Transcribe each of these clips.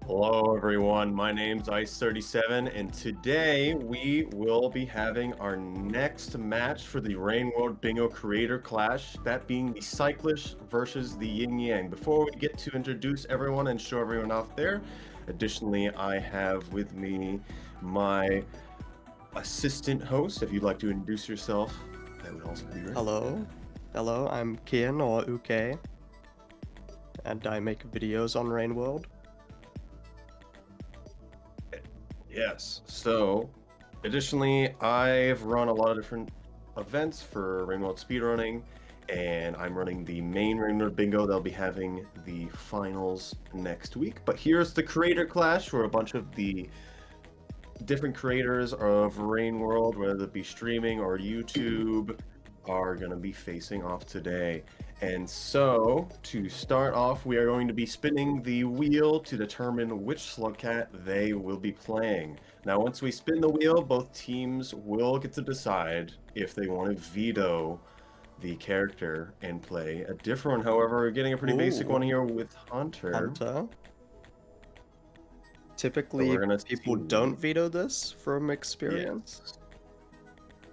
Hello everyone, my name's Ice37 and today we will be having our next match for the Rain World Bingo Creator Clash, that being the Cyclists versus the Yin-Yang. Before we get to introduce everyone and show everyone off there, additionally I have with me my assistant host. If you'd like to introduce yourself, that would also be great. Hello, I'm Kian or Uke, and I make videos on Rain World. Yes, so additionally, I've run a lot of different events for Rain World speedrunning, and I'm running the main Rain World Bingo. They'll be having the finals next week. But here's the Creator Clash, where a bunch of the different creators of Rain World, whether it be streaming or YouTube, are going to be facing off today. And so, to start off, we are going to be spinning the wheel to determine which Slugcat they will be playing. Now, once we spin the wheel, both teams will get to decide if they want to veto the character and play a different one. However, we're getting a pretty basic one here with Hunter. Typically, So people don't veto this from experience. Yes.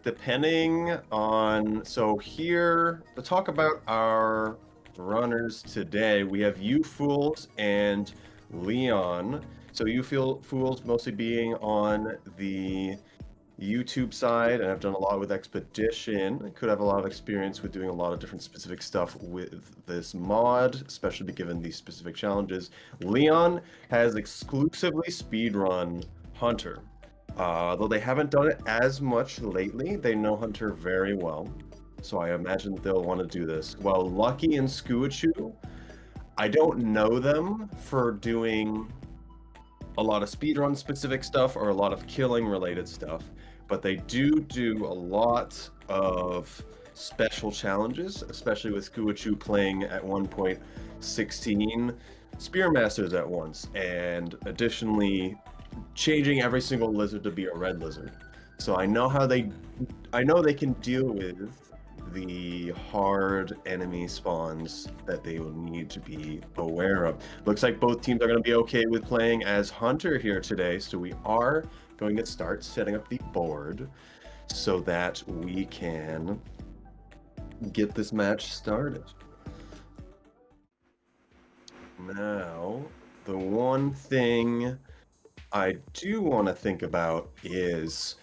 Depending on, so here to talk about our runners today, we have You Fools and Leon. So You Fools mostly being on the YouTube side, and I've done a lot with Expedition. I could have a lot of experience with doing a lot of different specific stuff with this mod, especially given these specific challenges. Leon has exclusively speedrun Hunter. Though they haven't done it as much lately, they know Hunter very well, so I imagine they'll want to do this. While Lucky and Skuachu, I don't know them for doing a lot of speedrun specific stuff or a lot of killing related stuff, but they do a lot of special challenges, especially with Skuachu playing at 1.16 Spearmasters at once, and additionally changing every single lizard to be a red lizard. So I know they can deal with the hard enemy spawns that they will need to be aware of. Looks like both teams are going to be okay with playing as Hunter here today, so we are going to start setting up the board so that we can get this match started. Now, the one thing I do want to think about is,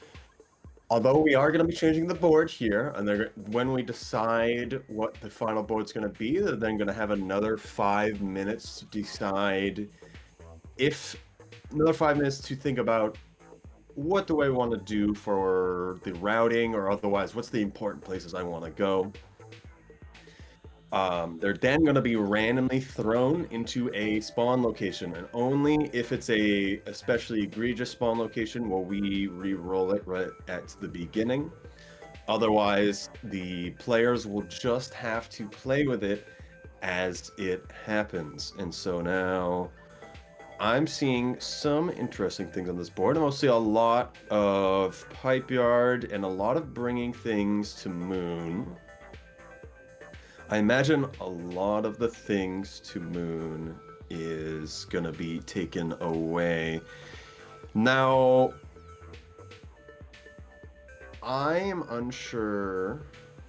although we are going to be changing the board here, and when we decide what the final board's going to be, they're then going to have another 5 minutes to decide another 5 minutes to think about what do I want to do for the routing, or otherwise, what's the important places I want to go. They're then going to be randomly thrown into a spawn location, and only if it's a especially egregious spawn location will we re-roll it right at the beginning. Otherwise, the players will just have to play with it as it happens. And so now I'm seeing some interesting things on this board. I'm mostly a lot of pipe yard and a lot of bringing things to Moon. I imagine a lot of the things to Moon is going to be taken away. Now, I am unsure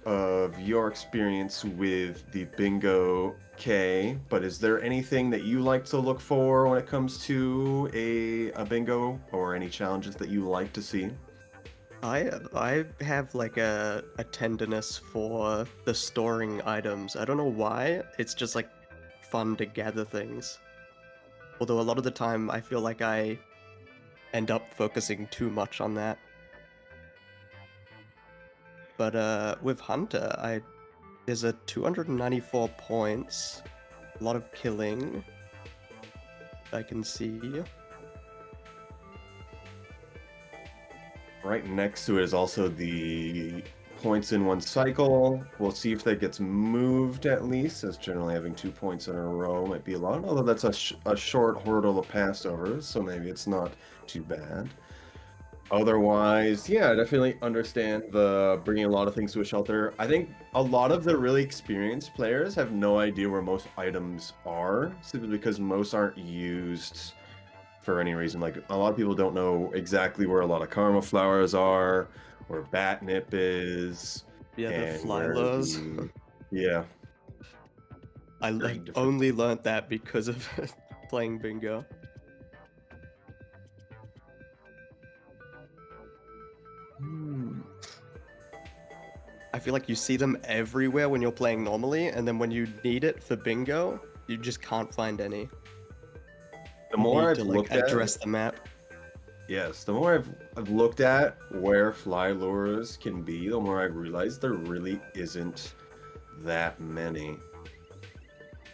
of your experience with the Bingo K, but is there anything that you like to look for when it comes to a bingo, or any challenges that you like to see? I have like a tenderness for the storing items. I don't know why. It's just like fun to gather things. Although a lot of the time I feel like I end up focusing too much on that. But with Hunter, there's a 294 points, a lot of killing I can see. Right next to it is also the points in one cycle. We'll see if that gets moved at least, as generally having 2 points in a row might be a lot, although that's a short hurdle to pass over, so maybe it's not too bad. Otherwise, yeah, I definitely understand the bringing a lot of things to a shelter. I think a lot of the really experienced players have no idea where most items are, simply because most aren't used for any reason. Like a lot of people don't know exactly where a lot of karma flowers are, where batnip is, Yeah, the and fly where lures. the yeah, I very like different. only learnt that because of playing bingo. Hmm. I feel like you see them everywhere when you're playing normally, and then when you need it for bingo, you just can't find any. The You more need I've to like looked at, address the map. yes, the more I've looked at where fly lures can be, the more I realize there really isn't that many.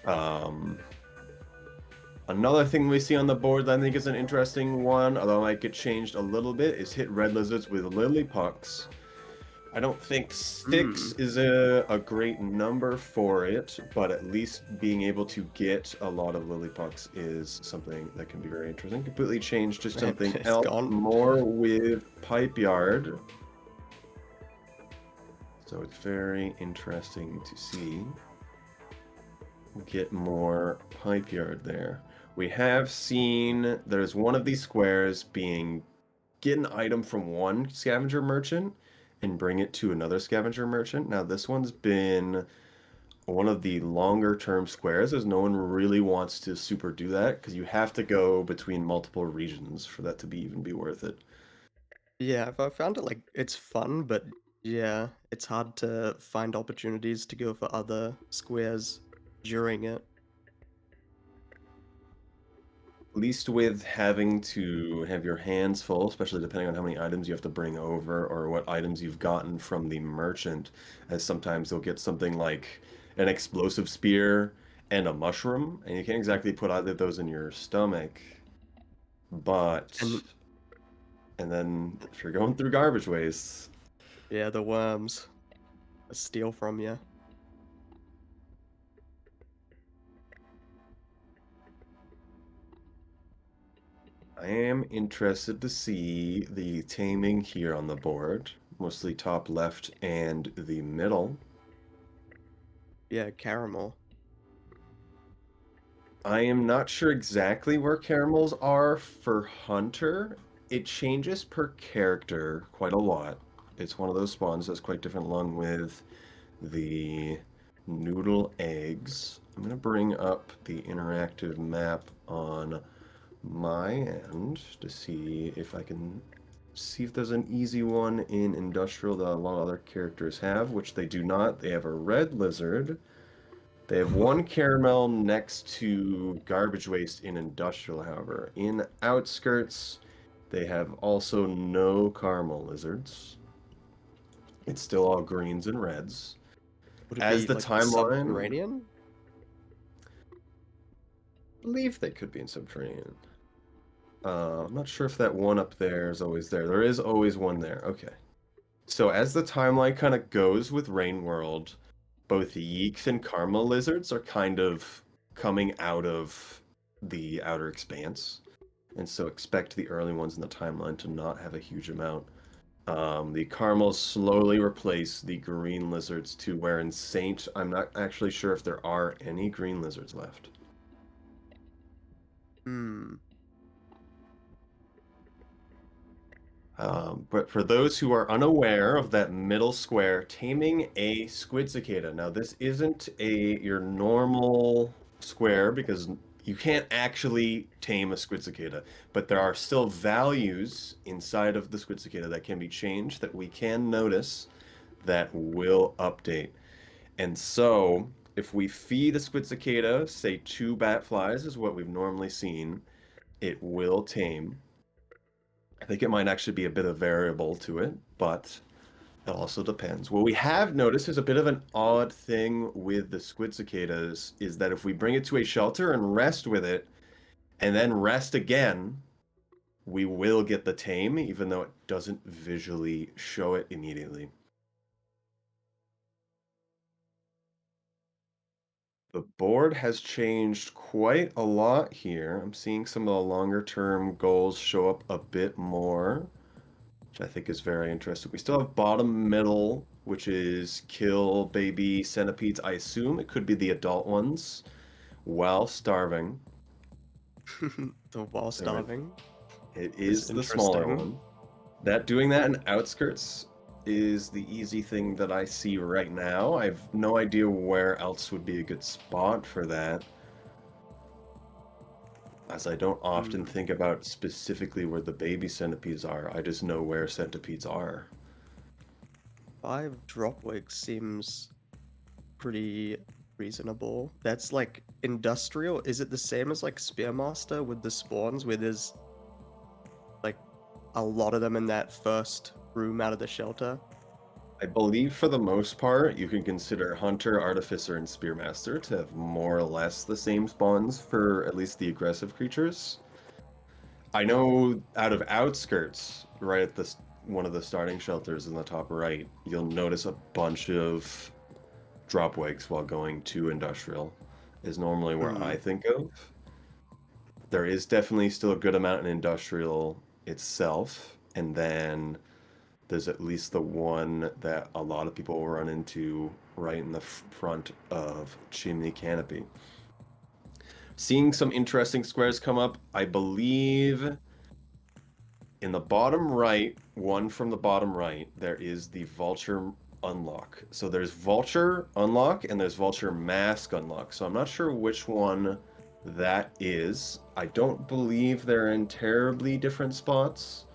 Um, Another thing we see on the board that I think is an interesting one, although it might get changed a little bit, is hit red lizards with lily pucks. I don't think Hmm. 6 is a great number for it, but at least being able to get a lot of lily pucks is something that can be very interesting. Completely changed to something It's else, gone. more with pipe yard. So it's very interesting to see. Get more pipe yard there. We have seen there's one of these squares being get an item from one scavenger merchant and bring it to another scavenger merchant. Now this one's been one of the longer term squares as no one really wants to super do that because you have to go between multiple regions for that to be even be worth it. Yeah, I found it like it's fun, but yeah, it's hard to find opportunities to go for other squares during it. At least with having to have your hands full, especially depending on how many items you have to bring over or what items you've gotten from the merchant, as sometimes they'll get something like an explosive spear and a mushroom, and you can't exactly put either of those in your stomach. But, And and then if you're going through garbage waste, yeah, the worms steal from you. I am interested to see the taming here on the board, mostly top left and the middle. Yeah, caramel. I am not sure exactly where caramels are for Hunter. It changes per character quite a lot. It's one of those spawns that's quite different along with the noodle eggs. I'm going to bring up the interactive map on my end to see if I can see if there's an easy one in industrial that a lot of other characters have, which they do not. They have a red lizard. They have one caramel next to garbage waste in industrial, however. In outskirts, they have also no caramel lizards. It's still all greens and reds. Would it As be the like timeline, subterranean? I believe they could be in subterranean. I'm not sure if that one up there is always there. There is always one there. Okay. So as the timeline kind of goes with Rain World, both Yeeks and Karma Lizards are kind of coming out of the outer expanse. And so expect the early ones in the timeline to not have a huge amount. The caramels slowly replace the green lizards to where in Saint, I'm not actually sure if there are any green lizards left. Hmm. But for those who are unaware of that middle square, taming a squid cicada. Now, this isn't your normal square because you can't actually tame a squid cicada, but there are still values inside of the squid cicada that can be changed that we can notice that will update. And so, if we feed a squid cicada, say 2 bat flies is what we've normally seen, it will tame. I think it might actually be a bit of variable to it, but it also depends. What we have noticed is a bit of an odd thing with the squid cicadas is that if we bring it to a shelter and rest with it, and then rest again, we will get the tame, even though it doesn't visually show it immediately. The board has changed quite a lot here. I'm seeing some of the longer term goals show up a bit more, which I think is very interesting. We still have bottom middle, which is kill baby centipedes. I assume it could be the adult ones while starving. The wall So starving it is is the smaller interesting. one. Doing that in outskirts is the easy thing that I see right now. I have no idea where else would be a good spot for that, as I don't often Hmm. think about specifically where the baby centipedes are. I just know where centipedes are. 5 drop wigs seems pretty reasonable. That's like industrial. Is it the same as like Spearmaster with the spawns, where there's like a lot of them in that first room out of the shelter? I believe for the most part, you can consider Hunter, Artificer, and Spearmaster to have more or less the same spawns for at least the aggressive creatures. I know out of Outskirts, right at one of the starting shelters in the top right, you'll notice a bunch of dropwigs while going to Industrial, is normally where Hmm. I think of. There is definitely still a good amount in Industrial itself, and then there's at least the one that a lot of people will run into right in the front of Chimney Canopy. Seeing some interesting squares come up, I believe in the bottom right, one from the bottom right, there is the Vulture unlock. So there's Vulture unlock and there's Vulture mask unlock. So I'm not sure which one that is. I don't believe they're in terribly different spots,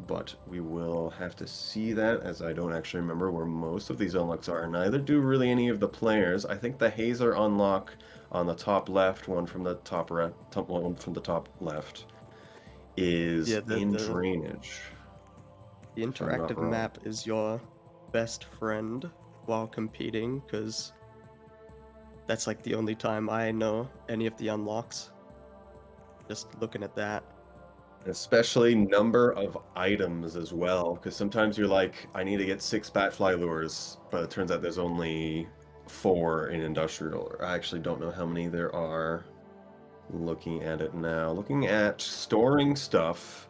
but we will have to see that, as I don't actually remember where most of these unlocks are. Neither do really any of the players. I think the Hazer unlock on the top left, one from the top right, one from the top left, is Yeah, in drainage, the if I'm not interactive wrong. map is your best friend while competing, because that's like the only time I know any of the unlocks. Just looking at that. Especially number of items as well, because sometimes you're like, I need to get 6 batfly lures, but it turns out there's only 4 in industrial. I actually don't know how many there are. Looking at it now. Looking at storing stuff,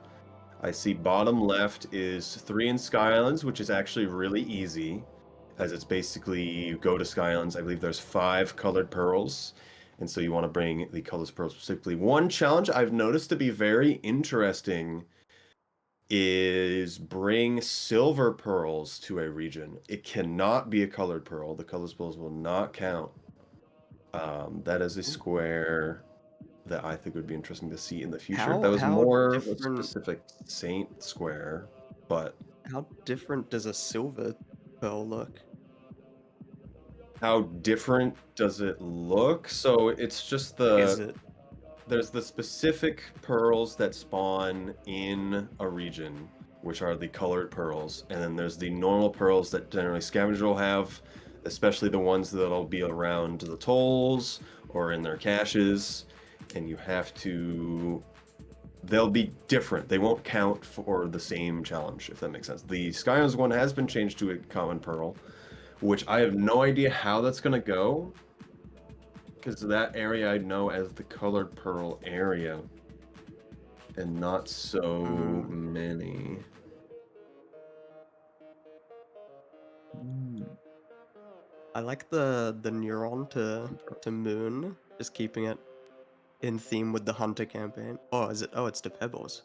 I see bottom left is 3 in Sky Islands, which is actually really easy, as it's basically you go to Sky Islands. I believe there's 5 colored pearls, and so you want to bring the colored pearls specifically. One challenge I've noticed to be very interesting is bring silver pearls to a region. It cannot be a colored pearl. The colored pearls will not count. That is a Ooh. square that I think would be interesting to see in the future. That How was how more of a different specific Saint square, but how different does a silver pearl look? how different does it look? So it's just Like, is the it there's the specific pearls that spawn in a region, which are the colored pearls, and then there's the normal pearls that generally scavenger will have, especially the ones that'll be around the tolls or in their caches, and you have to they'll be different. They won't count for the same challenge, if that makes sense. The Skylands one has been changed to a common pearl, which I have no idea how that's going to go, because that area I know as the colored pearl area, and not so mm, many. I like the neuron to moon, just keeping it in theme with the hunter campaign. Oh, is it? Oh, it's to pebbles.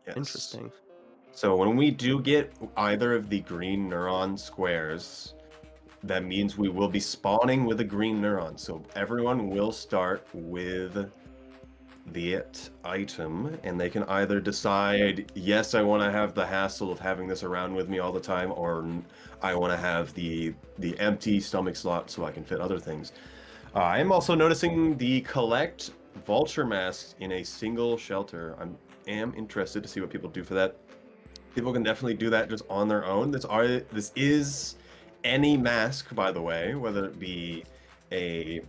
Yes. Interesting. So when we do get either of the green neuron squares, that means we will be spawning with a green neuron. So everyone will start with the item, and they can either decide, yes, I want to have the hassle of having this around with me all the time, or I want to have the empty stomach slot so I can fit other things. I am also noticing the collect vulture masks in a single shelter. Am interested to see what people do for that. People can definitely do that just on their own. This is any mask, by the way, whether it be a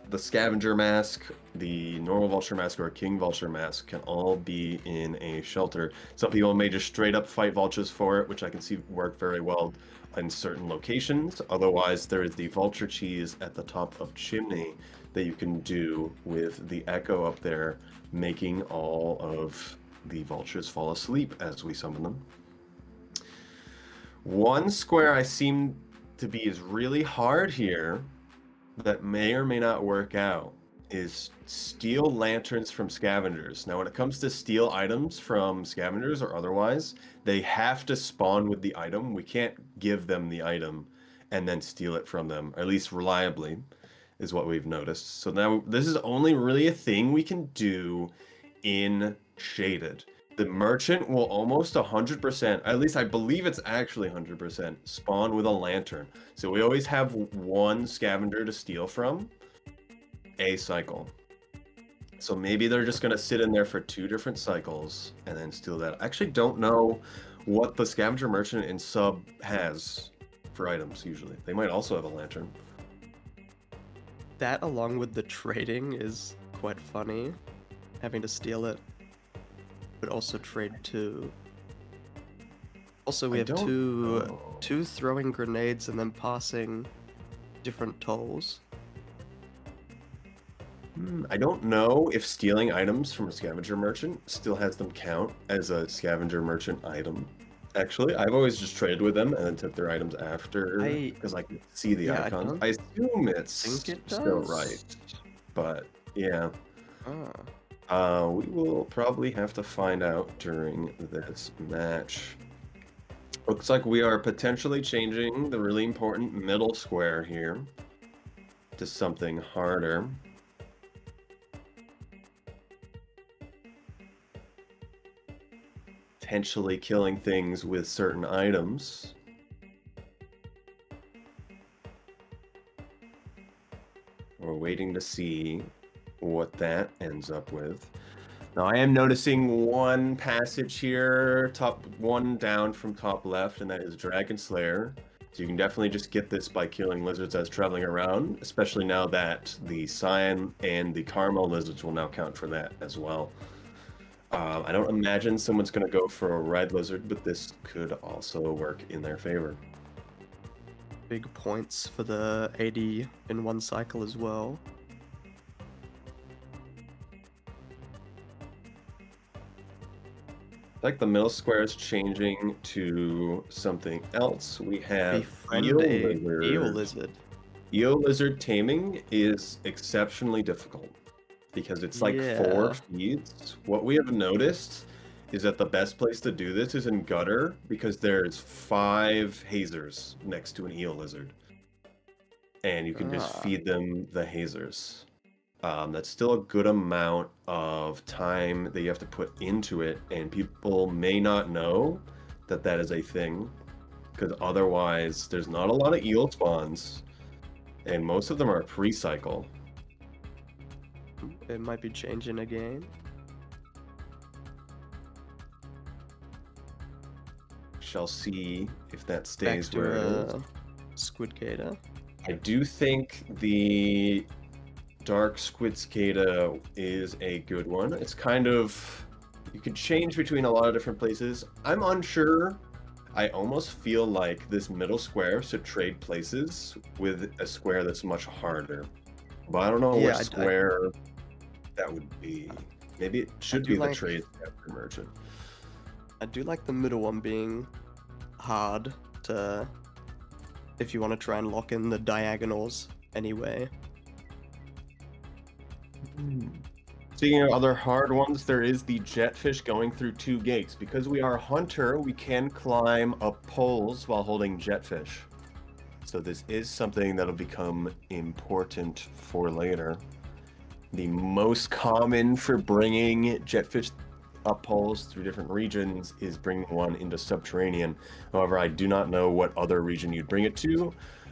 the scavenger mask, the normal vulture mask, or a king vulture mask can all be in a shelter. Some people may just straight up fight vultures for it, which I can see work very well in certain locations. Otherwise, there is the vulture cheese at the top of chimney that you can do with the echo up there, making all of the vultures fall asleep as we summon them. One square I seem to be is really hard here that may or may not work out is steal lanterns from scavengers. Now, when it comes to steal items from scavengers or otherwise, they have to spawn with the item. We can't give them the item and then steal it from them, or at least reliably, is what we've noticed. So now this is only really a thing we can do in Shaded. The merchant will almost 100%, at least I believe it's actually 100%, spawn with a lantern. So we always have one scavenger to steal from a cycle. So maybe they're just going to sit in there for 2 different cycles and then steal that. I actually don't know what the scavenger merchant in sub has for items usually. They might also have a lantern. That, along with the trading, is quite funny. Having to steal it, but also trade too. Also, we I have don't know. two throwing grenades and then passing different tolls. I don't know if stealing items from a scavenger merchant still has them count as a scavenger merchant item. Actually, I've always just traded with them and then took their items after because I can see the yeah, icons. don't I assume it's think it still does. right, but yeah. Ah. We will probably have to find out during this match. Looks like we are potentially changing the really important middle square here to something harder. Potentially killing things with certain items. We're waiting to see what that ends up with. Now I am noticing one passage here, top one down from top left, and that is Dragon Slayer. So you can definitely just get this by killing lizards as traveling around, especially now that the Cyan and the Caramel lizards will now count for that as well. I don't imagine someone's going to go for a red lizard, but this could also work in their favor. Big points for the 80 in one cycle as well. Like the middle square is changing to something else. We have Befriend eel a lizard. eel lizard. Eel lizard taming is exceptionally difficult because it's like 4 feeds. What we have noticed is that the best place to do this is in gutter because there's 5 hazers next to an eel lizard. And you can just feed them the hazers. That's still a good amount of time that you have to put into it, and people may not know that that is a thing because otherwise there's not a lot of eel spawns, and most of them are pre-cycle. It might be changing again. Shall see if that stays Back to where it is. Squid Gator. I do think the Dark Squid Cicada is a good one. It's kind of, you could change between a lot of different places. I'm unsure. I almost feel like this middle square should trade places with a square that's much harder. But I don't know which square that would be. Maybe it should be the trade after merchant. I do like the middle one being hard to, if you want to try and lock in the diagonals anyway. Speaking of other hard ones, there is the jetfish going through 2 gates. Because we are a hunter, we can climb up poles while holding jetfish. So this is something that'll become important for later. The most common for bringing jetfish up poles through different regions is bringing one into subterranean. However, I do not know what other region you'd bring it to.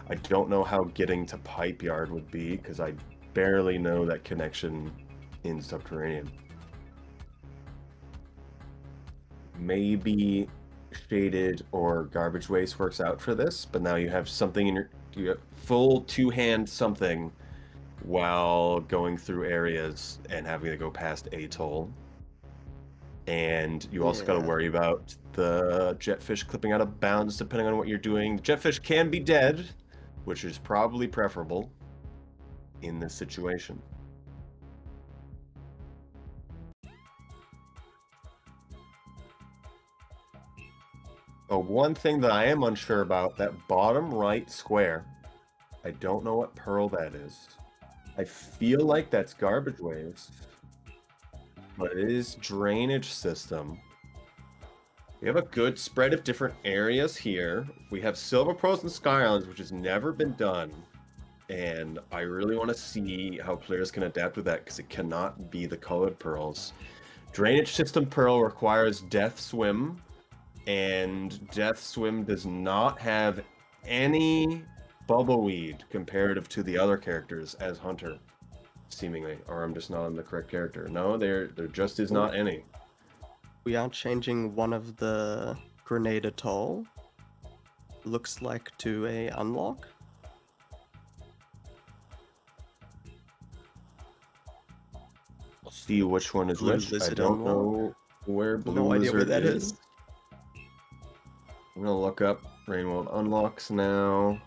I don't know how getting to Pipe Yard would be because I barely know that connection in subterranean. Maybe Shaded or Garbage Waste works out for this, but now you have something in your, you have full 2-hand something while going through areas and having to go past a toll. And you also got to worry about the jetfish clipping out of bounds depending on what you're doing. The jetfish can be dead, which is probably preferable in this situation. One thing that I am unsure about, that bottom right square, I don't know what pearl that is. I feel like that's garbage waste, but it is drainage system. We have a good spread of different areas here. We have Silver Pearls and Sky Islands, which has never been done. And I really want to see how players can adapt with that because it cannot be the colored pearls. Drainage system pearl requires Death Swim, and Death Swim does not have any bubbleweed comparative to the other characters as Hunter, seemingly. Or I'm just not on the correct character. No, there just is not any. We are changing one of the Grenade Atoll. Looks like to a unlock. I'll see which one is Blue which. I Lizard don't unlock. know where Blue No idea Lizard where that is. is. I'm gonna look up Rainworld unlocks now.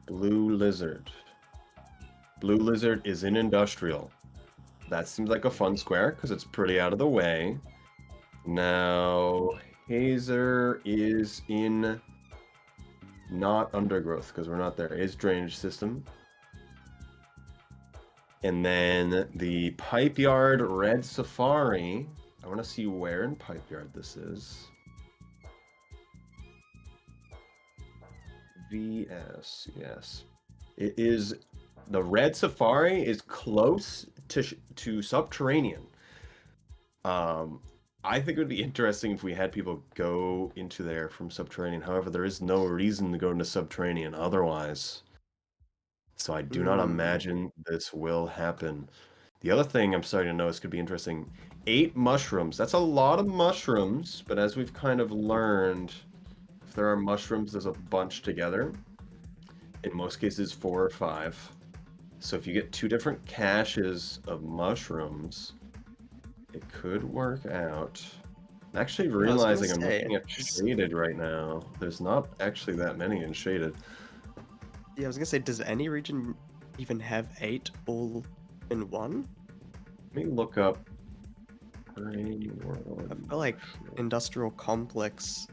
Blue Lizard. Blue Lizard is in Industrial. That seems like a fun square because it's pretty out of the way. Now, Hazer is in not Undergrowth because we're not there. It is Drainage System. And then the Pipe Yard Red Safari. I want to see where in Pipe Yard this is. VS, yes. It is, the Red Safari is close to Subterranean. I think it would be interesting if we had people go into there from Subterranean. However, there is no reason to go into Subterranean otherwise. So I do not imagine this will happen. The other thing I'm starting to notice could be interesting. 8 mushrooms. That's a lot of mushrooms, but as we've kind of learned, if there are mushrooms, there's a bunch together. In most cases, 4 or 5. So if you get 2 different caches of mushrooms, it could work out. I'm actually realizing I'm looking at Shaded right now. There's not actually that many in Shaded. Yeah, I was gonna say, does any region even have 8 all in one? Let me look up. I feel like Industrial Complex,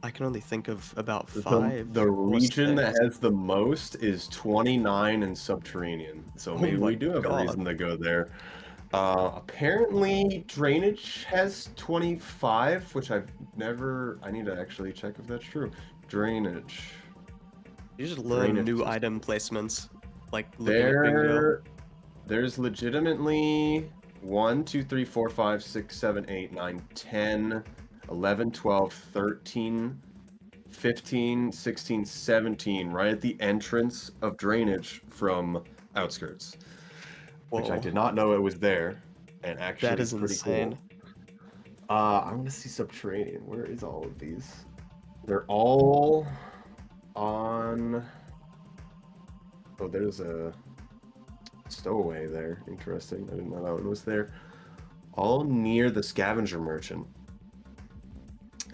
I can only think of about 5. The region that has the most is 29 in Subterranean. So maybe we do have a reason to go there. Apparently Drainage has 25, which I've never... I need to actually check if that's true. Drainage. You just learn new item placements, like looking at bingo. There's legitimately 1, 2, 3, 4, 5, 6, 7, 8, 9, 10, 11, 12, 13, 15, 16, 17, right at the entrance of Drainage from Outskirts. Whoa. Which I did not know it was there, and actually that is pretty insane. Cool. I want to see Subterranean. Where is all of these? They're all on... Oh, there's a stowaway there. Interesting. I didn't know that one was there. All near the scavenger merchant.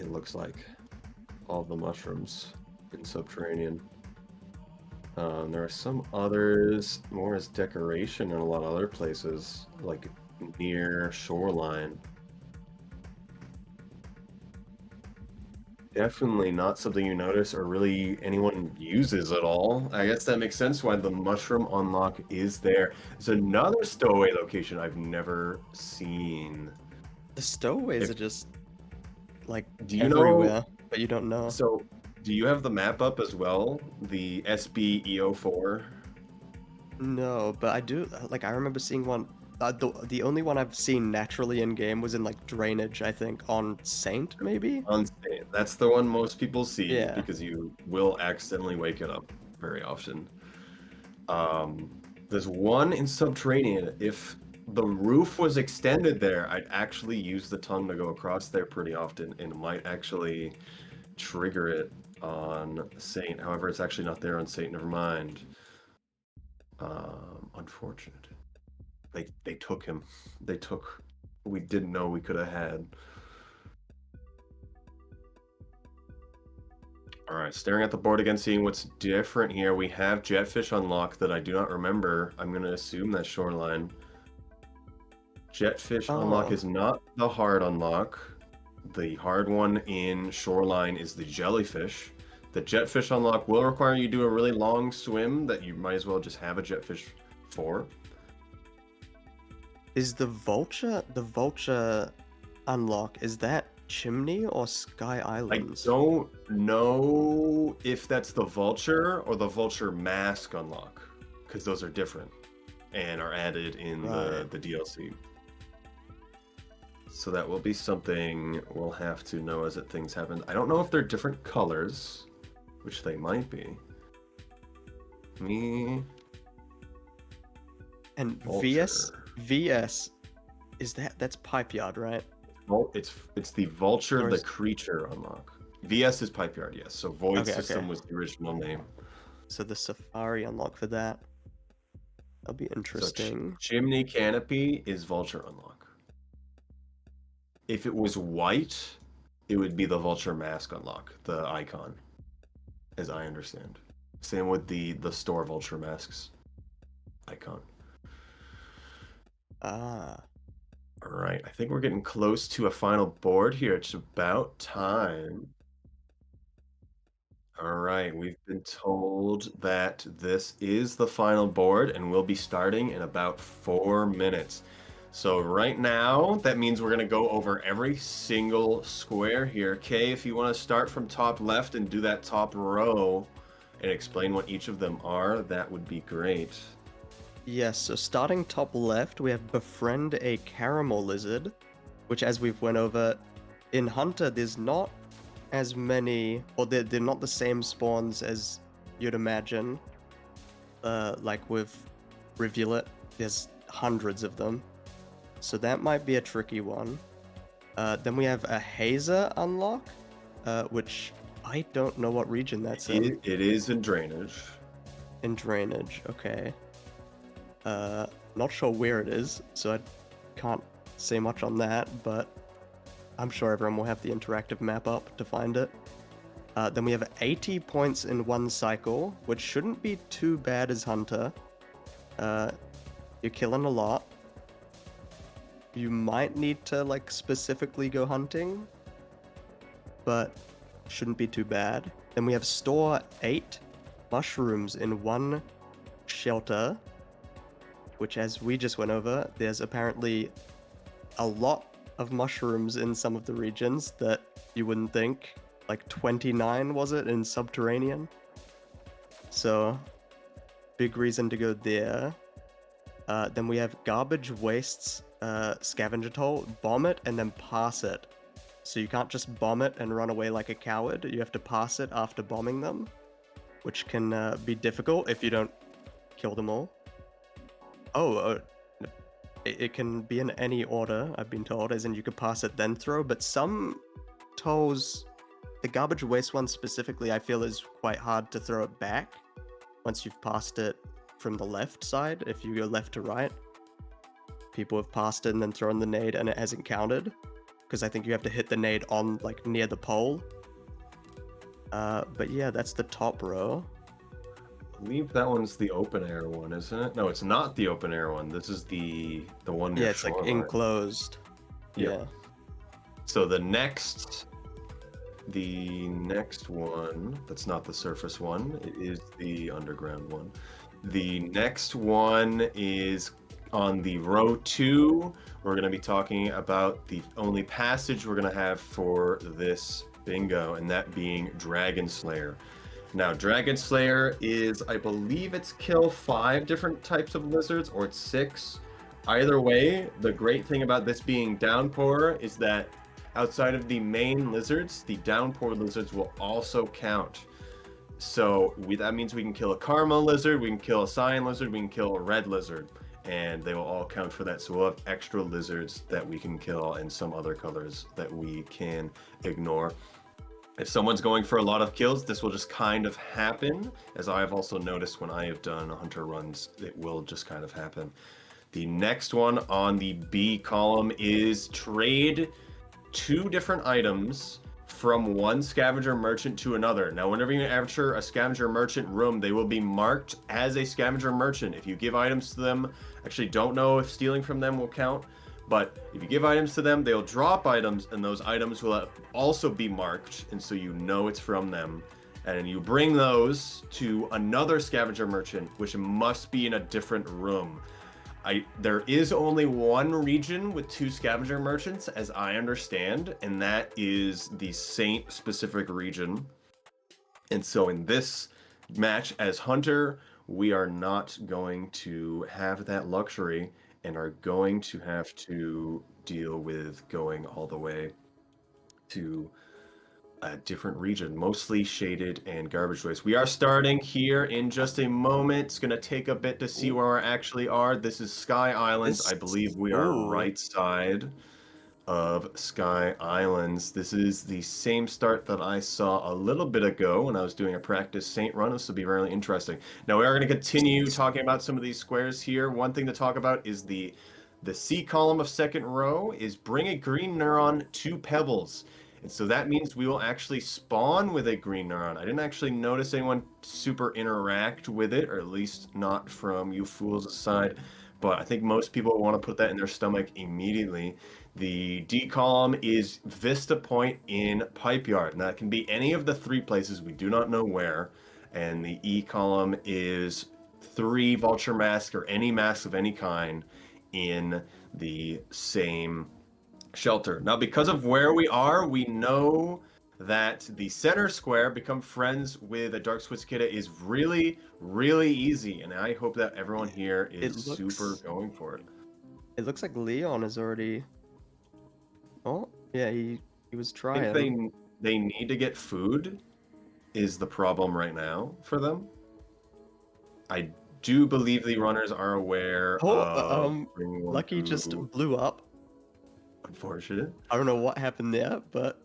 It looks like all the mushrooms in Subterranean. There are some others more as decoration in a lot of other places, like near Shoreline. Definitely not something you notice or really anyone uses at all. I guess that makes sense why the mushroom unlock is there. There's another stowaway location I've never seen. The stowaways are just like do you everywhere, know, but you don't know. So, do you have the map up as well? The SBEO4? No, but I do. Like I remember seeing one. The only one I've seen naturally in game was in like Drainage, I think, on Saint maybe. On Saint, that's the one most people see Yeah. because you will accidentally wake it up very often. There's one in Subterranean. If the roof was extended there, I'd actually use the tongue to go across there pretty often, and it might actually trigger it on Saint. However, it's actually not there on Saint. Never mind. Unfortunate. They took him. They took. We didn't know we could have had. All right, staring at the board again, seeing what's different here. We have Jetfish unlocked that I do not remember. I'm going to assume that's Shoreline. Jetfish unlock is not the hard unlock. The hard one in Shoreline is the Jellyfish. The jetfish unlock will require you to do a really long swim that you might as well just have a jetfish for. Is the vulture unlock, is that Chimney or Sky I Islands? don't know if that's the vulture or the vulture mask unlock, because those are different and are added in Right. the DLC. So that will be something we'll have to know as things happen. I don't know if they're different colors, which they might be. Me. And Vulture. VS, that's Pipe Yard, right? It's the vulture, Or the is creature unlock. VS is Pipe Yard, yes. So Void okay, System okay. was the original name. So the Safari unlock for that. That'll be So interesting. Chimney Canopy is vulture unlock. If it was white, it would be the vulture mask unlock, the icon, as I understand. Same with the store vulture masks icon. Ah. All right, I think we're getting close to a final board here. It's about time. All right, we've been told that this is the final board and we'll be starting in about 4 minutes. So right now, that means we're going to go over every single square here. Kay, if you want to start from top left and do that top row and explain what each of them are, that would be great. Yes, so starting top left, we have Befriend a Caramel Lizard, which as we've went over, in Hunter, there's not as many, or they're not the same spawns as you'd imagine. Like with Rivulet, there's hundreds of them. So that might be a tricky one. Then we have a Hazer unlock, which I don't know what region that's in. It is in drainage. In drainage, okay. Not sure where it is, so I can't say much on that, but I'm sure everyone will have the interactive map up to find it. Then we have 80 points in one cycle, which shouldn't be too bad as Hunter. You're killing a lot. You might need to like specifically go hunting, but shouldn't be too bad. Then we have store 8 mushrooms in one shelter, which as we just went over, there's apparently a lot of mushrooms in some of the regions that you wouldn't think. Like 29 was it in subterranean? So big reason to go there. Then we have garbage wastes scavenger toll, bomb it and then pass it. So you can't just bomb it and run away like a coward. You have to pass it after bombing them, which can be difficult if you don't kill them all. Oh, it can be in any order, I've been told, as in you could pass it then throw, but some tolls, the garbage waste one specifically, I feel is quite hard to throw it back once you've passed it from the left side. If you go left to right, people have passed it and then thrown the nade and it hasn't counted, because I think you have to hit the nade on like near the pole. But yeah, that's the top row. I believe that one's the open air one, isn't it? No, it's not the open air one. This is the one near Yeah, it's like shoreline. enclosed. Yep. Yeah. So the next one, that's not the surface one, it is the underground one. The next one is on the row 2. We're going to be talking about the only passage we're going to have for this bingo, and that being Dragon Slayer. Now, Dragon Slayer is, I believe it's kill 5 different types of lizards, or it's 6. Either way, the great thing about this being Downpour is that outside of the main lizards, the Downpour lizards will also count. So that means we can kill a Karma lizard, we can kill a Cyan lizard, we can kill a Red lizard, and they will all count for that. So we'll have extra lizards that we can kill and some other colors that we can ignore. If someone's going for a lot of kills, this will just kind of happen. As I've also noticed when I have done hunter runs, it will just kind of happen. The next one on the B column is trade 2 different items from one scavenger merchant to another. Now, whenever you enter a scavenger merchant room, they will be marked as a scavenger merchant. If you give items to them, actually don't know if stealing from them will count, but if you give items to them, they'll drop items, and those items will also be marked, and so you know it's from them. and you bring those to another scavenger merchant, which must be in a different room. There is only one region with 2 scavenger merchants, as I understand, and that is the Saint specific region. And so in this match as Hunter, we are not going to have that luxury and are going to have to deal with going all the way to a different region, mostly shaded and garbage waste. We are starting here in just a moment. It's going to take a bit to see Ooh. where we actually are. This is Sky Islands. I This. believe we are Ooh. right side of Sky Islands. This is the same start that I saw a little bit ago when I was doing a practice Saint run. This will be really interesting. Now we are going to continue talking about some of these squares here. One thing to talk about is the C column of second row is bring a green neuron to pebbles. And so that means we will actually spawn with a green neuron. I didn't actually notice anyone super interact with it, or at least not from you fools' side. But I think most people want to put that in their stomach immediately. The D column is Vista Point in Pipe Yard. Now, that can be any of the 3 places. We do not know where. And the E column is 3 Vulture Mask or any mask of any kind in the same shelter. Now, because of where we are, we know that the center square, become friends with a Dark Squid Cicada, is really, really easy. And I hope that everyone here is super going for it. It looks like Leon is already. Oh, yeah, he was I trying. think they need to get food is the problem right now for them. I do believe the runners are aware of Lucky just blew up. Unfortunate. I don't know what happened there, but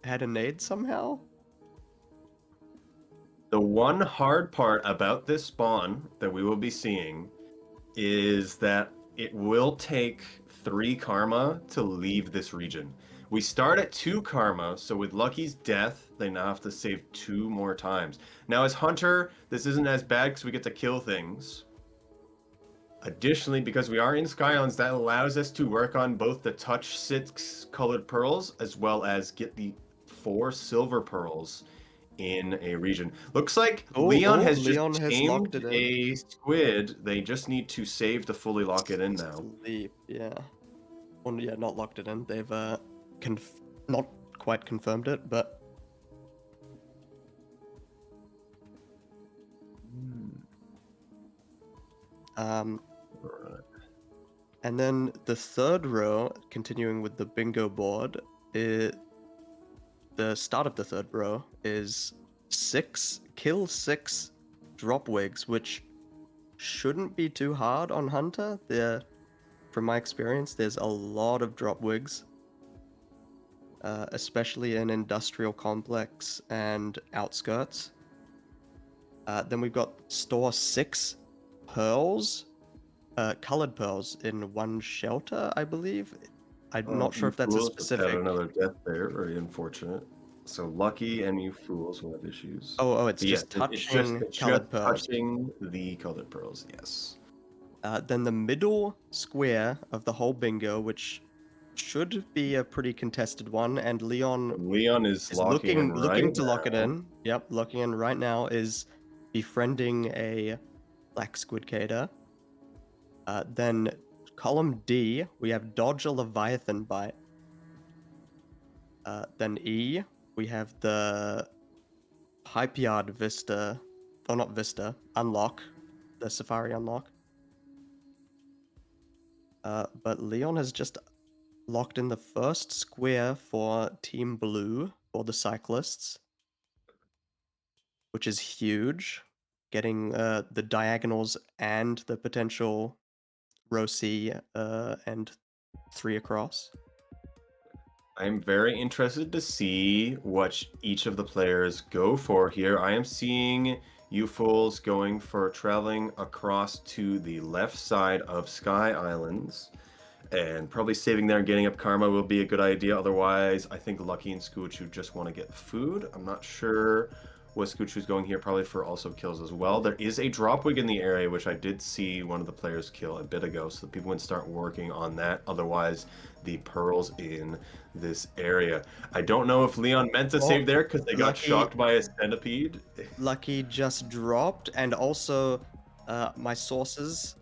had a nade somehow. The one hard part about this spawn that we will be seeing is that it will take 3 karma to leave this region. We start at 2 karma, so with Lucky's death, they now have to save 2 more times. Now as Hunter, this isn't as bad because we get to kill things. Additionally, because we are in Sky Islands, that allows us to work on both the touch 6 colored pearls as well as get the 4 silver pearls in a region. Looks like Leon has tamed a squid. They just need to save to fully lock it in now. Sleep, yeah. Well, yeah, not locked it in. They've not quite confirmed it, but and then the third row, continuing with the bingo board, the start of the third row is 6 kill 6 drop wigs, which shouldn't be too hard on Hunter. From my experience, there's a lot of drop wigs, especially in industrial complex and outskirts. Then we've got store 6 pearls, colored pearls in 1 shelter, I believe. I'm not sure if that's a specific. Had another death there, very unfortunate. So Lucky and you fools will have issues. Oh, it's just touching colored pearls. Touching the colored pearls, yes. Then the middle square of the whole bingo, which should be a pretty contested one, and Leon is looking to lock it in. Yep, locking in right now, is befriending a black squid cater. Then column D, we have dodge a Leviathan bite. Then E, we have the Pipe Yard Vista, or not Vista, unlock, the Safari unlock. But Leon has just locked in the first square for Team Blue for the Cyclists, which is huge, getting the diagonals and the potential row C and 3 across. I'm very interested to see what each of the players go for here. I am seeing you fools going for traveling across to the left side of Sky Islands, and probably saving there and getting up karma will be a good idea. Otherwise, I think Lucky and Scoochu just want to get food. I'm not sure Waskuchu's going here probably for also kills as well. There is a drop wig in the area, which I did see one of the players kill a bit ago, so people would start working on that. Otherwise, the pearls in this area. I don't know if Leon meant to Oh, save there because they got lucky, shocked by a centipede. lucky just dropped, and also, my sources.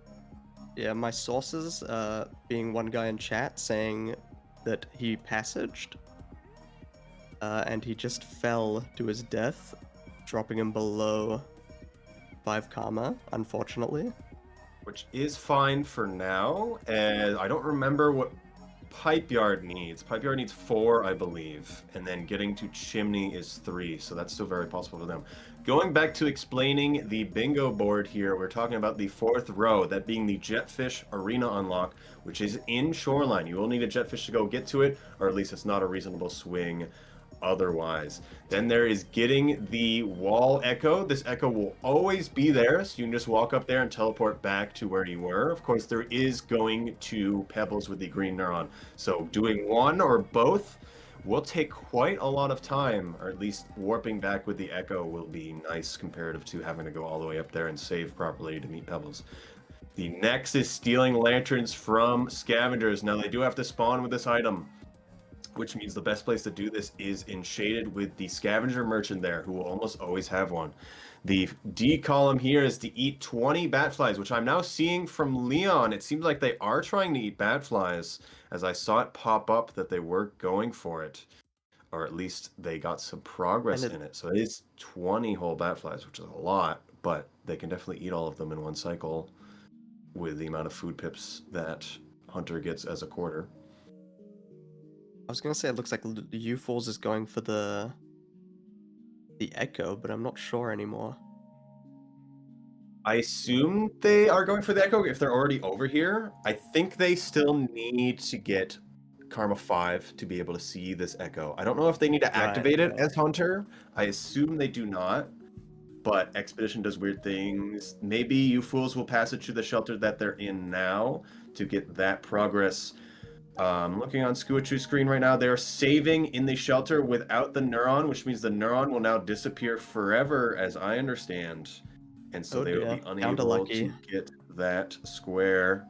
Yeah, my sources, being one guy in chat saying that he passaged, and he just fell to his death, dropping him below 5 karma, unfortunately. Which is fine for now. And I don't remember what Pipe Yard needs. Pipe Yard needs 4, I believe. And then getting to Chimney is 3. So that's still very possible for them. Going back to explaining the bingo board here, we're talking about the 4th row, that being the Jetfish Arena unlock, which is in Shoreline. You will need a Jetfish to go get to it, or at least it's not a reasonable swing otherwise. Then there is getting the wall echo. This echo will always be there, so you can just walk up there and teleport back to where you were. Of course, there is going to Pebbles with the green neuron. So doing one or both will take quite a lot of time, or at least warping back with the echo will be nice comparative to having to go all the way up there and save properly to meet Pebbles. The next is stealing lanterns from scavengers. Now they do have to spawn with this item, which means the best place to do this is in Shaded with the scavenger merchant there, who will almost always have one. The D column here is to eat 20 batflies, which I'm now seeing from Leon. It seems like they are trying to eat batflies, as I saw it pop up that they were going for it. Or at least they got some progress in it. So it is 20 whole batflies, which is a lot, but they can definitely eat all of them in one cycle with the amount of food pips that Hunter gets as a quarter. I was gonna say it looks like U-Falls is going for the echo, but I'm not sure anymore. I assume they are going for the echo if they're already over here. I think they still need to get Karma 5 to be able to see this echo. I don't know if they need to activate it as Hunter. I assume they do not, but Expedition does weird things. Maybe you fools will pass it to the shelter that they're in now to get that progress. Looking on Skuachu's screen right now, they're saving in the shelter without the neuron, which means the neuron will now disappear forever, as I understand. And so they will be unable to get that square.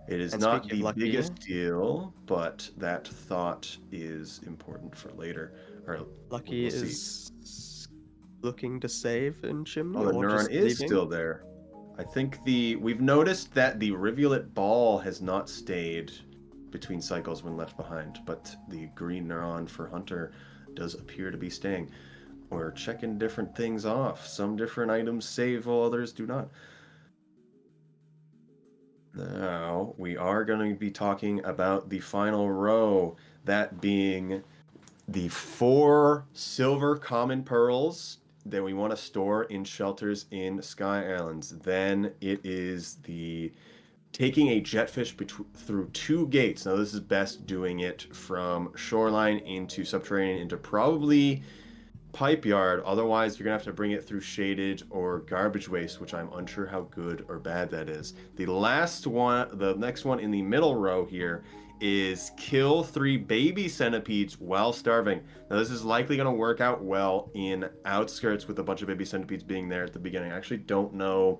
It is not the biggest deal, but that thought is important for later. Or Lucky is looking to save in Chimney. Oh, the neuron is still there. I think we've noticed that the rivulet ball has not stayed between cycles when left behind, but the green neuron for Hunter does appear to be staying. We're checking different things off. Some different items save while others do not. Now, we are going to be talking about the final row, that being the 4 silver common pearls that we want to store in shelters in Sky Islands. Then it is the taking a jetfish through 2 gates. Now, this is best doing it from Shoreline into Subterranean into probably Pipe Yard. Otherwise, you're going to have to bring it through Shaded or Garbage Waste, which I'm unsure how good or bad that is. The last one, the next one in the middle row here, is kill 3 baby centipedes while starving. Now, this is likely going to work out well in Outskirts with a bunch of baby centipedes being there at the beginning. I actually don't know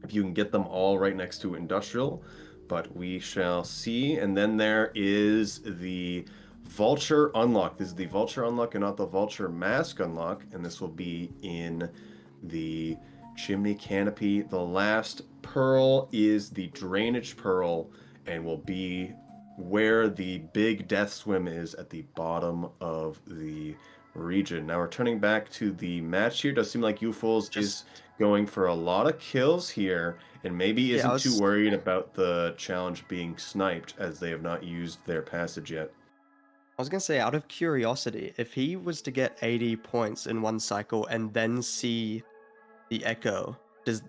if you can get them all right next to Industrial, but we shall see. And then there is the Vulture unlock. This is the Vulture unlock and not the Vulture mask unlock, and this will be in the Chimney Canopy. The last pearl is the Drainage Pearl and will be where the big death swim is at the bottom of the region. Now, returning back to the match here, does seem like U-Fools is going for a lot of kills here and maybe isn't too worried about the challenge being sniped, as they have not used their passage yet. I was gonna say, out of curiosity, if he was to get 80 points in one cycle and then see the echo,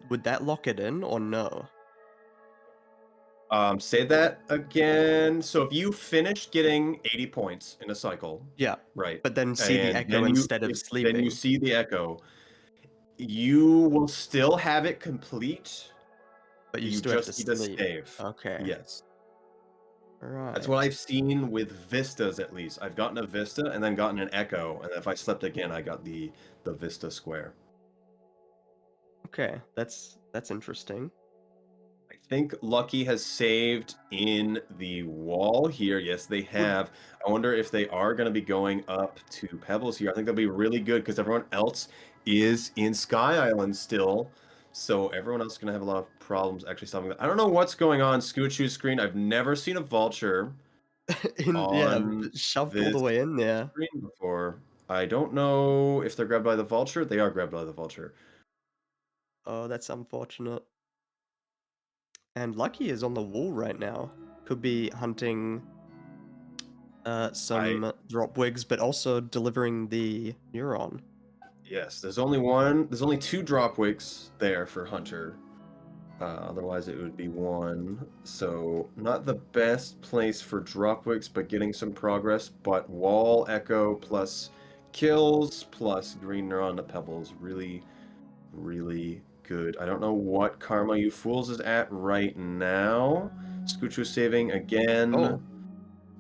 would that lock it in or no? Say that again. So if you finish getting 80 points in a cycle, yeah, right, but then see the echo instead of sleeping, then you see the echo, you will still have it complete, but you still just have to need to sleep. save. Okay. Yes. That's Right. what I've seen with Vistas, at least. I've gotten a Vista and then gotten an Echo, and if I slept again, I got the Vista Square. Okay, that's interesting. I think Lucky has saved in the wall here. Yes, they Would have. I wonder if they are going to be going up to Pebbles here. I think they'll be really good because everyone else is in Sky Island still. So everyone else is going to have a lot of problems actually solving that. I don't know what's going on Scoochoo's screen. I've never seen a vulture yeah, on shoved all the this way in there. screen before. I don't know if they're grabbed by the vulture. They are grabbed by the vulture. Oh, that's unfortunate. And Lucky is on the wall right now. Could be hunting I some drop wigs, but also delivering the neuron. Yes, there's only one. There's only two drop wicks there for Hunter. Otherwise, it would be one. So not the best place for drop wicks, but getting some progress. But wall echo plus kills plus green neuron to pebbles, really, really good. I don't know what Karma You Fools is at right now. Scoochu saving again, Oh,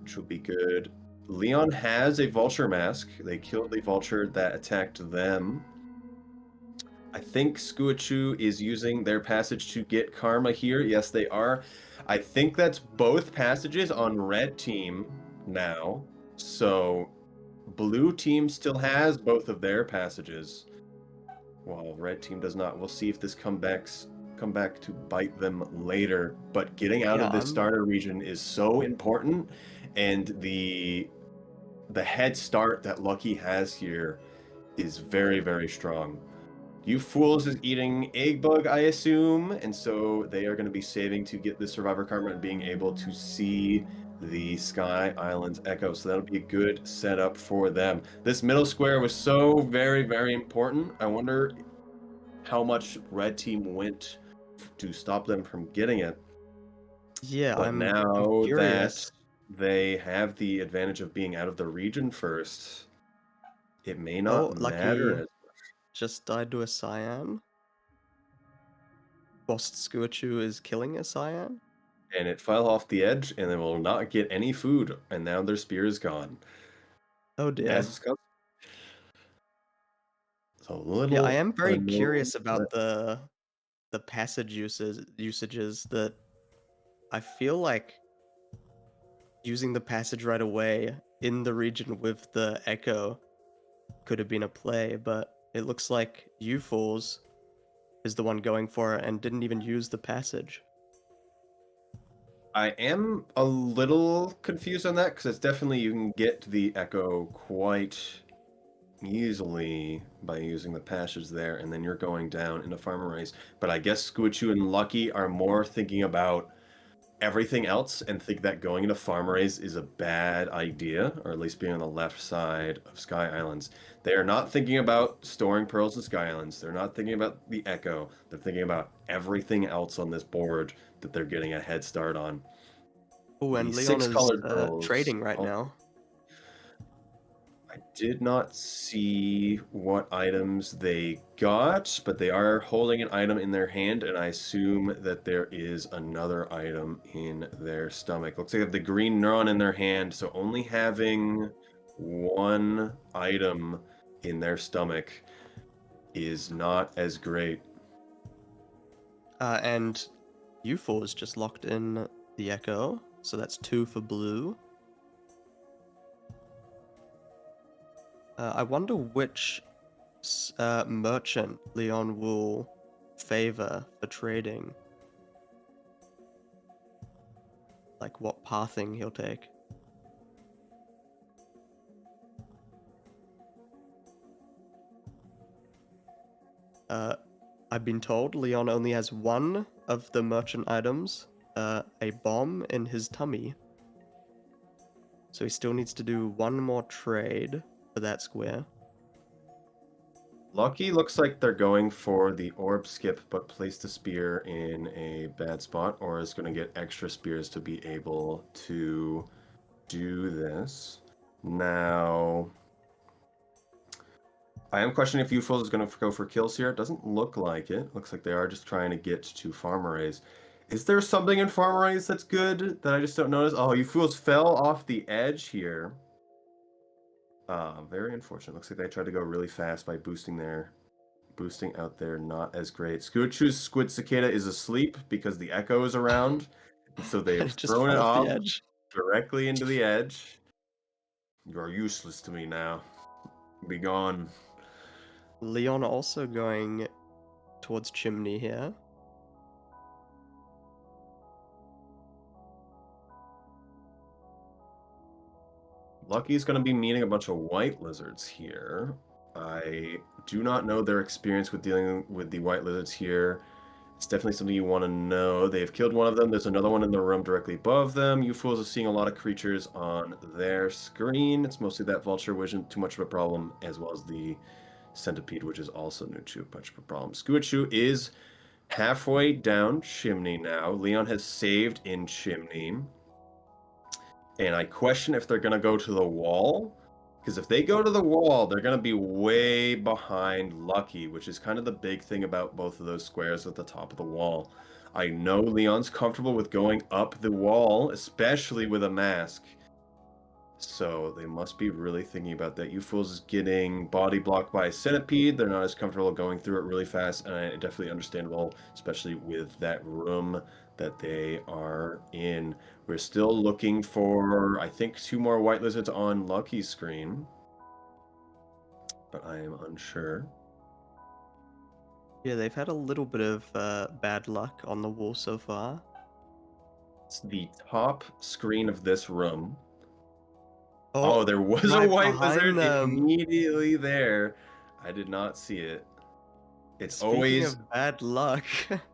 which will be good. Leon has a vulture mask. They killed the vulture that attacked them. I think Skuachu is using their passage to get karma here. Yes, they are. I think that's both passages on red team now. So blue team still has both of their passages, while red team does not. We'll see if this come back to bite them later. But getting out yeah, of this starter region is so important, and the head start that Lucky has here is very, very strong. You Fools is eating egg bug, I assume, and so they are going to be saving to get the survivor karma and being able to see the Sky Islands Echo. So that'll be a good setup for them. This middle square was so very, very important. I wonder how much red team went to stop them from getting it. yeah. But I'm now that curious. they have the advantage of being out of the region first, it may Oh, not matter Lucky as just died to a cyan. Whilst Skuachu is killing a cyan. and it fell off the edge, and they will not get any food, and now their spear is gone. Oh dear. As discussed, it's a Yeah, I little am very unknown. curious about the passage usages that I feel like using the passage right away in the region with the echo could have been a play, but it looks like you fools is the one going for it and didn't even use the passage. I am a little confused on that because it's definitely you can get the echo quite easily by using the passage there, and then you're going down into farmer race. But I guess Squidchu and Lucky are more thinking about everything else and think that going into farm raise is a bad idea, or at least being on the left side of Sky Islands. They are not thinking about storing pearls in Sky Islands. They're not thinking about the Echo. They're thinking about everything else on this board that they're getting a head start on. Oh, The and Leon six is colored pearls. trading right Oh, now. I did not see what items they got, but they are holding an item in their hand, and I assume that there is another item in their stomach. Looks like they have the green neuron in their hand, so only having one item in their stomach is not as great. And U4 is just locked in the echo, so that's 2 for blue. I wonder which merchant Leon will favor for trading. Like what pathing he'll take. Uh, I've been told Leon only has one of the merchant items, a bomb in his tummy. So he still needs to do one more trade for that square. Lucky looks like they're going for the orb skip, but placed the spear in a bad spot, or is going to get extra spears to be able to do this. Now, I am questioning if UFO is going to go for kills here. It doesn't look like it. Looks like they are just trying to get to farm arrays. Is there something in Farmer Ice that's good that I just don't notice? Oh, you fools fell off the edge here. Very unfortunate. Looks like they tried to go really fast by boosting out there. Not as great. Squidchu's Squid Cicada is asleep because the echo is around, and so they And have it just thrown fell it off the off edge. directly into the edge. You are useless to me now. Be gone. Leon also going towards Chimney here. Lucky's going to be meeting a bunch of white lizards here. I do not know their experience with dealing with the white lizards here. It's definitely something you want to know. They've killed one of them. There's another one in the room directly above them. You fools are seeing a lot of creatures on their screen. It's mostly that vulture, which isn't too much of a problem, as well as the centipede, which is also Nacu, much of a problem. Squidchu is halfway down Chimney now. Leon has saved in Chimney. And I question if they're going to go to the wall. Because if they go to the wall, they're going to be way behind Lucky, which is kind of the big thing about both of those squares at the top of the wall. I know Leon's comfortable with going up the wall, especially with a mask. So they must be really thinking about that. You fools is getting body blocked by a centipede. They're not as comfortable going through it really fast, and definitely understandable, especially with that room that they are in. We're still looking for, I think, 2 more white lizards on Lucky's screen, but I am unsure. Yeah, they've had a little bit of bad luck on the wall so far. It's the top screen of this room. Oh, Oh, there was a right white behind lizard them. immediately there. I did not see it. It's Speaking always of bad luck,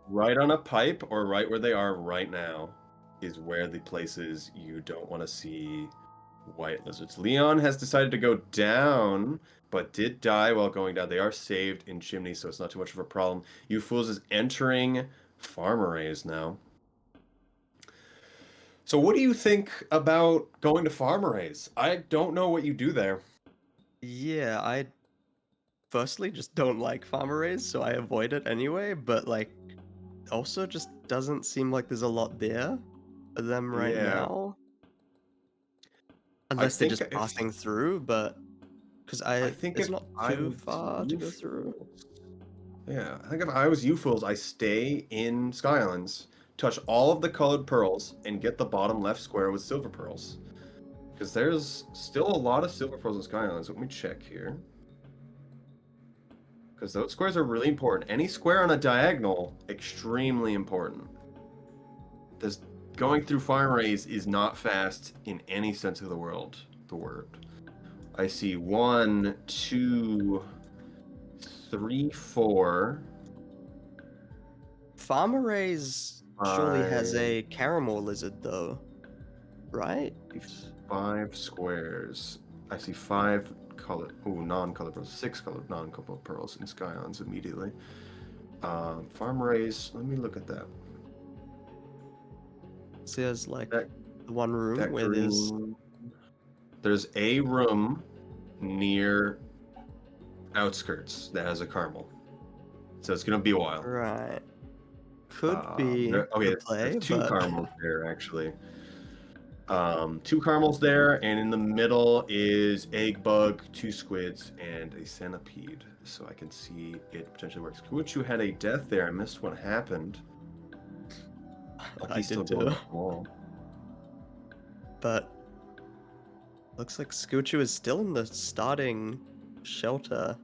right on a pipe or right where they are right now is where the places you don't want to see white lizards. Leon has decided to go down, but did die while going down. They are saved in Chimney, so it's not too much of a problem. You fools is entering Farmer Rays now. So what do you think about going to Farmer Rays? I don't know what you do there. yeah, I firstly just don't like farm arrays, so I avoid it anyway, but like also just doesn't seem like there's a lot there for them right Yeah, now. I Unless they're think just passing through, but because I think it's if not I too was far to you go through. fools, yeah, I think if I was you fools, I stay in Sky Islands, touch all of the colored pearls, and get the bottom left square with silver pearls. Because there's still a lot of silver pearls in Sky Islands. Let me check here. Because those squares are really important. Any square on a diagonal, extremely important. This going through farm rays is not fast in any sense of the word. I see 1, 2, 3, 4, Farm arrays surely has 5, a caramel lizard though, right? 5 squares. I see 5 colored, non-colored pearls, 6 colored non-colored pearls in Sky Islands immediately. Farm rays, let me look at that. So there's like That the one room that where there's green. There's a room near outskirts that has a caramel. So it's gonna be a while. right. Could be Okay, the there's play, 2 but caramels there actually. 2 caramels there, and in the middle is egg bug, 2 squids, and a centipede. So I can see it potentially works. Kuichu had a death there. I missed what happened. I Lucky's still did going too. up the wall. But looks like Scoochu is still in the starting shelter.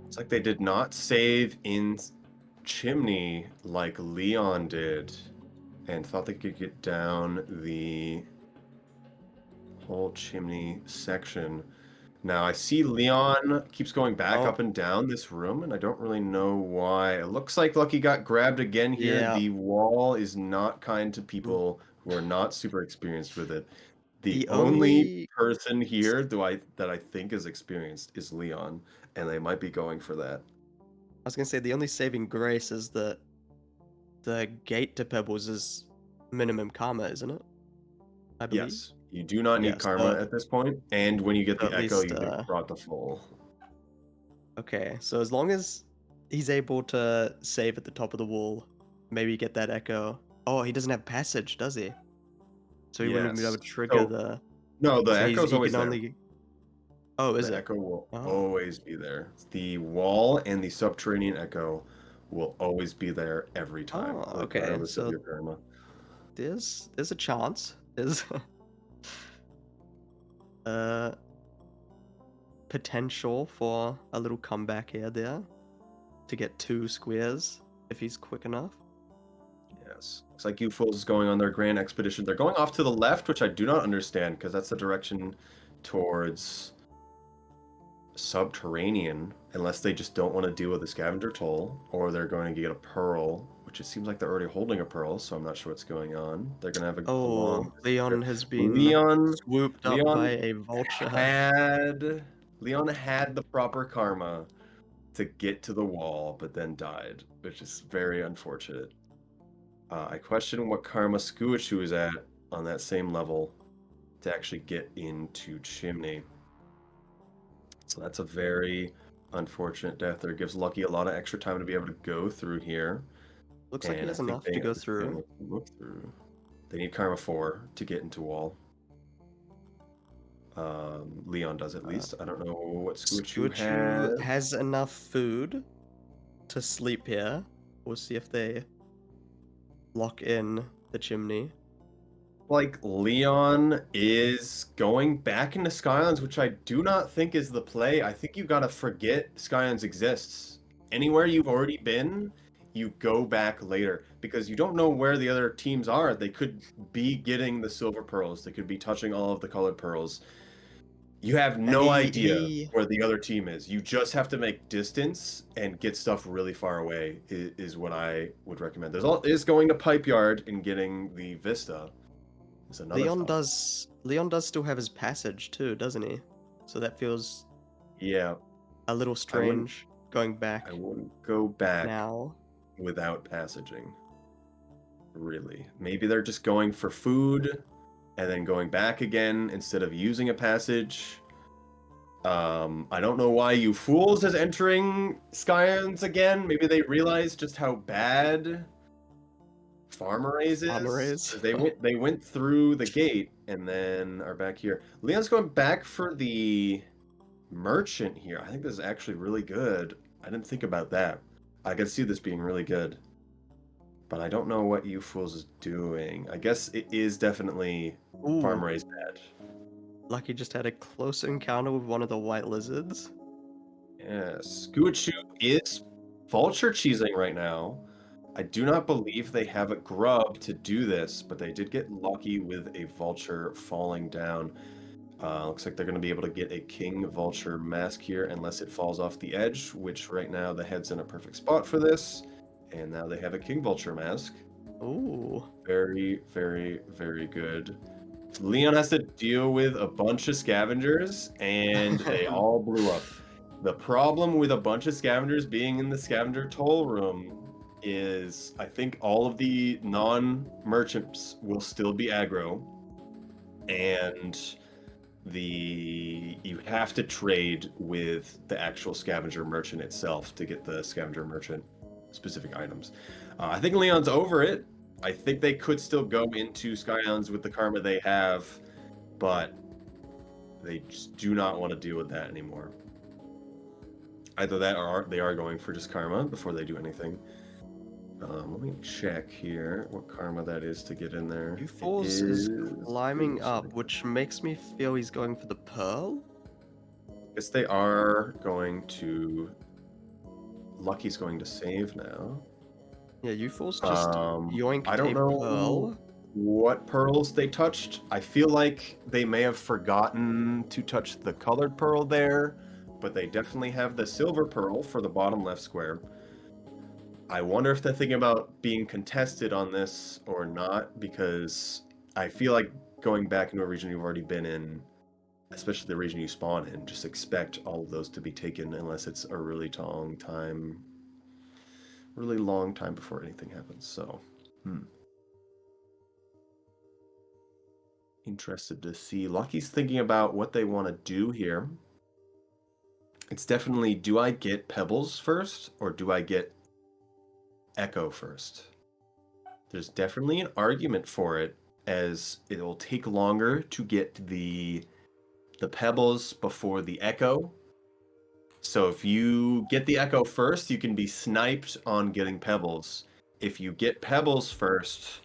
It's like they did not save in Chimney like Leon did, and thought they could get down the whole Chimney section. Now I see Leon keeps going back Oh, up and down this room, and I don't really know why. It looks like Lucky got grabbed again here. yeah. The wall is not kind to people who are not super experienced with it. The The only only person here that I think is experienced is Leon, and they might be going for that. I was gonna say the only saving grace is that the gate to Pebbles is minimum karma, isn't it? I believe. Yes, you do not need Yeah, karma at this point, and when you get so the at echo, least you get brought to full. okay. So as long as he's able to save at the top of the wall. Maybe get that echo. Oh, he doesn't have passage, does he? So he wouldn't be able Yes. to trigger So the. no, the So echo's he always can there. only. Oh, is The it? echo will Oh, always be there. The wall and the subterranean echo will always be there every time, oh, okay. regardless of So your karma. there's a chance. There's uh potential for a little comeback here there to get 2 squares if he's quick enough. Yes. Looks like you fools is going on their grand expedition. They're going off to the left, which I do not understand because that's the direction towards subterranean, unless they just don't want to deal with the scavenger toll, or they're going to get a pearl, which it seems like they're already holding a pearl, so I'm not sure what's going on. They're going to have a long Oh, visit Leon there. has been Leon, swooped up by Leon a vulture. had Leon had the proper karma to get to the wall, but then died, which is very unfortunate. I question what karma Skuichu is at on that same level to actually get into Chimney. So that's a very unfortunate death there. Gives Lucky a lot of extra time to be able to go through here. Looks like he And I has think enough they to go understand through. what to look through. They need Karma 4 to get into wall. Leon does at Uh, least. I don't know what Skuichu Skuichu has. has enough food to sleep here. We'll see if they lock in the chimney. Like, Leon is going back into Skylands, which I do not think is the play. I think you gotta forget Skylands exists. Anywhere you've already been, you go back later because you don't know where the other teams are. They could be getting the silver pearls, they could be touching all of the colored pearls. You have no idea He where the other team is. You just have to make distance and get stuff really far away, is what I would recommend. Is going to Pipe Yard and getting the Vista. Is another thought. Leon does still have his passage too, doesn't he? So that feels Yeah, a little I wouldn't strange going I back wouldn't go back now. without passaging. Really. Maybe they're just going for food and then going back again instead of using a passage. I don't know why you fools is entering Skylands again. Maybe they realize just how bad Farmeraze is. Armorays. 'Cause they went through the gate and then are back here. Leon's going back for the merchant here. I think this is actually really good. I didn't think about that. I could see this being really good. But I don't know what you fools is doing. I guess it is definitely Ooh, Farmeraze bad. Lucky just had a close encounter with one of the white lizards. Yes. Guichu is vulture cheesing right now. I do not believe they have a grub to do this, but they did get lucky with a vulture falling down. Looks like they're going to be able to get a king vulture mask here unless it falls off the edge, which right now the head's in a perfect spot for this. And now they have a king vulture mask. Ooh. Very, very, very good. Leon has to deal with a bunch of scavengers, and they all blew up. The problem with a bunch of scavengers being in the scavenger toll room is I think all of the non-merchants will still be aggro, and you have to trade with the actual scavenger merchant itself to get the scavenger merchant specific items. I think Leon's over it. I think they could still go into Skylands with the karma they have, but they just do not want to deal with that anymore. Either that or they are going for just karma before they do anything. Let me check here what karma that is to get in there. It U-Force is climbing up, which makes me feel he's going for the pearl. I guess they are going to. Lucky's going to save now. Yeah, U-Force just I yoinked don't a know pearl. what pearls they touched. I feel like they may have forgotten to touch the colored pearl there, but they definitely have the silver pearl for the bottom left square. I wonder if they're thinking about being contested on this or not, because I feel like going back into a region you've already been in, especially the region you spawn in, just expect all of those to be taken unless it's a really long time before anything happens. So, interested to see. Lucky's thinking about what they want to do here. It's definitely, do I get Pebbles first or do I get Echo first? There's definitely an argument for it, as it'll take longer to get the Pebbles before the Echo. So if you get the Echo first, you can be sniped on getting Pebbles. If you get Pebbles first,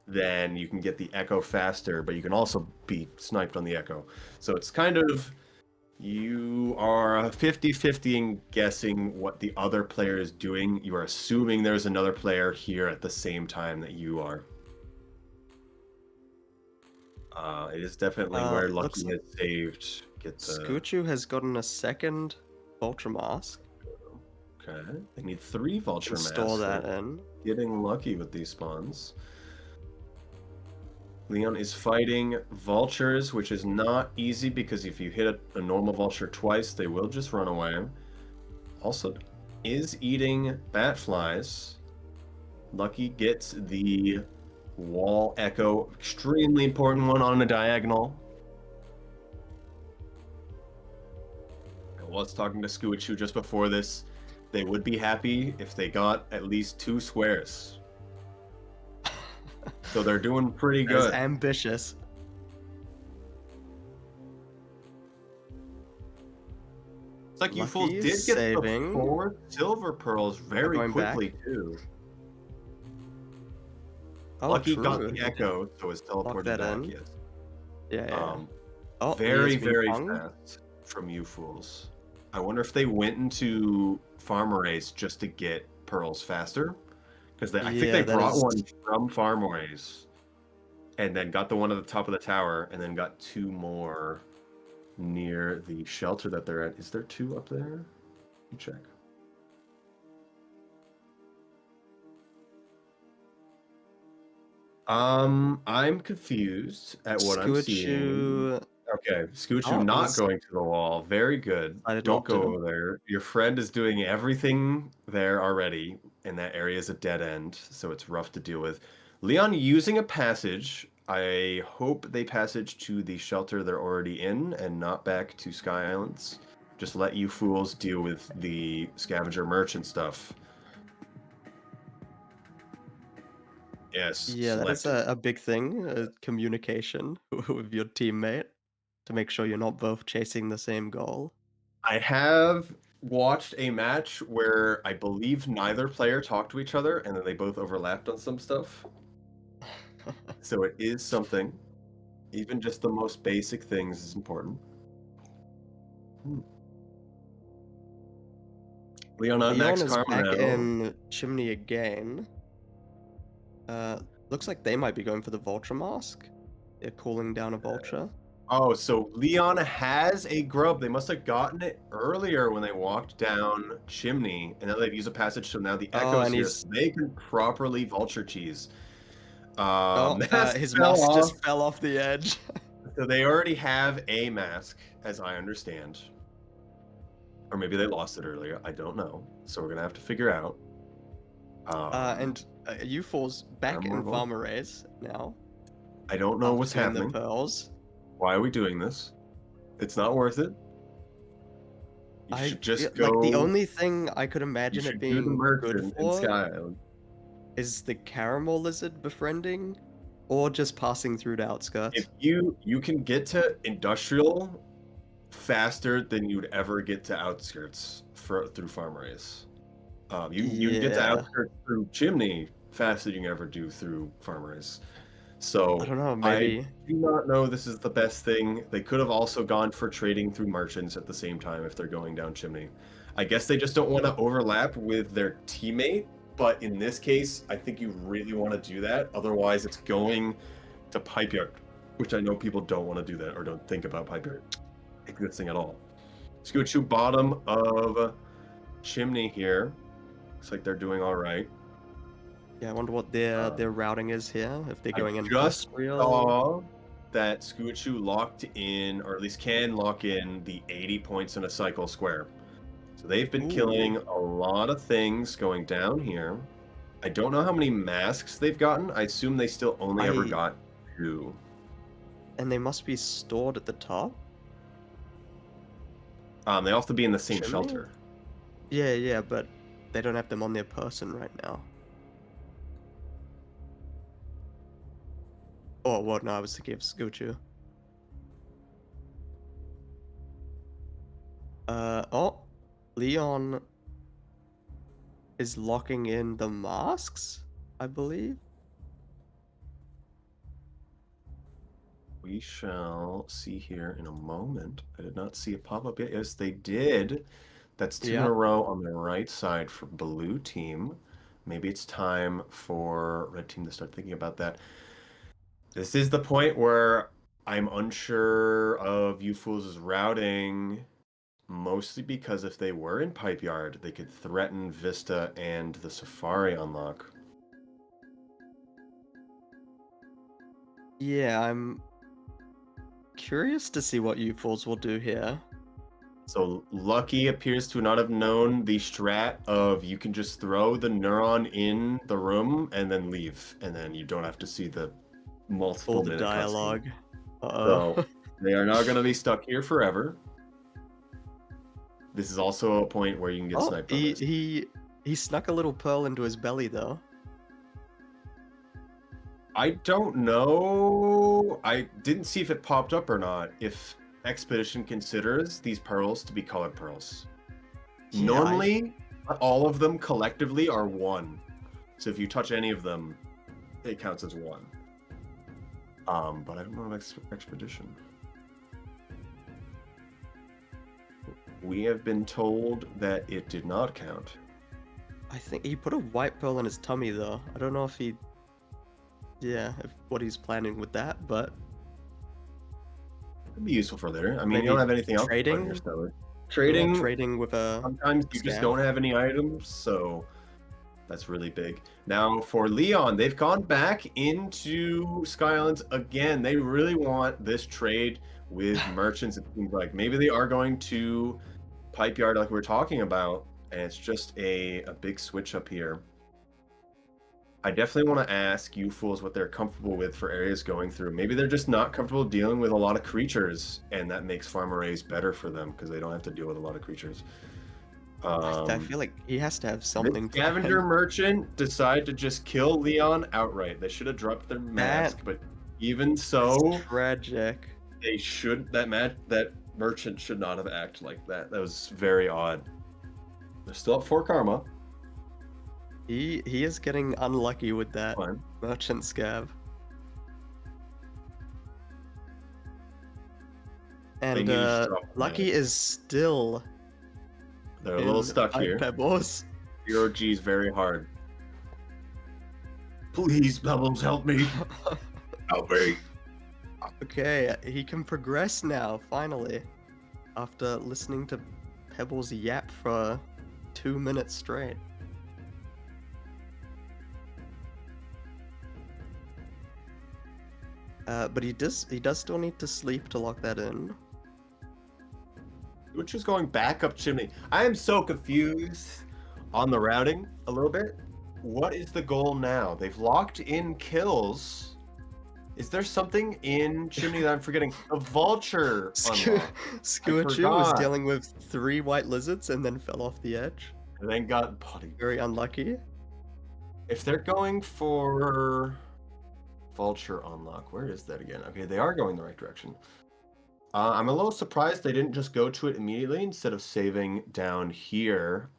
then you can get the Echo faster, but you can also be sniped on the Echo. So it's kind of, you are 50-50 in guessing what the other player is doing. You are assuming there's another player here at the same time that you are. It is definitely where Looks Lucky like has saved. Get the Scoochu has gotten a second Vulture Mask. okay. They need 3 Vulture Can Masks. store that They're in. getting lucky with these spawns. Leon is fighting vultures, which is not easy because if you hit a normal vulture twice, they will just run away. Also, is eating bat flies. Lucky gets the wall echo, extremely important one on a diagonal. I was talking to Skuichu just before this. They would be happy if they got at least 2 squares. So they're doing pretty That is good. ambitious. It's like you fools Lucky's did get the saving. 4 silver pearls very Going quickly back. too. Oh, Lucky true. got the echo, so it's Lock teleported that back. in. Yes. Yeah. Oh, he Very, has been very hung. fast from you fools. I wonder if they went into Farm Race just to get pearls faster, because I think they Yeah, that brought is. one from Farm Race, and then got the one at the top of the tower, and then got 2 more near the shelter that they're at. Is there 2 up there? Let me check. I'm confused at what I'm seeing. Skuchu. Okay, Scoochu Oh, not he's going to the wall. Very good. decided Don't not go to. over there. Your friend is doing everything there already, and that area is a dead end, so it's rough to deal with. Leon using a passage. I hope they passage to the shelter they're already in and not back to Sky Islands. Just let you fools deal with the scavenger merchant stuff. Yes, Yeah, that is select. a big thing. Communication with your teammate to make sure you're not both chasing the same goal. I have watched a match where I believe neither player talked to each other and then they both overlapped on some stuff. So it is something. Even just the most basic things is important. Leon up Leon next, is Karma back now. in Chimney again. Looks like they might be going for the Vulture Mask. They're calling down a Vulture. Oh, so Leon has a grub. They must have gotten it earlier when they walked down Chimney, and now they've used a passage, so now the Oh, Echo's and here, he's... so they can properly vulture cheese. Oh, Mask his fell mask off. just fell off the edge. So they already have a mask, as I understand. Or maybe they lost it earlier. I don't know. So we're going to have to figure out. And U4's back in memorable. Farmer Race now. I don't know what's Doing happening. the pearls. Why are we doing this? It's not worth it. You I should just feel go. like the only thing I could You imagine it should do the being good merchant in for Sky Island. is the caramel lizard befriending, or just passing through the outskirts. If you can get to industrial faster than you'd ever get to outskirts through Farm Race. You can get to Yeah, outskirts through Chimney faster than you can ever do through Farm Race. I So don't know. I Maybe do not know this is the best thing. They could have also gone for trading through merchants at the same time if they're going down Chimney. I guess they just don't want to overlap with their teammate, but in this case, I think you really want to do that. Otherwise, it's going to Pipe Yard, which I know people don't want to do that or don't think about Pipe Yard existing at all. Scoochu bottom of Chimney here. Looks like they're doing all right. Yeah, I wonder what their routing is here. If they're going I just industrial. saw that Skuichu locked in, or at least can lock in, the 80 points in a cycle square. So they've been killing a lot of things going down here. I don't know how many masks they've gotten. I assume they still only ever got 2. And they must be stored at the top. They all have to be in the same Chimney? shelter. Yeah, yeah, but they don't have them on their person right now. Oh, well, no, I was thinking of Scoochu. Oh, Leon is locking in the masks, I believe. We shall see here in a moment. I did not see a pop-up yet. Yes, they did. That's 2 in a Yep. row on the right side for blue team. Maybe it's time for red team to start thinking about that. This is the point where I'm unsure of you fools' routing, mostly because if they were in Pipe Yard, they could threaten Vista and the Safari unlock. Yeah, I'm curious to see what you fools will do here. So Lucky appears to not have known the strat of you can just throw the neuron in the room and then leave, and then you don't have to see the All multiple the minute cutscene. dialogue. So Uh-oh. they are not going to be stuck here forever. This is also a point where you can get Oh, sniped on he, this. he snuck a little pearl into his belly, though. I don't know. I didn't see if it popped up or not. If Expedition considers these pearls to be colored pearls. Yeah, Normally, all of them collectively are 1. So if you touch any of them, it counts as 1. But I don't know of Expedition. We have been told that it did not count. I think he put a white pearl in his tummy, though. I don't know if he... Yeah, what he's planning with that, but... It'd be useful for later. I mean, Maybe you don't have anything else to put in trading? your stellar. Yeah, Trading, trading with a... sometimes you just don't have any items, so that's really big. Now, for Leon, they've gone back into Skylands again. They really want this trade with merchants. It seems like maybe they are going to Pipe Yard like we were talking about, and it's just a big switch up here. I definitely want to ask you fools what they're comfortable with for areas going through. Maybe they're just not comfortable dealing with a lot of creatures, and that makes farm arrays better for them because they don't have to deal with a lot of creatures. I feel like he has to have something This for scavenger him. merchant decided to just kill Leon outright. They should have dropped their mask, but even so, It's tragic. they should that merchant should not have acted like that. That was very odd. They're still up 4 karma. He is getting unlucky with that Fine. merchant scav. And need to just drop the Lucky mask. is still They're a little stuck Pipe here. Pebbles. 0G is very hard. Please, Pebbles, help me. Help me. Okay, he can progress now, finally. After listening to Pebbles yap for 2 minutes straight. But he does still need to sleep to lock that in. Which is going back up chimney. I am so confused on the routing a little bit. What is the goal now? They've locked in kills. Is there something in chimney that I'm forgetting? The vulture unlock. Squirchu was dealing with 3 white lizards and then fell off the edge. And then got body. Very unlucky. If they're going for vulture unlock, where is that again? Okay, they are going the right direction. I'm a little surprised they didn't just go to it immediately instead of saving down here.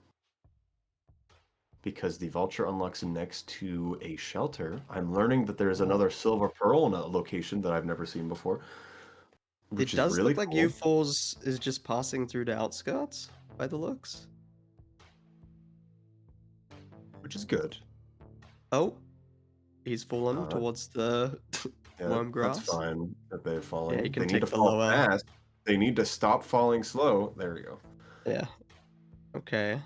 Because the vulture unlocks next to a shelter. I'm learning that there's another silver pearl in a location that I've never seen before. Which It does is really look like cool. U-Falls is just passing through the outskirts, by the looks. Which is good. Oh, he's fallen towards the worm grass. That's fine that they're falling. Yeah, you can they need take to the fall lower. fast. They need to stop falling slow. There we go. Yeah. Okay.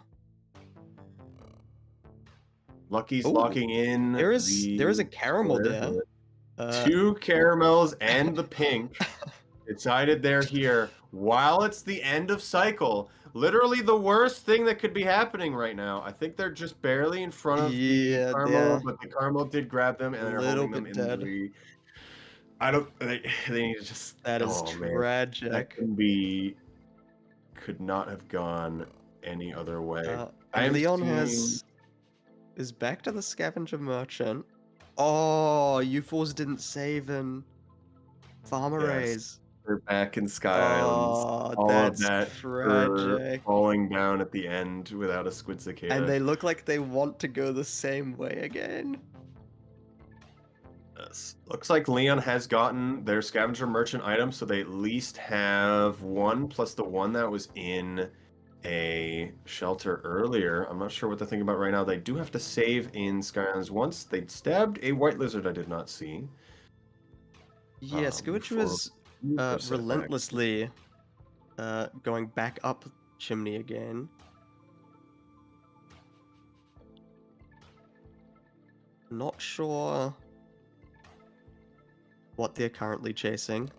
Lucky's Ooh, locking in. there is a caramel there. 2 caramels and the pink. Decided they're here while it's the end of cycle. Literally the worst thing that could be happening right now. I think they're just barely in front of the caramel, but the caramel did grab them and they're holding them in the. I don't. They need to just. That is tragic. Man, that can be could not have gone any other way. I And am Leon seeing... is back to the scavenger merchant. Oh, you fools didn't save in farmer Yes, raise. we're back in Sky Islands. Oh, All of that's that for tragic. falling down at the end without a squid And cicada. they look like they want to go the same way again. Yes. Looks like Leon has gotten their scavenger merchant item, so they at least have one plus the one that was in a shelter earlier. I'm not sure what they're thinking about right now. They do have to save in Sky Islands once. They stabbed a white lizard I did not see. Yeah, Scourge For was super setback. relentlessly going back up chimney again. Not sure what they're currently chasing.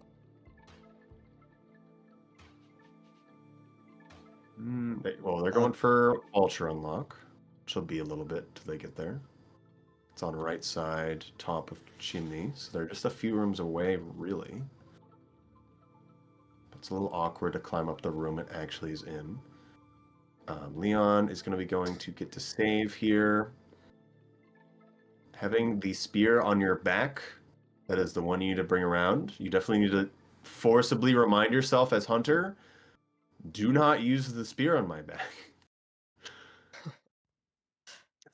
Well, they're going for Ultra Unlock, which will be a little bit till they get there. It's on right side, top of chimney, so they're just a few rooms away, really. It's a little awkward to climb up the room it actually is in. Leon is going to be going to get to save here. Having the spear on your back, that is the one you need to bring around. You definitely need to forcibly remind yourself as Hunter, do not use the spear on my back.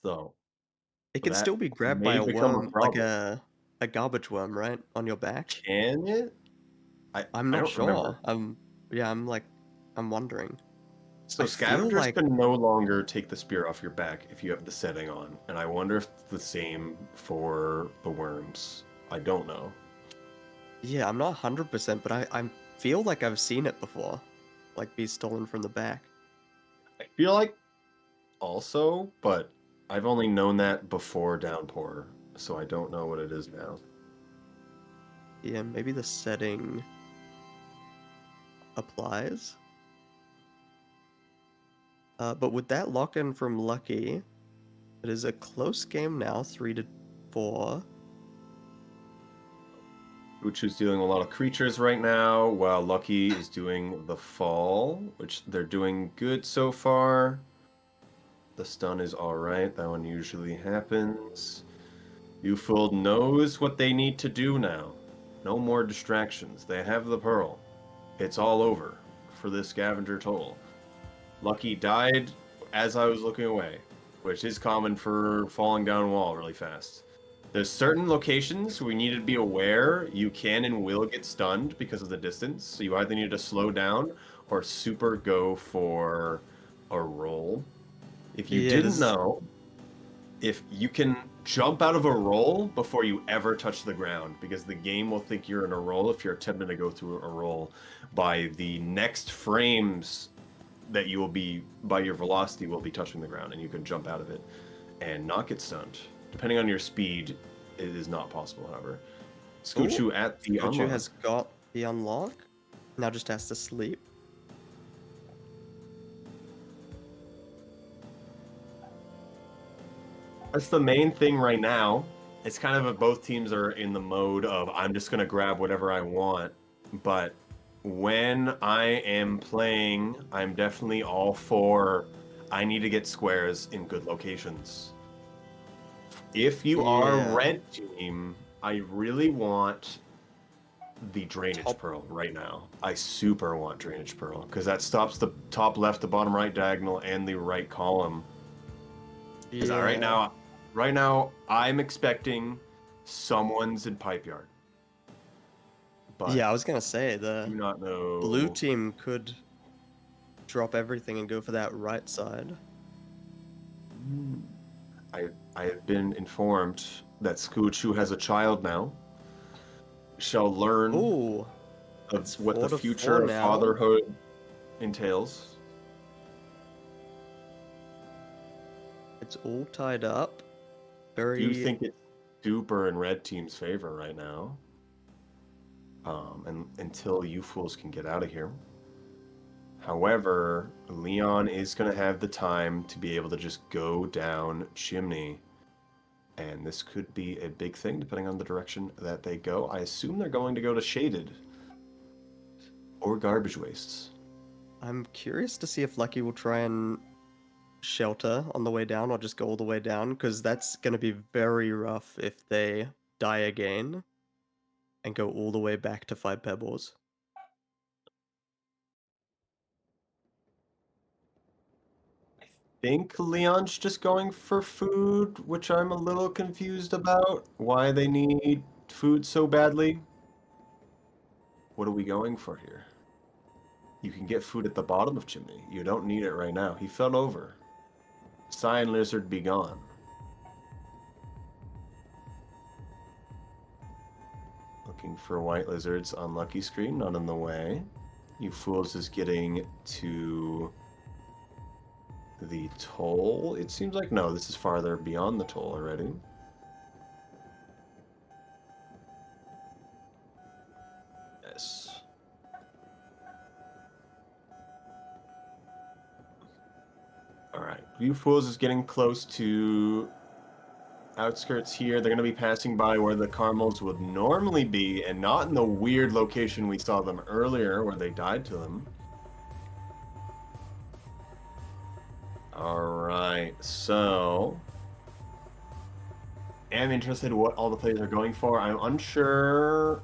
So It can still that be grabbed by may a become a worm, like problem. a garbage worm, right? On your back? Can it? I'm I not don't sure. remember. Yeah, I'm wondering. So I feel scavengers like can no longer take the spear off your back if you have the setting on, and I wonder if it's the same for the worms. I don't know. yeah, I'm not 100%, but I feel like I've seen it before. Like be stolen from the back. I feel like also, but I've only known that before Downpour, so I don't know what it is now. Yeah, maybe the setting applies. But with that lock-in from Lucky, it is a close game now, 3-4. Uchu's dealing a lot of creatures right now, while Lucky is doing the fall, which they're doing good so far. The stun is alright, that one usually happens. Ufold knows what they need to do now. No more distractions. They have the pearl. It's all over for this scavenger toll. Lucky died as I was looking away, which is common for falling down a wall really fast. There's certain locations we need to be aware you can and will get stunned because of the distance, so you either need to slow down or super go for a roll. If you Yeah, didn't this is know, if you can jump out of a roll before you ever touch the ground, because the game will think you're in a roll if you're attempting to go through a roll by the next frames that you will be, by your velocity, will be touching the ground, and you can jump out of it and not get stunned. Depending on your speed, it is not possible, however. oh, Scoochu at the Skochu unlock. has got the unlock. Now just has to sleep. That's the main thing right now. It's kind of both teams are in the mode of I'm just going to grab whatever I want. But when I am playing, I'm definitely all for I need to get squares in good locations. If you are Yeah. red team, I really want the drainage Top. pearl right now. I super want drainage pearl because that stops the top left, the bottom right diagonal, and the right column. Because Yeah. right now, I'm expecting someone's in pipe yard, but Yeah, I was gonna say do the not blue know. team could drop everything and go for that right side. I have been informed that Scoochu has a child now. Shall learn Oh, of it's what the 4-4 future of now. fatherhood entails. It's all tied up. Do Very. think it's super in red team's favor right now. And until you fools can get out of here. However, Leon is going to have the time to be able to just go down chimney. And this could be a big thing depending on the direction that they go. I assume they're going to go to shaded or garbage wastes. I'm curious to see if Lucky will try and shelter on the way down or just go all the way down, because that's going to be very rough if they die again and go all the way back to 5 pebbles. I think Leon's just going for food, which I'm a little confused about. Why they need food so badly. What are we going for here? You can get food at the bottom of Chimney. You don't need it right now. He fell over. Cyan Lizard be gone. Looking for white lizards on Lucky Screen, none in the way. You Fools is getting to the toll, it seems like. No, this is farther beyond the toll already. Yes. Alright, You Fools is getting close to outskirts here. They're going to be passing by where the caramels would normally be, and not in the weird location we saw them earlier where they died to them. Alright, so I'm interested in what all the players are going for. I'm unsure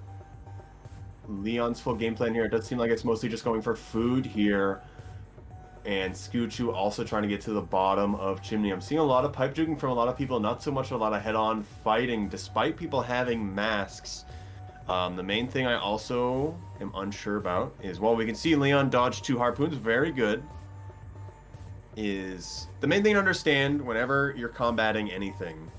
Leon's full game plan here. It does seem like it's mostly just going for food here. And Scoochu also trying to get to the bottom of Chimney. I'm seeing a lot of pipe juking from a lot of people, not so much a lot of head-on fighting, despite people having masks. The main thing I also am unsure about is, well, we can see Leon dodge 2 harpoons, very good. Is the main thing to understand whenever you're combating anything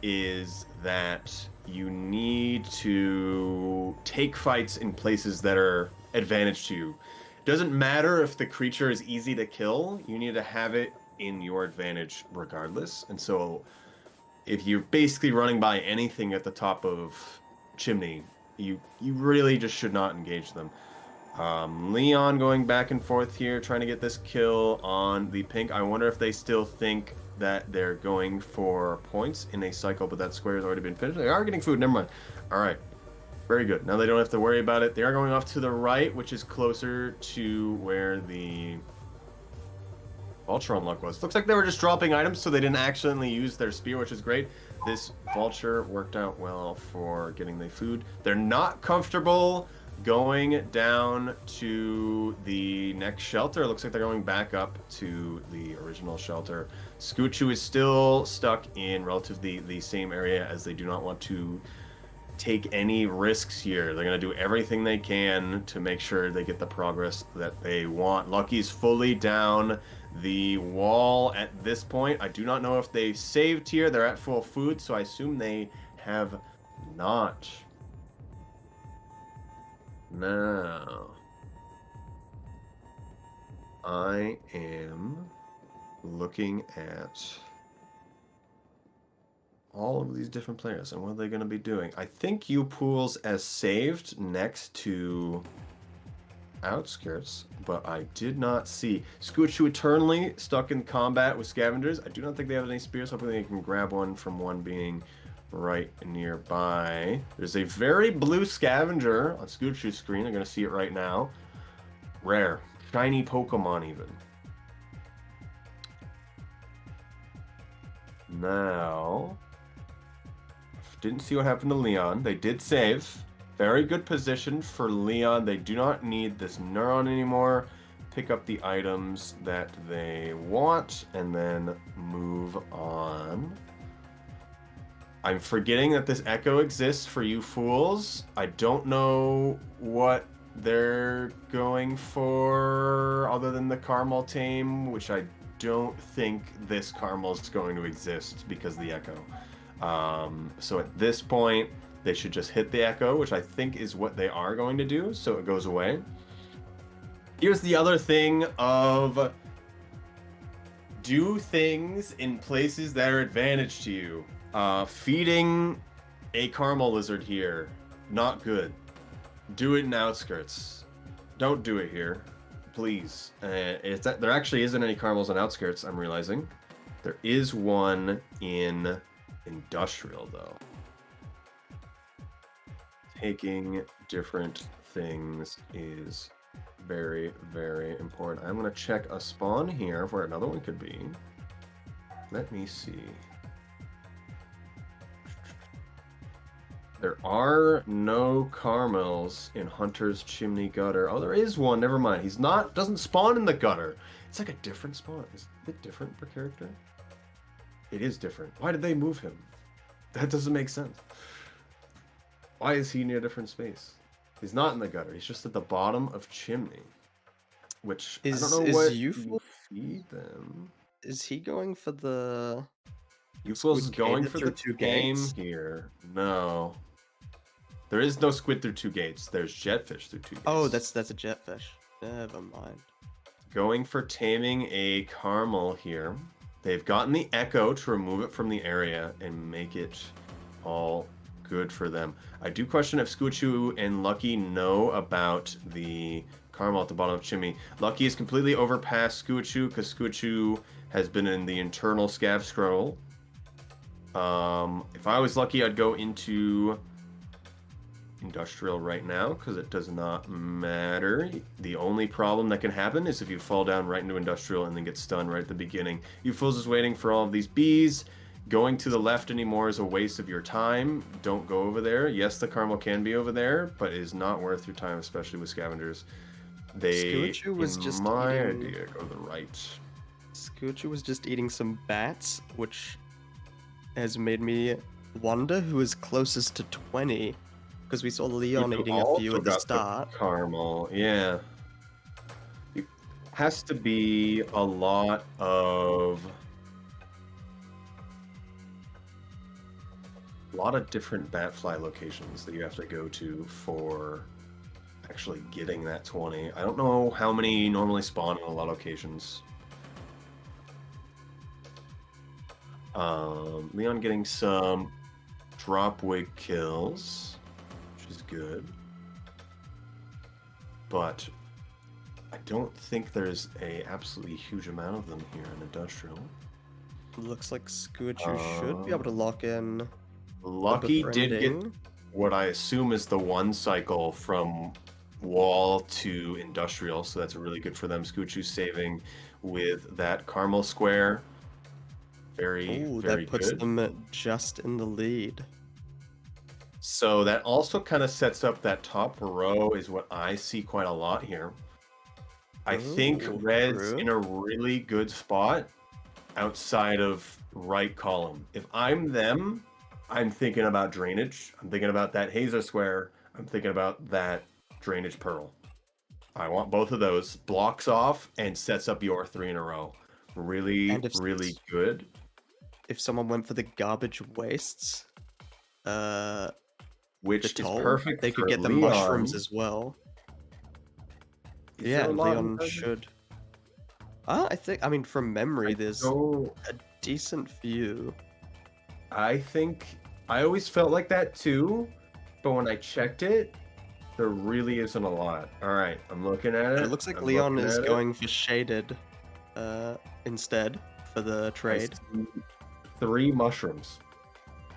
is that you need to take fights in places that are advantage to you. Doesn't matter if the creature is easy to kill, you need to have it in your advantage regardless. And so if you're basically running by anything at the top of Chimney, you really just should not engage them. Leon going back and forth here, trying to get this kill on the pink. I wonder if they still think that they're going for points in a cycle, but that square has already been finished. They are getting food, never mind. All right. Very good. Now they don't have to worry about it. They are going off to the right, which is closer to where the vulture unlock was. Looks like they were just dropping items, so they didn't accidentally use their spear, which is great. This vulture worked out well for getting the food. They're not comfortable going down to the next shelter. It looks like they're going back up to the original shelter. Scoochu is still stuck in relatively the same area, as they do not want to take any risks here. They're going to do everything they can to make sure they get the progress that they want. Lucky's fully down the wall at this point. I do not know if they saved here. They're at full food, so I assume they have not. Now, I am looking at all of these different players and what are they going to be doing. I think You Pools as saved next to Outskirts, but I did not see Scoochu eternally stuck in combat with scavengers. I do not think they have any spears. Hopefully they can grab one from one being right nearby. There's a very blue scavenger on Scoochu's screen. I'm going to see it right now. Rare. Shiny Pokemon even. Now, didn't see what happened to Leon. They did save. Very good position for Leon. They do not need this neuron anymore. Pick up the items that they want and then move on. I'm forgetting that this echo exists for You Fools. I don't know what they're going for other than the caramel tame, which I don't think this caramel is going to exist because of the echo. So at this point, they should just hit the echo, which I think is what they are going to do, so it goes away. Here's the other thing of do things in places that are advantage to you. Feeding a caramel lizard here, not good. Do it in Outskirts. Don't do it here, please. There actually isn't any caramels in Outskirts, I'm realizing. There is one in Industrial, though. Taking different things is very, very important. I'm gonna check a spawn here where another one could be. Let me see. There are no caramels in Hunter's Chimney Gutter. Oh, there is one. Never mind. He's not. Doesn't spawn in the gutter. It's like a different spawn. Is it different per character? It is different. Why did they move him? That doesn't make sense. Why is he near a different space? He's not in the gutter. He's just at the bottom of Chimney. Which I don't know what you feed them. Is he going for the? Ufu's going for the two game gates here. No. There is no squid through 2 gates. There's jetfish through 2 gates. Oh, that's a jetfish. Never mind. Going for taming a caramel here. They've gotten the echo to remove it from the area and make it all good for them. I do question if Skuchu and Lucky know about the caramel at the bottom of Chimney. Lucky is completely overpassed Skuchu because Skuchu has been in the internal scav scroll. If I was Lucky, I'd go into Industrial right now because it does not matter. The only problem that can happen is if you fall down right into Industrial and then get stunned right at the beginning. You fools is waiting for all of these bees. Going to the left anymore is a waste of your time. Don't go over there. Yes, the caramel can be over there, but it is not worth your time, especially with scavengers. Skuchu was just idea, go to the right. Skuchu was just eating some bats, which has made me wonder who is closest to 20. Because we saw Leon eating a few at the start. Caramel, yeah. It has to be a lot of different batfly locations that you have to go to for actually getting that 20. I don't know how many normally spawn in a lot of locations. Leon getting some drop wig kills, which is good. But I don't think there's a absolutely huge amount of them here in Industrial. Looks like Skuchu should be able to lock in. Lucky did get what I assume is the 1 cycle from wall to Industrial, so that's really good for them. Skuchu saving with that caramel square. Very that puts them just in the lead. So that also kind of sets up that top row is what I see quite a lot here. I think Red's in a really good spot outside of right column. If I'm them, I'm thinking about drainage. I'm thinking about that Hazer square. I'm thinking about that drainage pearl. I want both of those. Blocks off and sets up your 3 in a row. Really, really good. If someone went for the garbage wastes, which is perfect, they could get the Leon. mushrooms as well. Yeah, Leon should. I mean, from memory, there's a decent few. I think I always felt like that too, but when I checked it, there really isn't a lot. All right, I'm looking at it. It looks like Leon is going for shaded instead for the trade. 3 mushrooms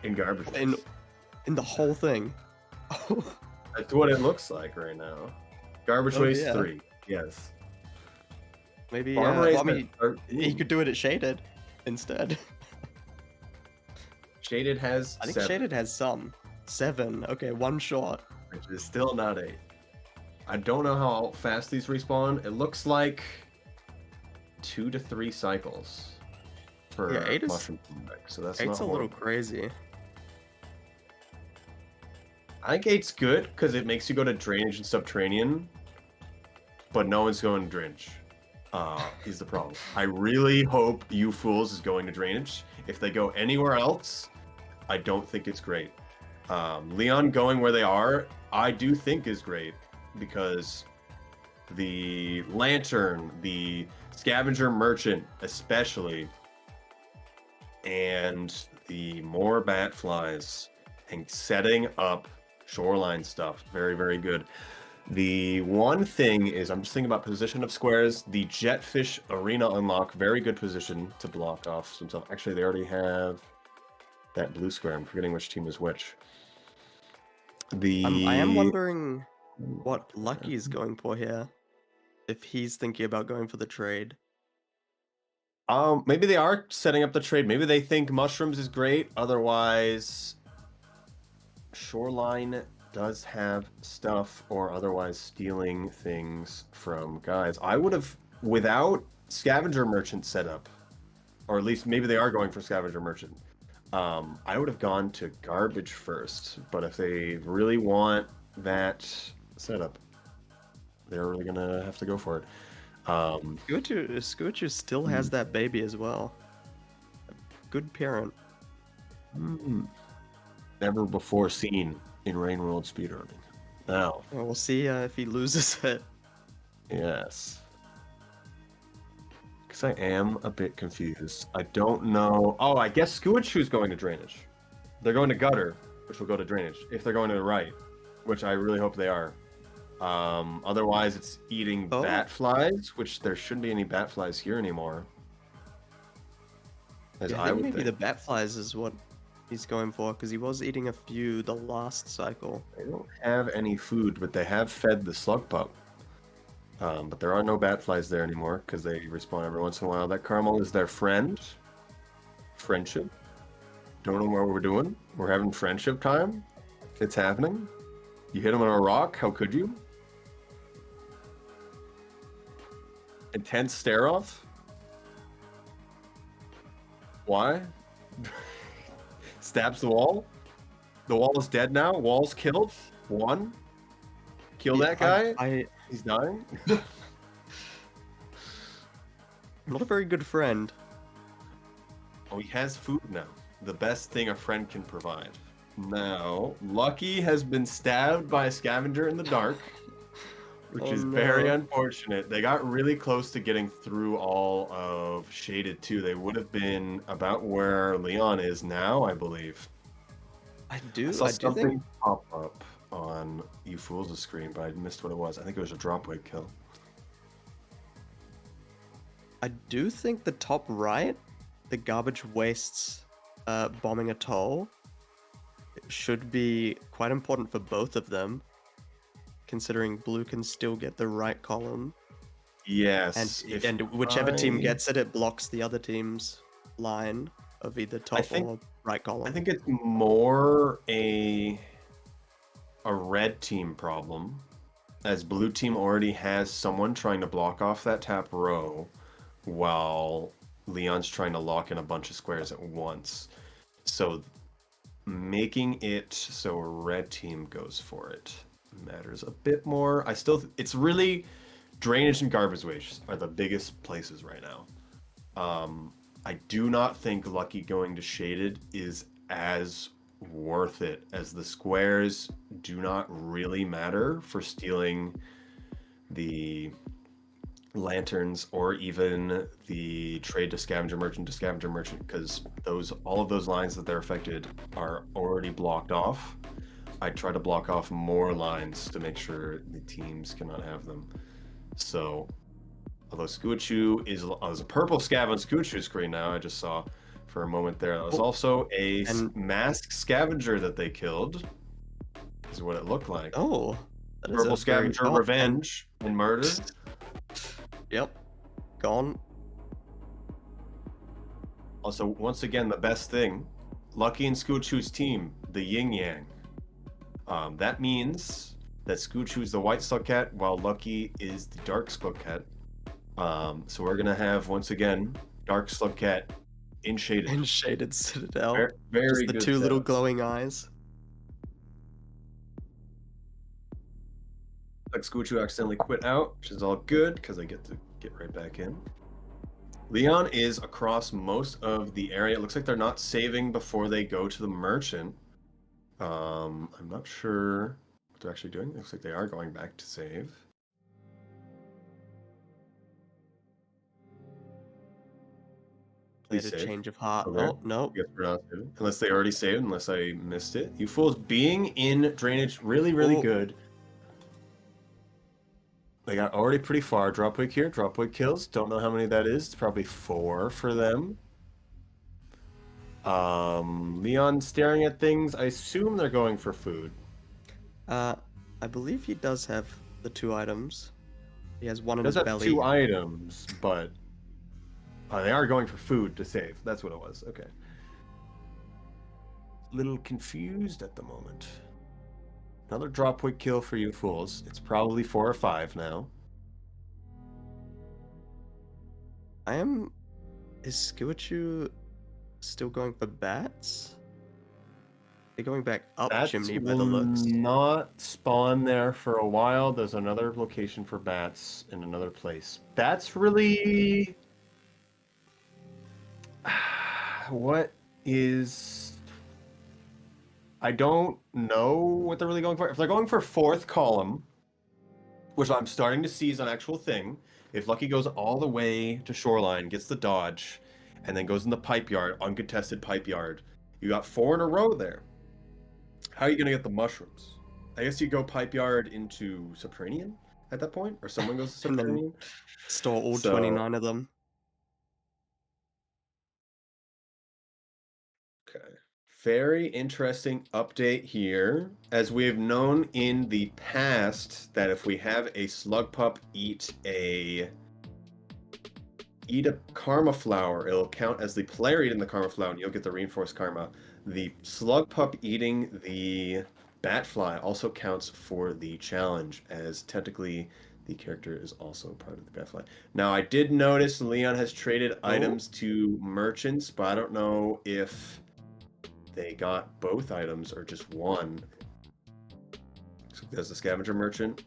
in garbage. In the whole thing. That's what it looks like right now. Garbage waste 3. Yes. Maybe I mean, he could do it at shaded instead. Shaded has I think 7. Shaded has some. 7. Okay, 1 shot. Which is still not 8. I don't know how fast these respawn. It looks like 2 to 3 cycles for 8 mushroom deck, so that's 8's not a little crazy. I think 8's good because it makes you go to drainage and subterranean, but no one's going to drainage. Is the problem. I really hope you fools is going to drainage. If they go anywhere else, I don't think it's great. Leon going where they are, I do think is great because the lantern, the scavenger merchant especially, and the more bat flies and setting up shoreline stuff, very, very good. The one thing is, I'm just thinking about position of squares. The Jetfish Arena unlock, very good position to block off some stuff. Actually, they already have that blue square. I'm forgetting which team is which. I am wondering what Lucky is going for here. if he's thinking about going for the trade. Maybe they are setting up the trade. Maybe they think mushrooms is great. Otherwise, Shoreline does have stuff, or otherwise stealing things from guys. I would have, without Scavenger Merchant set up, or at least maybe they are going for Scavenger Merchant. I would have gone to Garbage first, but if they really want that setup, they're really gonna have to go for it. Scootchu still has that baby as well. Good parent. Never before seen in Rain World speedrunning. Now, Well, we'll see if he loses it. yes. Because I am a bit confused. I don't know. Oh, I guess Scootchu's going to drainage. They're going to gutter, which will go to drainage. If they're going to the right, which I really hope they are. Otherwise, it's eating bat flies, which there shouldn't be any bat flies here anymore. As Yeah, I I think would maybe think. the bat flies is what he's going for, because he was eating a few the last cycle. They don't have any food, but they have fed the slug pup. But there are no bat flies there anymore because they respawn every once in a while. That caramel is their friend. Friendship. Don't know what we're doing. We're having friendship time. It's happening. You hit him on a rock. How could you? Intense stare off. Why? Stabs the wall. The wall is dead now. Wall's killed. One. Kill that guy. He's dying. Not a very good friend. Oh, he has food now. The best thing a friend can provide. Now, Lucky has been stabbed by a scavenger in the dark, which is very unfortunate. They got really close to getting through all of Shaded too. They would have been about where Leon is now, I believe. I saw do something think pop up on You Fools' screen, but I missed what it was. I think it was a drop weight kill. I do think the top right, the garbage wastes bombing atoll, should be quite important for both of them, considering blue can still get the right column. Yes. And whichever team gets it, it blocks the other team's line of either top or right column. I think it's more a red team problem, as blue team already has someone trying to block off that tap row, while Leon's trying to lock in a bunch of squares at once. So making it so a red team goes for it matters a bit more. It's really drainage and garbage waste are the biggest places right now. I do not think Lucky going to Shaded is as worth it, as the squares do not really matter for stealing the lanterns or even the trade to scavenger merchant, because all of those lines that they're affected are already blocked off. I try to block off more lines to make sure the teams cannot have them. So although Scoochu is a purple scav on Scoochu's screen now, I just saw for a moment there. That was also a masked scavenger that they killed, is what it looked like. Oh, that is Purple scavenger revenge and murder. Yep, gone. Also, once again, the best thing, Lucky and Scoochu's team, the Yin-Yang. That means that Scoochu's the white slugcat, while Lucky is the dark slugcat. So we're gonna have, once again, dark slugcat in Shaded. In Shaded Citadel. Very just the good two little setups. glowing eyes. Like Scoochu accidentally quit out, which is all good because I get to get right back in. Leon is across most of the area. It looks like they're not saving before they go to the merchant. I'm not sure what they're actually doing. It looks like they are going back to save. They had a change of heart. Oh, no. Unless they already saved, unless I missed it. You fools, being in drainage, really, really good. They got already pretty far. Drop wig here, drop wig kills. Don't know how many that is. It's probably 4 for them. Leon staring at things. I assume they're going for food. I believe he does have the 2 items. He has one in Does his have belly. 2 items, but they are going for food to save. That's what it was. Okay. Little confused at the moment. Another dropwood kill for you fools. It's probably 4 or 5 now. Is Skiwachu still going for bats? They're going back up Bats chimney by will the looks. not spawn there for a while. There's another location for bats in another place. Bats really... What is... I don't know what they're really going for. If they're going for 4th column, which I'm starting to see is an actual thing, if Lucky goes all the way to shoreline, gets the dodge, and then goes in the pipe yard, uncontested pipe yard, you got 4 in a row there. How are you going to get the mushrooms? I guess you go pipe yard into Subterranean at that point, or someone goes to And then Subterranean. store all So 29 of them. okay. Very interesting update here. As we have known in the past that if we have a slug pup eat a karma flower, it'll count as the player eating the karma flower and you'll get the reinforced karma. The slug pup eating the bat fly also counts for the challenge, as technically the character is also part of the bat fly. Now I did notice Leon has traded items to merchants, but I don't know if they got both items or just one. So there's the scavenger merchant.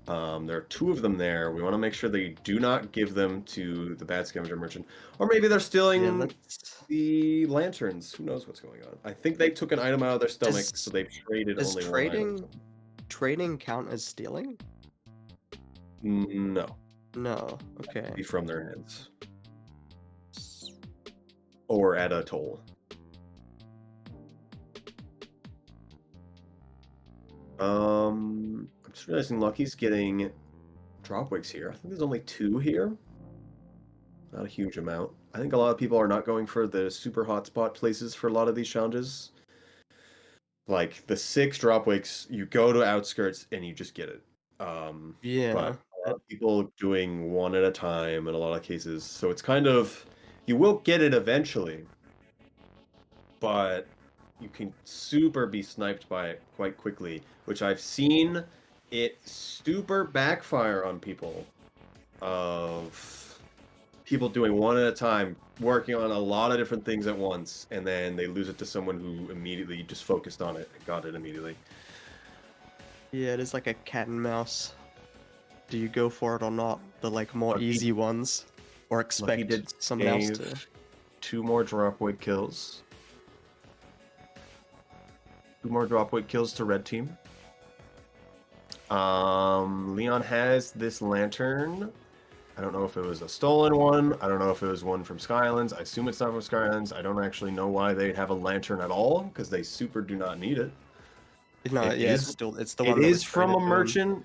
There are 2 of them there. We want to make sure they do not give them to the bad scavenger merchant. Or maybe they're stealing the lanterns. Who knows what's going on? I think they took an item out of their stomach, so they've traded Does only one item. trading count as stealing? No. No. Okay. Be from their hands. Or at a toll. I'm just realizing Lucky's getting dropwigs here. I think there's only 2 here. Not a huge amount. I think a lot of people are not going for the super hotspot places for a lot of these challenges. Like the 6 dropwigs, you go to outskirts and you just get it. Yeah. But a lot of people doing one at a time in a lot of cases. So it's kind of, you will get it eventually, but you can super be sniped by it quite quickly, which I've seen it super backfire on people, of people doing one at a time, working on a lot of different things at once, and then they lose it to someone who immediately just focused on it and got it immediately. Yeah, it is like a cat and mouse. Do you go for it or not? The like more easy ones, or expect someone else to? 2 more dropwood kills. 2 more dropwood kills to red team. Leon has this lantern. I don't know if it was a stolen one. I don't know if it was one from Skylands. I assume it's not from Skylands. I don't actually know why they'd have a lantern at all, because they super do not need it. No, it's the one. It is from a merchant,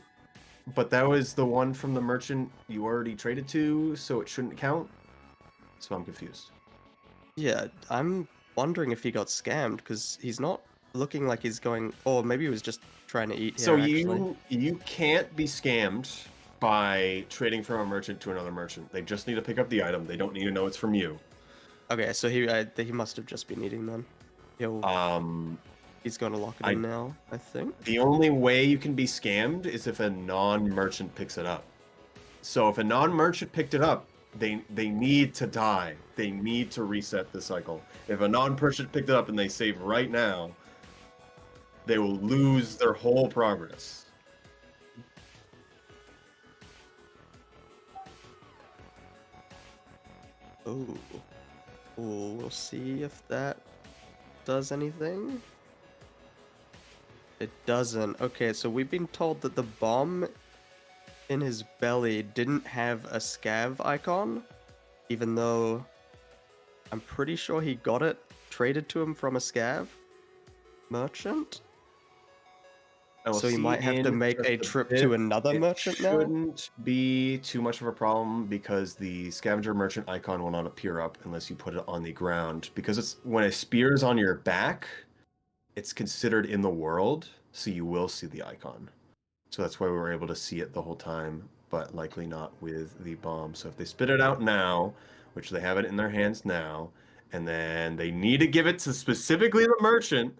but that was the one from the merchant you already traded to, so it shouldn't count. So I'm confused. Yeah, I'm wondering if he got scammed, because he's not looking like he's going. Or maybe he was just trying to eat here. So actually. you can't be scammed by trading from a merchant to another merchant. They just need to pick up the item. They don't need to know it's from you. Okay, so he must have just been eating then. He's going to lock it in now, I think. The only way you can be scammed is if a non-merchant picks it up. So if a non-merchant picked it up, they need to die. They need to reset the cycle. If a non-merchant picked it up and they save right now, they will lose their whole progress. Oh, we'll see if that does anything. It doesn't. Okay, so we've been told that the bomb in his belly didn't have a scav icon, even though I'm pretty sure he got it traded to him from a scav merchant. So he might have to make a trip to another merchant now? It shouldn't be too much of a problem, because the scavenger merchant icon will not appear up unless you put it on the ground. Because it's when a spear is on your back, it's considered in the world, so you will see the icon. So that's why we were able to see it the whole time. but likely not with the bomb. So if they spit it out now, which they have it in their hands now, and then they need to give it to specifically the merchant,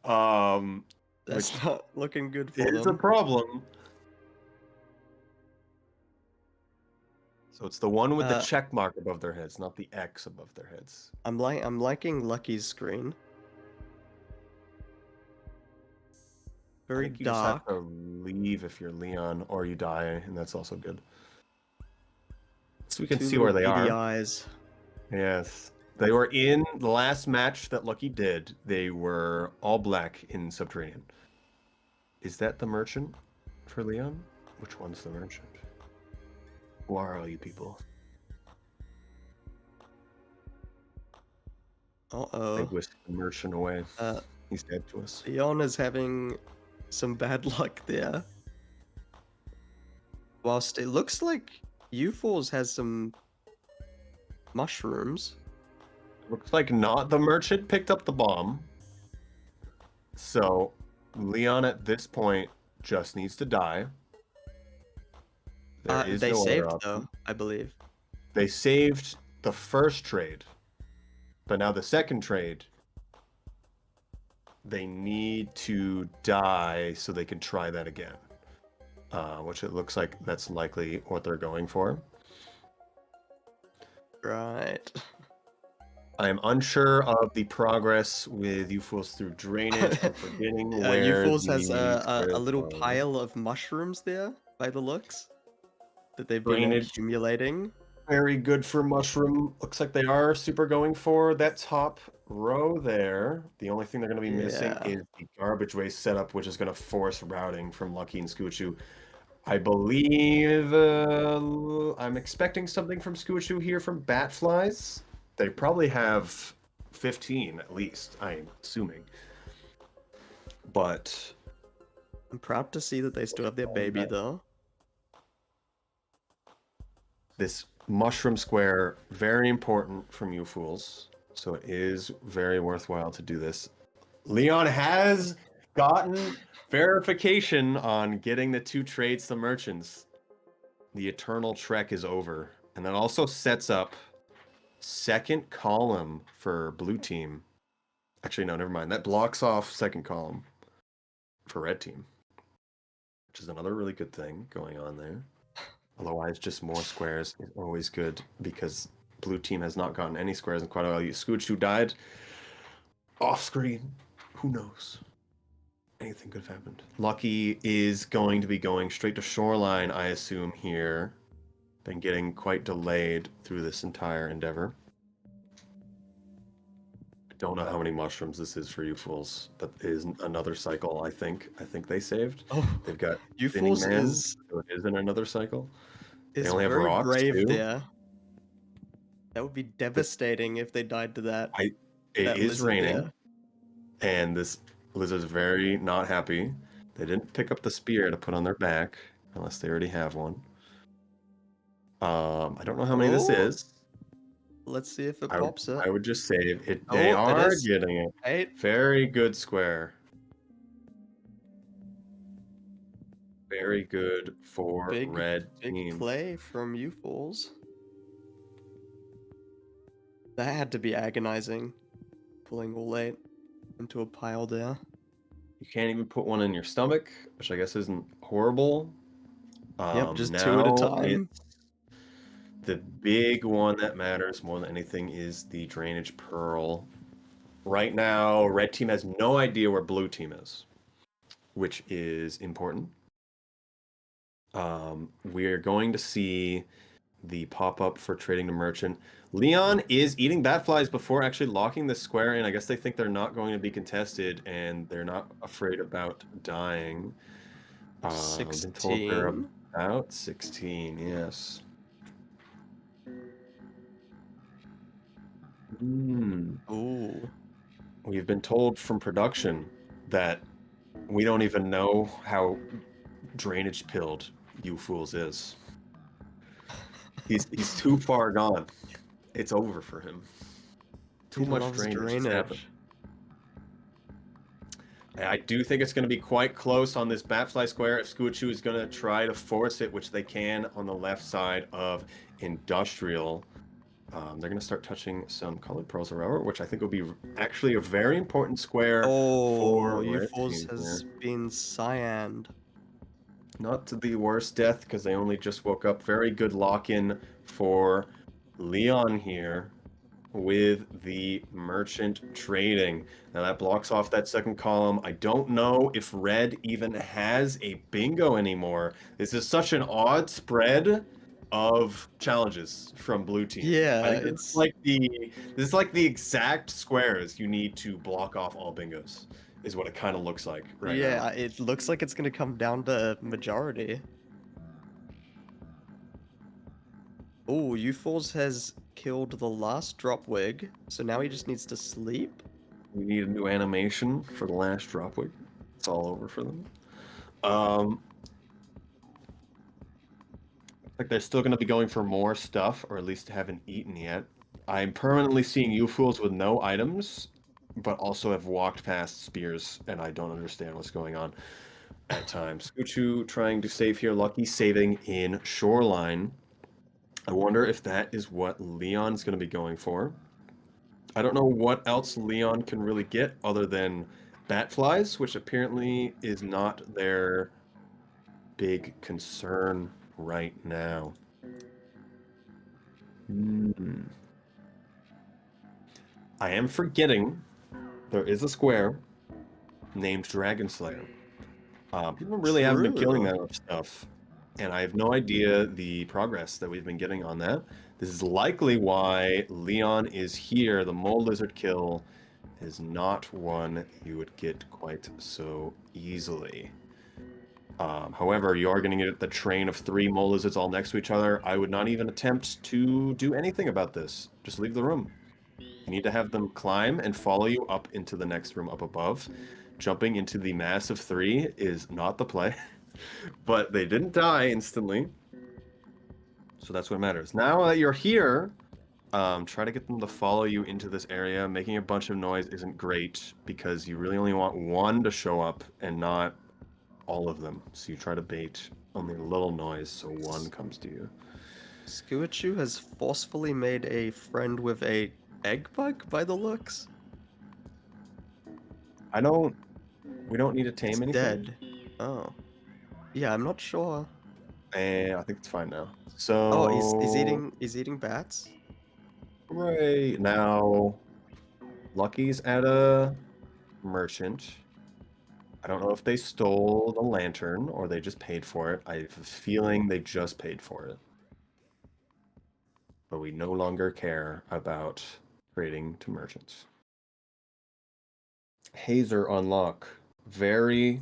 That's which not looking good for is a them. problem. So it's the one with the check mark above their heads, not the X above their heads. I'm liking Lucky's screen. I Very think you just have dark. to leave if you're Leon, or you die, and that's also good. So we can Two see where little they beady are. eyes. Yes. They were in the last match that Lucky did. They were all black in Subterranean. Is that the merchant for Leon? Which one's the merchant? Who are all you people? They Uh-oh. whisked the merchant away. He's dead to us. Leon is having some bad luck there. Whilst it looks like U-Falls has some mushrooms. Looks like not the merchant picked up the bomb. So Leon at this point just needs to die. There is They no saved other option. though, I believe. They saved the first trade, but now the second trade, they need to die so they can try that again, which it looks like that's likely what they're going for. Right. I am unsure of the progress with U-Fools through drainage. I'm forgetting where U-Falls has the a little squares are. pile of mushrooms there, by the looks, that they've been Drainage. accumulating. Very good for mushroom. Looks like they are super going for that top row there. The only thing they're going to be missing Yeah. is the garbage waste setup, which is going to force routing from Lucky and Scoochu. I believe I'm expecting something from Scoochu here from Batflies. They probably have 15 at least, I'm assuming. But I'm proud to see that they still have their baby though. this mushroom square, very important from you fools. So it is very worthwhile to do this. Leon has gotten verification on getting the 2 trades to merchants. The eternal trek is over. And that also sets up second column for blue team. Actually, no, never mind. That blocks off second column for red team, which is another really good thing going on there. Otherwise, just more squares is always good because blue team has not gotten any squares in quite a while. Scooch, who died off screen, who knows? Anything could have happened. Lucky is going to be going straight to shoreline, I assume, here. Been getting quite delayed through this entire endeavor. I don't know how many mushrooms this is for you fools, but it is another cycle, I think. I think they saved. Oh, They've got U-Falls Spinning Man, is so it is in another cycle. They only have very rocks, brave too. there. That would be devastating if they died to that. It that is lizard raining, there. and this lizard's very not happy. They didn't pick up the spear to put on their back, unless they already have one. I don't know how many this Oh. is. Let's see if it pops it. I would just save it. Oh, They it are is. getting it. Right? Very good square. Very good for red Big team. play from U-Falls. That had to be agonizing, pulling all 8 into a pile there. You can't even put one in your stomach, which I guess isn't horrible. Yep, just 2 at a time. The big one that matters more than anything is the drainage pearl. Right now, red team has no idea where blue team is, which is important. We're going to see the pop-up for trading to merchant. Leon is eating batflies before actually locking the square in. I guess they think they're not going to be contested, and they're not afraid about dying. 16. Been told they're about 16, yes. Ooh. We've been told from production that we don't even know how drainage pilled you fools is. He's too far gone. It's over for him. Too much drainage has happened. I do think it's going to be quite close on this Batfly square if Skuachu is going to try to force it, which they can on the left side of Industrial. They're going to start touching some colored pearls around, which I think will be actually a very important square Oh, for Red UFOs Team here. has been cyaned. Not to the worst death, because they only just woke up. Very good lock-in for Leon here with the merchant trading. Now that blocks off that second column. I don't know if red even has a bingo anymore. This is such an odd spread of challenges from blue team. I Yeah, think this is like the exact squares you need to block off all bingos, is what it kind of looks like right now. yeah, it looks like it's gonna come down to majority. Oh, UFOs has killed the last Dropwig, so now he just needs to sleep? We need a new animation for the last Dropwig. It's all over for them. Um, like they're still going to be going for more stuff, or at least haven't eaten yet. I'm permanently seeing U-Fools with no items, but also have walked past spears, and I don't understand what's going on at times. Uchu trying to save here, Lucky saving in Shoreline. I wonder if that is what Leon's going to be going for. I don't know what else Leon can really get other than Batflies, which apparently is not their big concern right now. I am forgetting there is a square named Dragon Slayer. People really haven't been killing True. that much stuff, and I have no idea the progress that we've been getting on that. This is likely why Leon is here. The mole lizard kill is not one you would get quite so easily. However, you are going to get the train of 3 mole lizards all next to each other. I would not even attempt to do anything about this. Just leave the room. You need to have them climb and follow you up into the next room up above. Jumping into the mass of 3 is not the play, but they didn't die instantly. So that's what matters. Now that you're here, try to get them to follow you into this area. Making a bunch of noise isn't great because you really only want one to show up and not all of them. So you try to bait only a little noise so one comes to you. Skuachu has forcefully made a friend with a egg bug by the looks. We don't need to It's tame anything. dead. Oh. Yeah, I'm not sure. And I think it's fine now. Oh, So he's eating bats? right now, Lucky's at a merchant. I don't know if they stole the lantern or they just paid for it. I have a feeling they just paid for it. But we no longer care about trading to merchants. Hazer unlock. Very,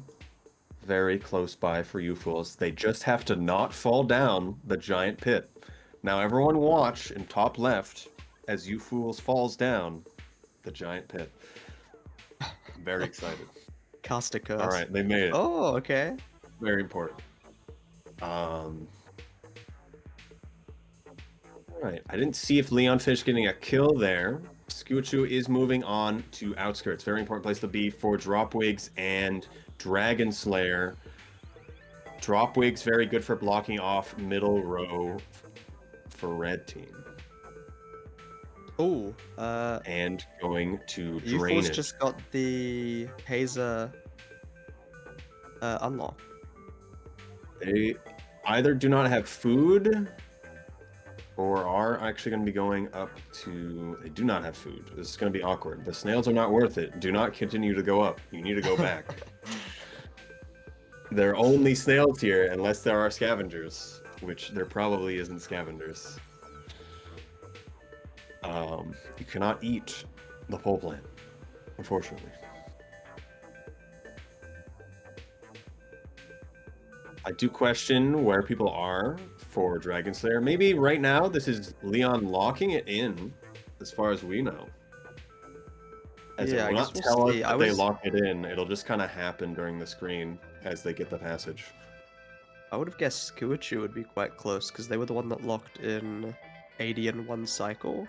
very close by for you fools. They just have to not fall down the giant pit. Now everyone watch in top left as you fools falls down the giant pit. I'm very excited. Cast a curse. All right, they made it. Oh, okay. Very important. All right, I didn't see if Leon Fish getting a kill there. Skuachu is moving on to Outskirts. Very important place to be for Dropwigs and Dragon Slayer. Dropwigs very good for blocking off middle row for red team. Oh, And going to UFO's Drainage. just got the Hazer unlock. They either do not have food or are actually going to be going up to... They do not have food. This is going to be awkward. The snails are not worth it. Do not continue to go up. You need to go back. There are only snails here unless there are scavengers, which there probably isn't scavengers. You cannot eat the pole plant, unfortunately. I do question where people are for Dragon Slayer. Maybe right now this is Leon locking it in, as far as we know. As Yeah, it I will guess not we'll tell us see. that they lock it in. It'll just kind of happen during the screen as they get the passage. I would have guessed Skuachu would be quite close because they were the one that locked in 80 in one cycle.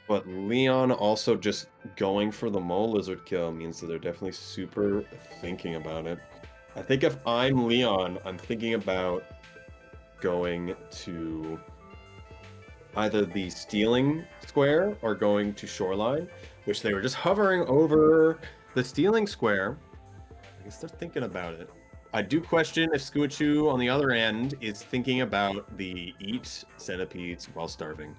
But Leon also just going for the mole lizard kill means that they're definitely super thinking about it. I think if I'm Leon, I'm thinking about going to either the stealing square or going to shoreline, which they were just hovering over the stealing square. I guess they're thinking about it. I do question if Skuachu on the other end is thinking about the eat centipedes while starving.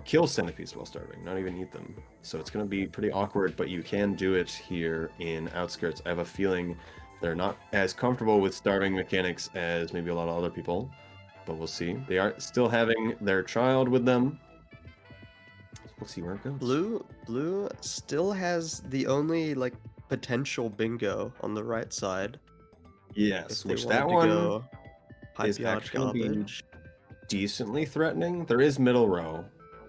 Kill centipedes while starving, not even eat them. So it's going to be pretty awkward, but you can do it here in Outskirts. I have a feeling they're not as comfortable with starving mechanics as maybe a lot of other people, but we'll see. They are still having their child with them. We'll see where it goes. Blue still has the only like potential bingo on the right side. Yes, If they which wanted that to one go is pipe yard actually going to be garbage. decently threatening. There is middle row,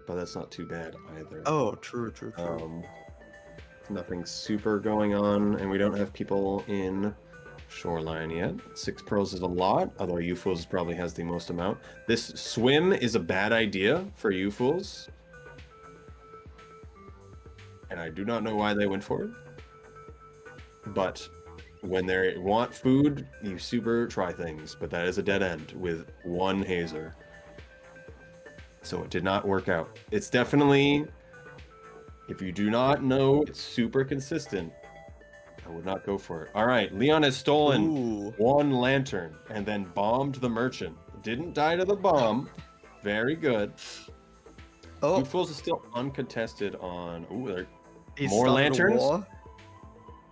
but that's not too bad either. Oh, true. Nothing super going on, and we don't have people in shoreline yet. 6 pearls is a lot, although UFools probably has the most amount. This swim is a bad idea for UFools, and I do not know why they went for it. But when they want food, you super try things, but that is a dead end with one hazer. So it did not work out. It's definitely, if you do not know it's super consistent, I would not go for it. All right, Leon has stolen Ooh. one lantern and then bombed the merchant. Didn't die to the bomb. Very good. Oh, Two Fools is still uncontested on. Ooh, there he's more started lanterns. a war.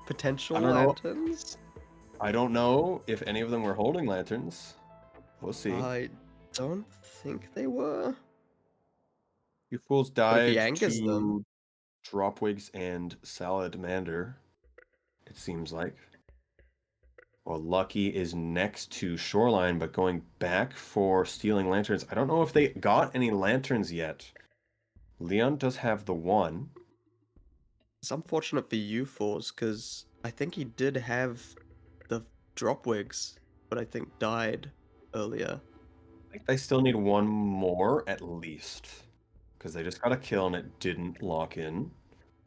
Potential I don't know. lanterns. I don't know if any of them were holding lanterns. We'll see. I don't think they were. You Fools But if he died angers them, to Dropwigs and Salamander, it seems like. Well, Lucky is next to Shoreline, but going back for stealing lanterns. I don't know if they got any lanterns yet. Leon does have the one. it's unfortunate for you fools, because I think he did have the dropwigs, but I think died earlier. I think they still need one more at least. Because they just got a kill and it didn't lock in.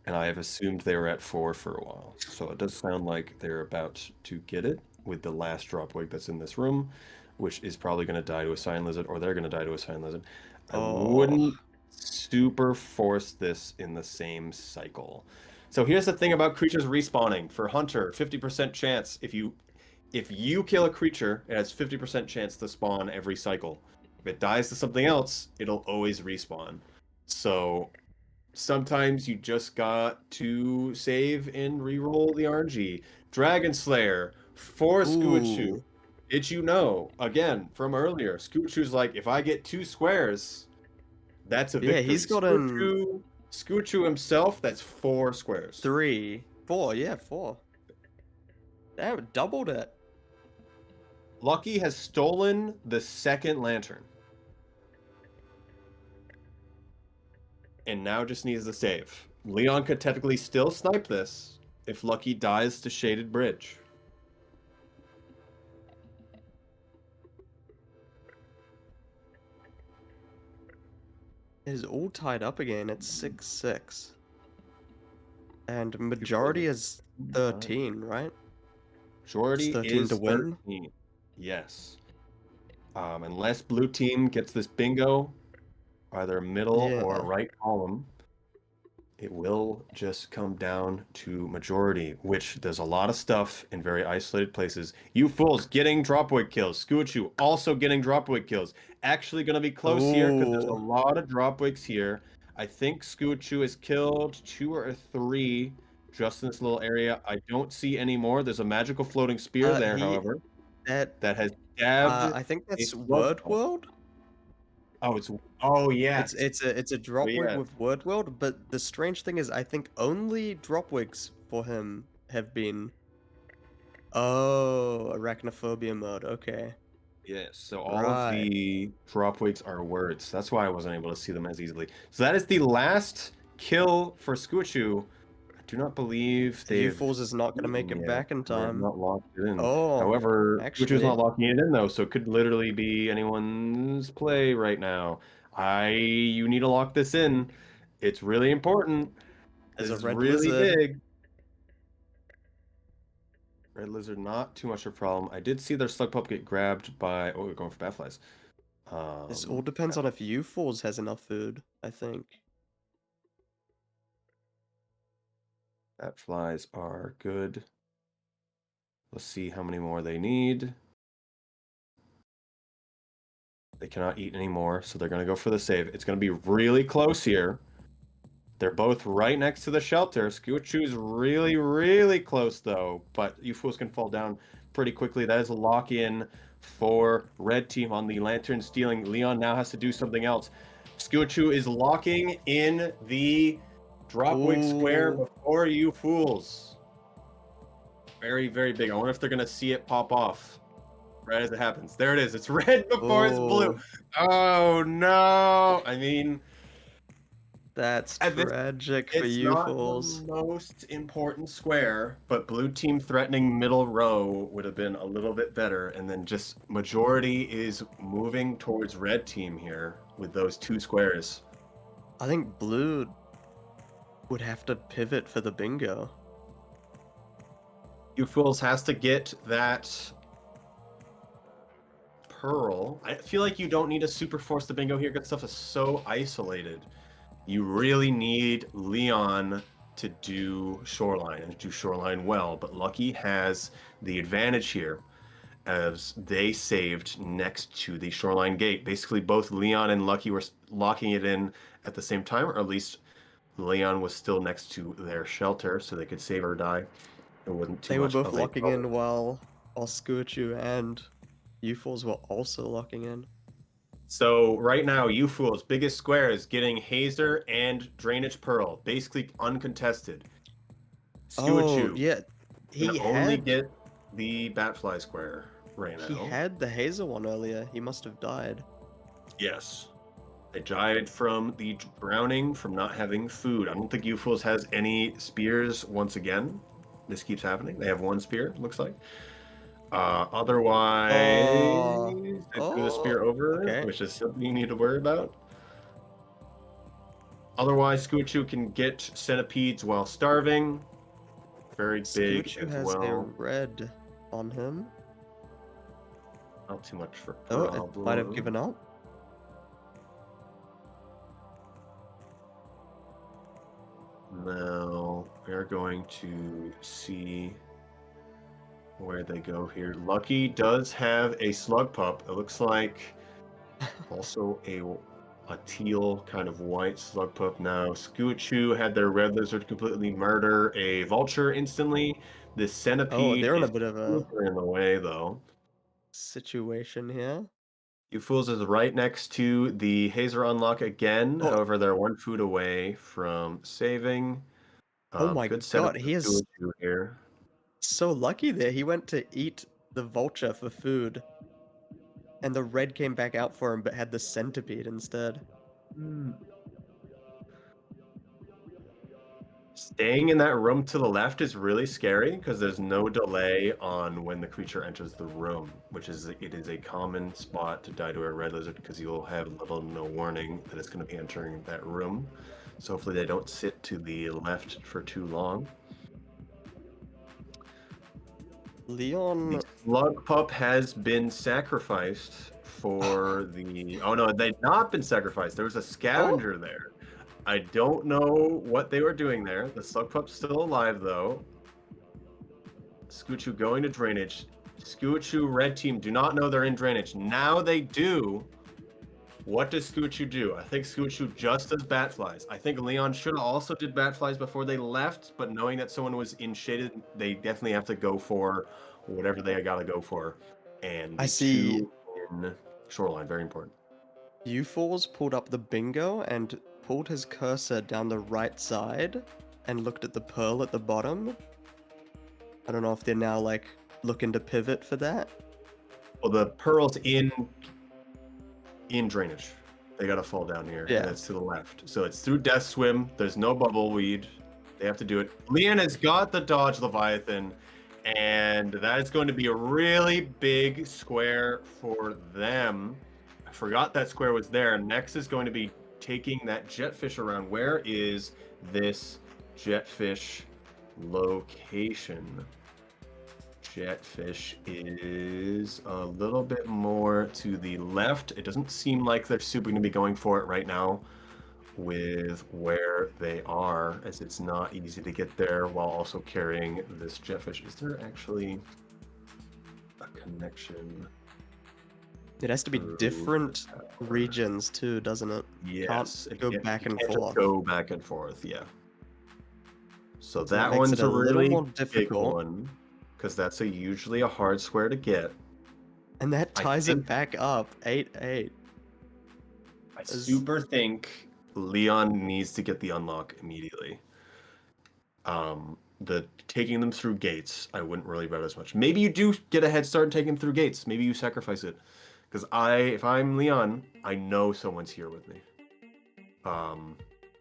And I have assumed they were at 4 for a while. So it does sound like they're about to get it with the last dropwig that's in this room, which is probably going to die to a Sign Lizard, or they're going to die to a Sign Lizard. I wouldn't super force this in the same cycle. So here's the thing about creatures respawning. For Hunter, 50% chance. If you kill a creature, it has 50% chance to spawn every cycle. If it dies to something else, it'll always respawn. So sometimes you just got to save and reroll the RNG. Dragon Slayer for Skuachu. Ooh. Did you know, again, from earlier, Skuachu's like, if I get 2 squares, that's a victory. Yeah, he's gotten Skuachu himself, that's 4 squares. 3, 4, yeah, 4. Damn, doubled it. Lucky has stolen the second lantern. And now just needs to save. Leon could technically still snipe this if Lucky dies to Shaded Bridge. It is all tied up again. It's 6-6. And majority is 13, right? Majority It's 13 is to win? 13. Yes. Unless blue team gets this bingo, either middle or Yeah. right column, it will just come down to majority, which there's a lot of stuff in very isolated places. You fools getting dropwig kills. Skuachu also getting dropwig kills. Actually going to be close here because there's a Ooh. lot of dropwigs here. I think Skuachu has killed 2 or 3 just in this little area. I don't see any more. There's a magical floating spear there, however, that has stabbed I think a that's slug. Word World. Oh yes. It's a dropwig Yes. with Word World, but the strange thing is I think only dropwigs for him have been arachnophobia mode, okay. Yes, so all of Right. the dropwigs are words. That's why I wasn't able to see them as easily. So that is the last kill for Skuachu. I do not believe The they've U-Fools is not gonna make it yet. back in They have time. not locked it in. Oh, However, Skuachu's actually. not locking it in though, so it could literally be anyone's play right now. You need to lock this in. It's really important. There's This a is red really lizard. big. Red lizard, not too much of a problem. I did see their slug pup get grabbed by. Oh, we're going for batflies. This all depends on if U-Falls has enough food, I think. Batflies are good. Let's see how many more they need. They cannot eat anymore, so they're going to go for the save. It's going to be really close here. They're both right next to the shelter. Skuachu's really, really close, though. But UFOs can fall down pretty quickly. That is a lock-in for red team on the lantern stealing. Leon now has to do something else. Skuachu is locking in the dropwing square Ooh. before you fools. Very, very big. I wonder if they're going to see it pop off right as it happens. There it is. It's red before it's blue. Oh, Oh, no. I mean, that's at this tragic for it's not the U-Falls. most important square, but blue team threatening middle row would have been a little bit better. And then just majority is moving towards red team here with those two squares. I think blue would have to pivot for the bingo. You fools has to get that pearl. I feel like you don't need to super force the bingo here because stuff is so isolated. You really need Leon to do shoreline and do shoreline well, but Lucky has the advantage here as they saved next to the shoreline gate. Basically, both Leon and Lucky were locking it in at the same time, or at least Leon was still next to their shelter so they could save or die. It wasn't too They were much both of a locking problem. in while Skuachu and U-Falls were also locking in. So right now, you fools, biggest square is getting Hazer and Drainage Pearl, basically uncontested. Oh, Skuachu yeah. can He only had get the Batfly square right he now. had the Hazer one earlier. He must have died. Yes. They died from the drowning, from not having food. I don't think you fools has any spears once again. This keeps happening. They have one spear, looks like. Otherwise, Oh, they threw the spear over, okay. which is something you need to worry about. Otherwise, Skuachu can get centipedes while starving. Very big Skuachu as has a well. red on him. Not too much for Oh, it might have problem. given up. Now we're going to see where they go here. Lucky does have a slug pup. It looks like also a teal kind of white slug pup. Now Skuachu had their red lizard completely murder a vulture instantly. This Oh, centipede they're in a is bit of a super in the way though. situation here. You fools is right next to the Hazer unlock again. Oh, However, they're one food away from saving. oh my Good setup God, for he is Skuachu here. so lucky there. He went to eat the vulture for food, and the red came back out for him, but had the centipede instead. Hmm. Staying in that room to the left is really scary because there's no delay on when the creature enters the room, which is it is a common spot to die to a red lizard because you'll have little to no warning that it's going to be entering that room. So hopefully they don't sit to the left for too long. The Leon. slug pup has been sacrificed for the. Oh no, they've not been sacrificed. There was a Oh, scavenger there. I don't know what they were doing there. The slug pup's still alive though. Skuachu going to drainage. Skuachu red team do not know they're in drainage. Now they do. What does Skuachu do? I think Skuachu just does bat flies. I think Leon should have also did bat flies before they left, but knowing that someone was in shaded, they definitely have to go for whatever they gotta go for. And I the see. two in shoreline, very important. U-Falls pulled up the bingo and pulled his cursor down the right side and looked at the pearl at the bottom. I don't know if they're now like looking to pivot for that. Well, the pearl's in drainage. They gotta fall down here, and Yeah. it's to the left. So it's through Death Swim. There's no bubble weed. They have to do it. Leon has got the dodge Leviathan, and that is going to be a really big square for them. I forgot that square was there. Next is going to be taking that jetfish around. Where is this jetfish location? Jetfish is a little bit more to the left. It doesn't seem like they're super going to be going for it right now with where they are, as it's not easy to get there while also carrying this jetfish. Is there actually a connection? It has to be different regions too, doesn't it? Yes, Can't go back and can't just forth. go back and forth, yeah. So that that makes one's it a a little really more big difficult. one, because that's usually a hard square to get. And that I ties think- it back up. 8-8. I super think Leon needs to get the unlock immediately. The taking them through gates, I wouldn't worry about as much. Maybe you do get a head start and take them through gates. Maybe you sacrifice it. Because if I'm Leon, I know someone's here with me.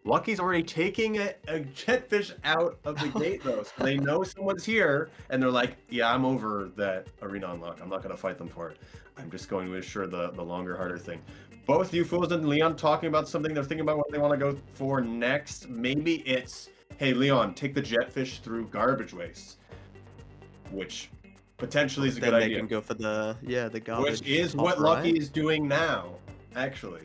Lucky's already taking a jetfish out of the gate though, so they know someone's here, and they're like, yeah, I'm over that arena unlock. I'm not going to fight them for it. I'm just going to assure the longer, harder thing. Both you fools and Leon talking about something. They're thinking about what they want to go for next. Maybe it's, hey, Leon, take the jetfish through garbage waste, which potentially is a good Then they idea. can go for the garbage. Which is top what right. Lucky is doing now, actually.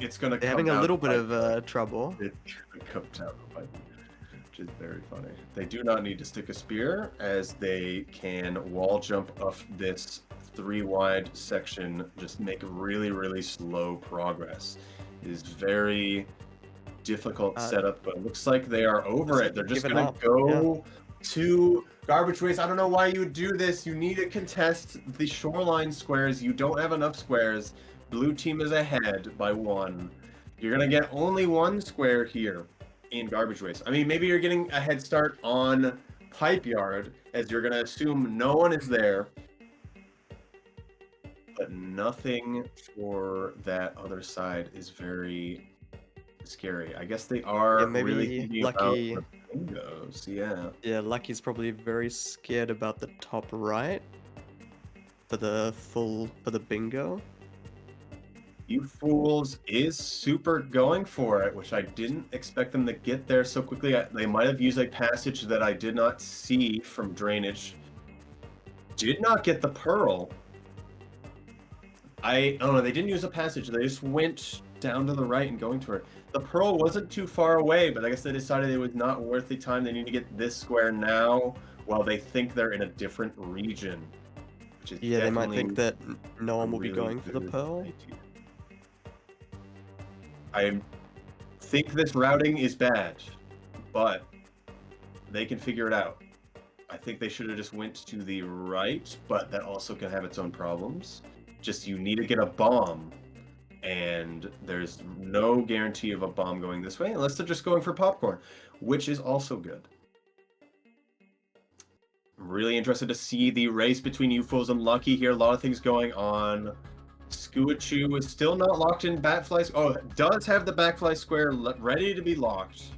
It's gonna. They're having a little bit of trouble. It's gonna come down, which is very funny. They do not need to stick a spear, as they can wall jump off this 3-wide section. Just make really, really slow progress. It is very difficult setup, but it looks like they are over it. They're just gonna go to garbage waste. I don't know why you would do this. You need to contest the shoreline squares. You don't have enough squares. Blue team is ahead by 1. You're gonna get only 1 square here in garbage waste. I mean, maybe you're getting a head start on pipe yard, as you're gonna assume no one is there, but nothing for that other side is very scary. I guess they are maybe really thinking Lucky. about the bingos. Yeah. Yeah, Lucky's probably very scared about the top right for the bingo. You Fools is super going for it, which I didn't expect them to get there so quickly. They might have used a passage that I did not see from drainage. Did not get the pearl. I don't know, they didn't use a passage. They just went down to the right and going to it. The pearl wasn't too far away, but I guess they decided it was not worth the time. They need to get this square now while they think they're in a different region. Which is They might think that no one will be really going for the good pearl. idea. I think this routing is bad, but they can figure it out. I think they should have just went to the right, but that also can have its own problems. Just you need to get a bomb, and there's no guarantee of a bomb going this way unless they're just going for popcorn, which is also good. I'm really interested to see the race between you fools and Lucky here. A lot of things going on. Skuachu is still not locked in Batfly. Oh, it does have the Backfly square ready to be locked.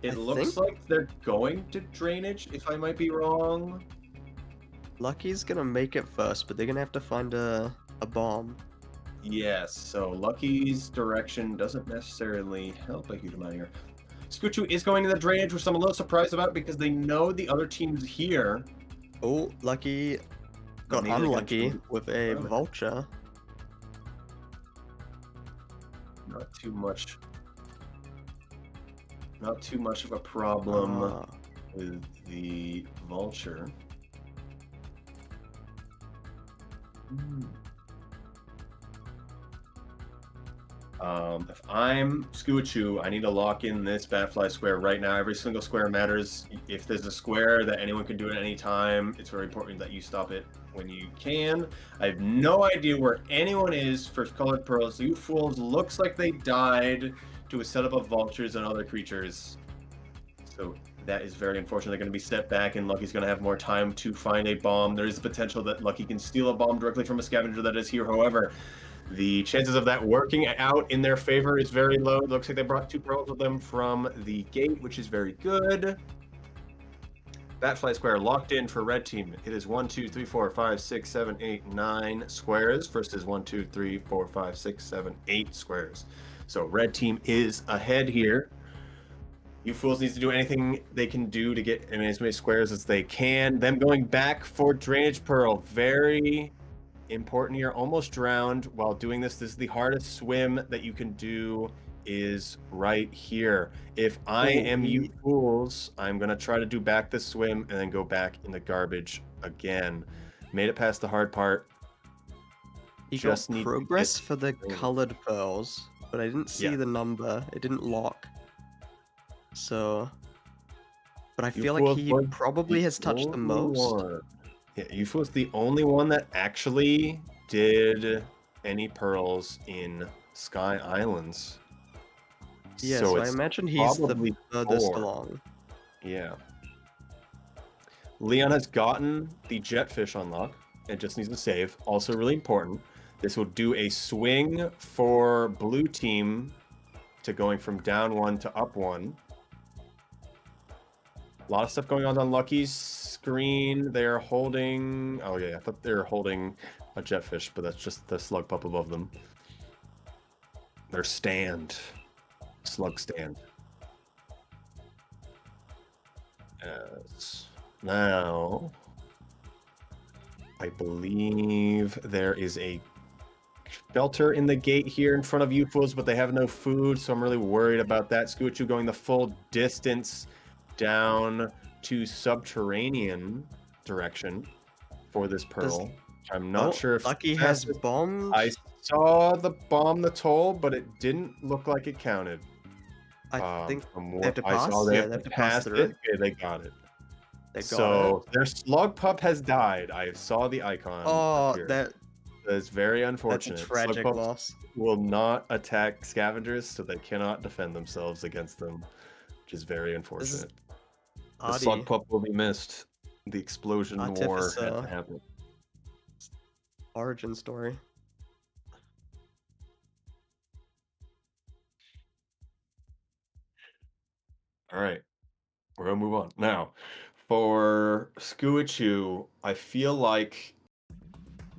It looks like they're going to drainage, if I might be wrong. Lucky's gonna make it first, but they're gonna have to find a bomb. Yes, so Lucky's direction doesn't necessarily help a huge amount here. Skuachu is going to the drainage, which I'm a little surprised about because they know the other team's here. Oh, Lucky got unlucky with a vulture. Not too much of a problem with the vulture. If I'm Skuachu, I need to lock in this Batfly square right now. Every single square matters. If there's a square that anyone can do at any time, it's very important that you stop it when you can. I have no idea where anyone is for colored pearls. You fools, looks like they died to a setup of vultures and other creatures. So that is very unfortunate. They're going to be set back, and Lucky's going to have more time to find a bomb. There is the potential that Lucky can steal a bomb directly from a scavenger that is here. However, the chances of that working out in their favor is very low. It looks like they brought 2 pearls with them from the gate, which is very good. Bat flight square locked in for red team. It is 1, 2, 3, 4, 5, 6, 7, 8, 9 squares versus 1, 2, 3, 4, 5, 6, 7, 8 squares. So red team is ahead here. You fools needs to do anything they can do to get as many squares as they can. Them going back for drainage pearl. Very important here. Almost drowned while doing this. This is the hardest swim that you can do is right here. If I am you fools, I'm going to try to do back the swim and then go back in the garbage again. Made it past the hard part. You got progress for the colored pearls, but I didn't see the number. It didn't lock. So, but I feel like he probably has touched the most. Yeah, Yufu was the only one that actually did any pearls in Sky Islands. Yeah, so I imagine he's the furthest along. Yeah. Leon has gotten the jetfish unlock. It just needs to save. Also really important. This will do a swing for blue team to going from down 1 to up 1. A lot of stuff going on Lucky's screen. They're holding... Oh, yeah. I thought they were holding a jetfish, but that's just the slug pup above them. Their stand. Slug stand. Now, I believe there is a shelter in the gate here in front of you fools, but they have no food, so I'm really worried about that. Scoochu going the full distance down to subterranean direction for this pearl. I'm not sure if Lucky has bombs. I saw the bomb the toll, but it didn't look like it counted. I think from they have to pass. They have to pass it. Okay, they got it. Their slug pup has died. I saw the icon. Oh, appear. that is very unfortunate. That's a tragic loss. Will not attack scavengers, so they cannot defend themselves against them, which is very unfortunate. The slug pup will be missed. The explosion war had to happen. Origin story. All right, we're gonna move on now. For Skuichu, I feel like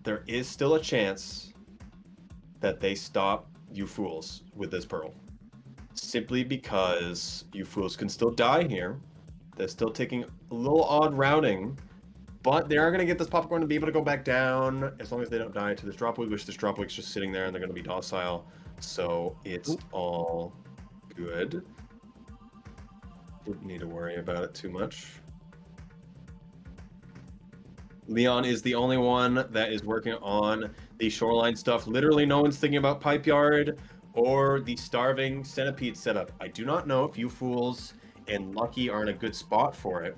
there is still a chance that they stop you fools with this pearl. Simply because you fools can still die here. They're still taking a little odd routing, but they are going to get this popcorn to be able to go back down as long as they don't die to this dropwig, which this dropwig's just sitting there and they're going to be docile. So it's all good. Didn't need to worry about it too much. Leon is the only one that is working on the shoreline stuff. Literally no one's thinking about Pipe Yard or the starving centipede setup. I do not know if you fools and Lucky are in a good spot for it.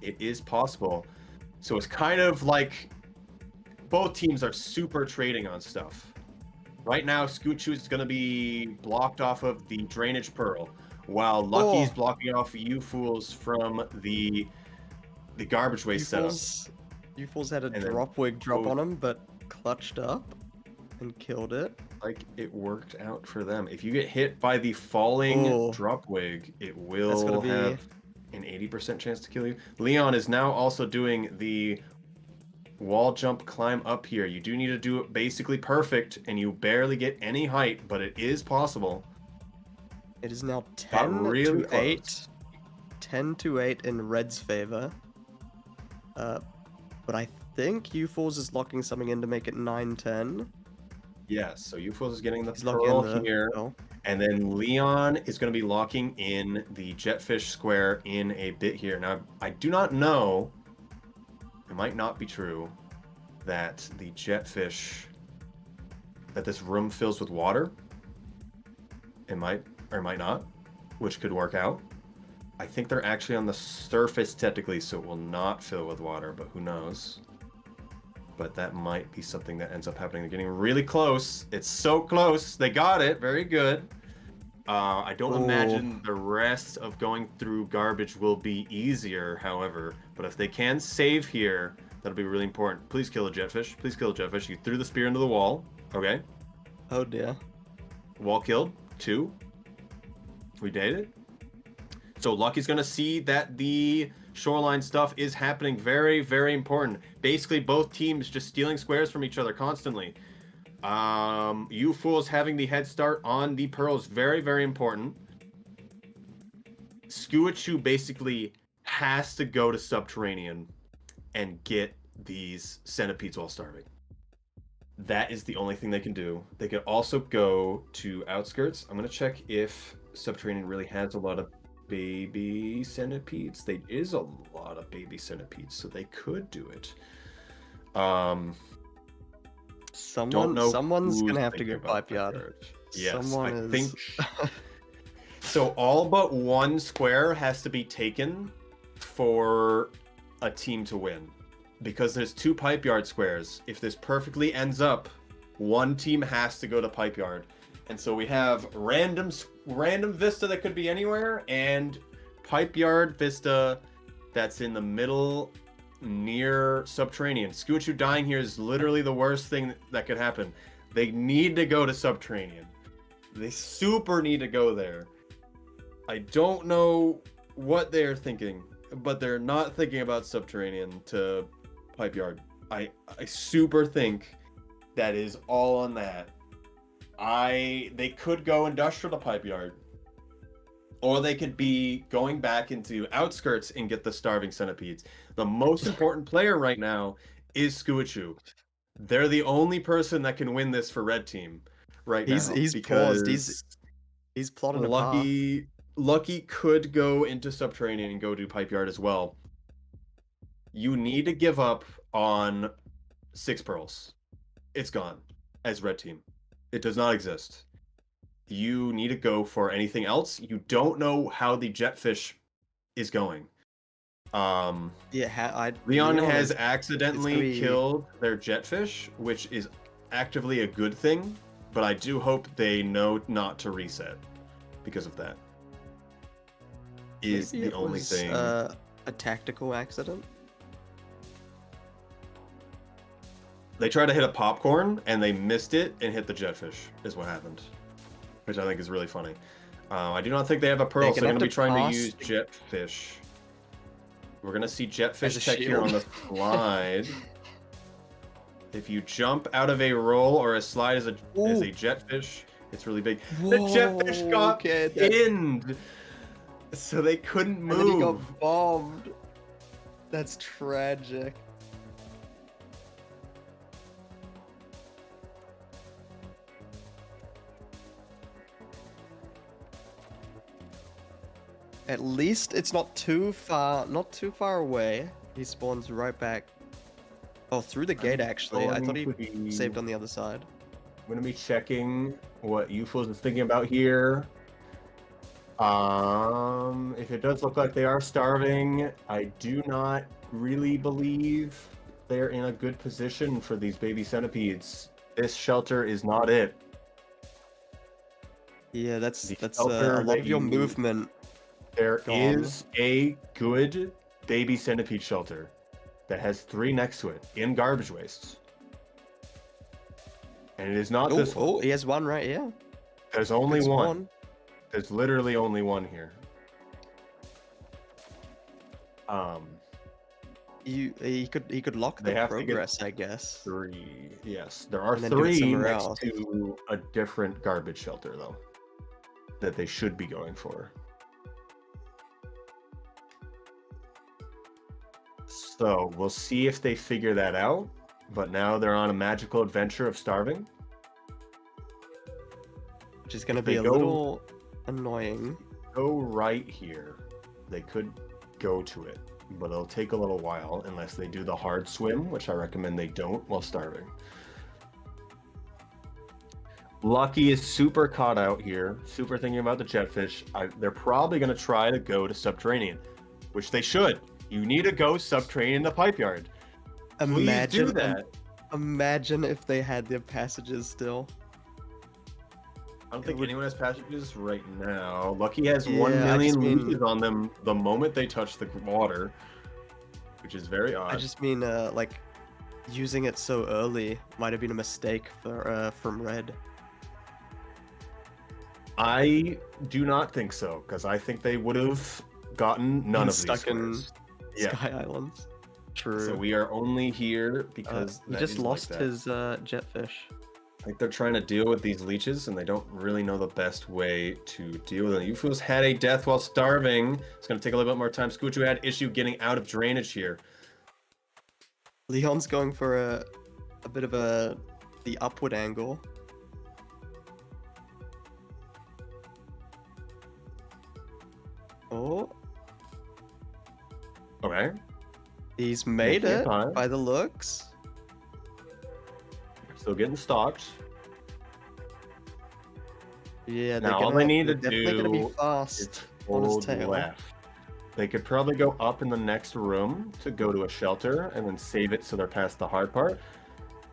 It is possible. So it's kind of like both teams are super trading on stuff. Right now, Scoochu is going to be blocked off of the drainage pearl, while Lucky's blocking off you fools from the garbage waste setup. You fools had a dropwig drop on him, but clutched up and killed it. Like, it worked out for them. If you get hit by the falling dropwig, it will have an 80% chance to kill you. Leon is now also doing the wall jump climb up here. You do need to do it basically perfect, and you barely get any height, but it is possible. It is now 10 to 8. 10 to 8 in Red's favor. But I think U-Falls is locking something in to make it 9-10. Yes, so U-Falls is getting the pearl here. And then Leon is going to be locking in the jetfish square in a bit here. Now, I do not know, it might not be true, that the jetfish, that this room fills with water. It might, or it might not, which could work out. I think they're actually on the surface technically, so it will not fill with water, but who knows. But that might be something that ends up happening. They're getting really close. It's so close. They got it. Very good. I don't imagine the rest of going through garbage will be easier, however. But if they can save here, that'll be really important. Please kill a jetfish. Please kill a jetfish. You threw the spear into the wall. Okay. Oh, dear. Wall killed. 2. We did it. So Lucky's going to see that the shoreline stuff is happening. Very, very important. Basically, both teams just stealing squares from each other constantly. You fools having the head start on the pearls, very, very important. Skuachu basically has to go to subterranean and get these centipedes while starving. That is the only thing they can do. They could also go to outskirts. I'm gonna check if subterranean really has a lot of baby centipedes. There is a lot of baby centipedes, so they could do it. Someone's gonna have to go pipe yard. Yes, I think. So all but one square has to be taken for a team to win. Because there's 2 pipe yard squares. If this perfectly ends up, one team has to go to pipe yard. And so we have random vista that could be anywhere, and pipe yard vista that's in the middle near subterranean. Skuachu dying here is literally the worst thing that could happen. They need to go to subterranean. They super need to go there. I don't know what they're thinking, but they're not thinking about subterranean to pipe yard. I super think that is all on that. They could go industrial to pipe yard, or they could be going back into outskirts and get the starving centipedes. The most important player right now is Skuachu. They're the only person that can win this for red team right now. He's paused. He's plotted a path. Lucky could go into subterranean and go do pipe yard as well. You need to give up on 6 pearls. It's gone as red team. It does not exist. You need to go for anything else. You don't know how the jetfish is going. Leon has accidentally killed their jetfish, which is actively a good thing, but I do hope they know not to reset because of that. Is the only thing. A tactical accident? They tried to hit a popcorn and they missed it and hit the jetfish is what happened, which I think is really funny. I do not think they have a pearl, so they're going to be trying to use jetfish. We're going to see jetfish check here on the slide. If you jump out of a roll or a slide as a jetfish, it's really big. Whoa, the jetfish got pinned, so they couldn't move. And then he got bombed. That's tragic. At least it's not too far away. He spawns right back. Oh, through the gate actually. I thought he saved on the other side. I'm gonna be checking what UFOs is thinking about here. If it does look like they are starving, I do not really believe they're in a good position for these baby centipedes. This shelter is not it. Yeah, that's a lot of your movement. There is a good baby centipede shelter that has 3 next to it in garbage wastes. And it is not this one. Oh, he has one right here. There's only one. There's literally only one here. He could lock the progress, I guess. 3. Yes, there are 3 next to a different garbage shelter though that they should be going for. So we'll see if they figure that out. But now they're on a magical adventure of starving. Which is going to be a little annoying. Go right here. They could go to it, but it'll take a little while unless they do the hard swim, which I recommend they don't while starving. Lucky is super caught out here, super thinking about the jetfish. They're probably going to try to go to subterranean, which they should. You need to go subterranean to pipe yard. Imagine do that. Imagine if they had their passages still. I don't think anyone has passages right now. Lucky has 1 million leeches on them the moment they touch the water, which is very odd. I just mean, like, using it so early might have been a mistake from Red. I do not think so, because I think they would have gotten none of these squares. Yeah. Sky Islands. So True. we are only here because He that just is like lost that. his jetfish. Like they're trying to deal with these leeches and they don't really know the best way to deal with them. Ufos had a death while starving. It's going to take a little bit more time. Scoochu had issue getting out of drainage here. Leon's going for a bit of the upward angle. Oh, Okay. he's made Making it it time. by the looks. Still getting stalked. Yeah, Now all they need they're to definitely gonna be do is fast on his hold tail. left. They could probably go up in the next room to go to a shelter and then save it so they're past the hard part.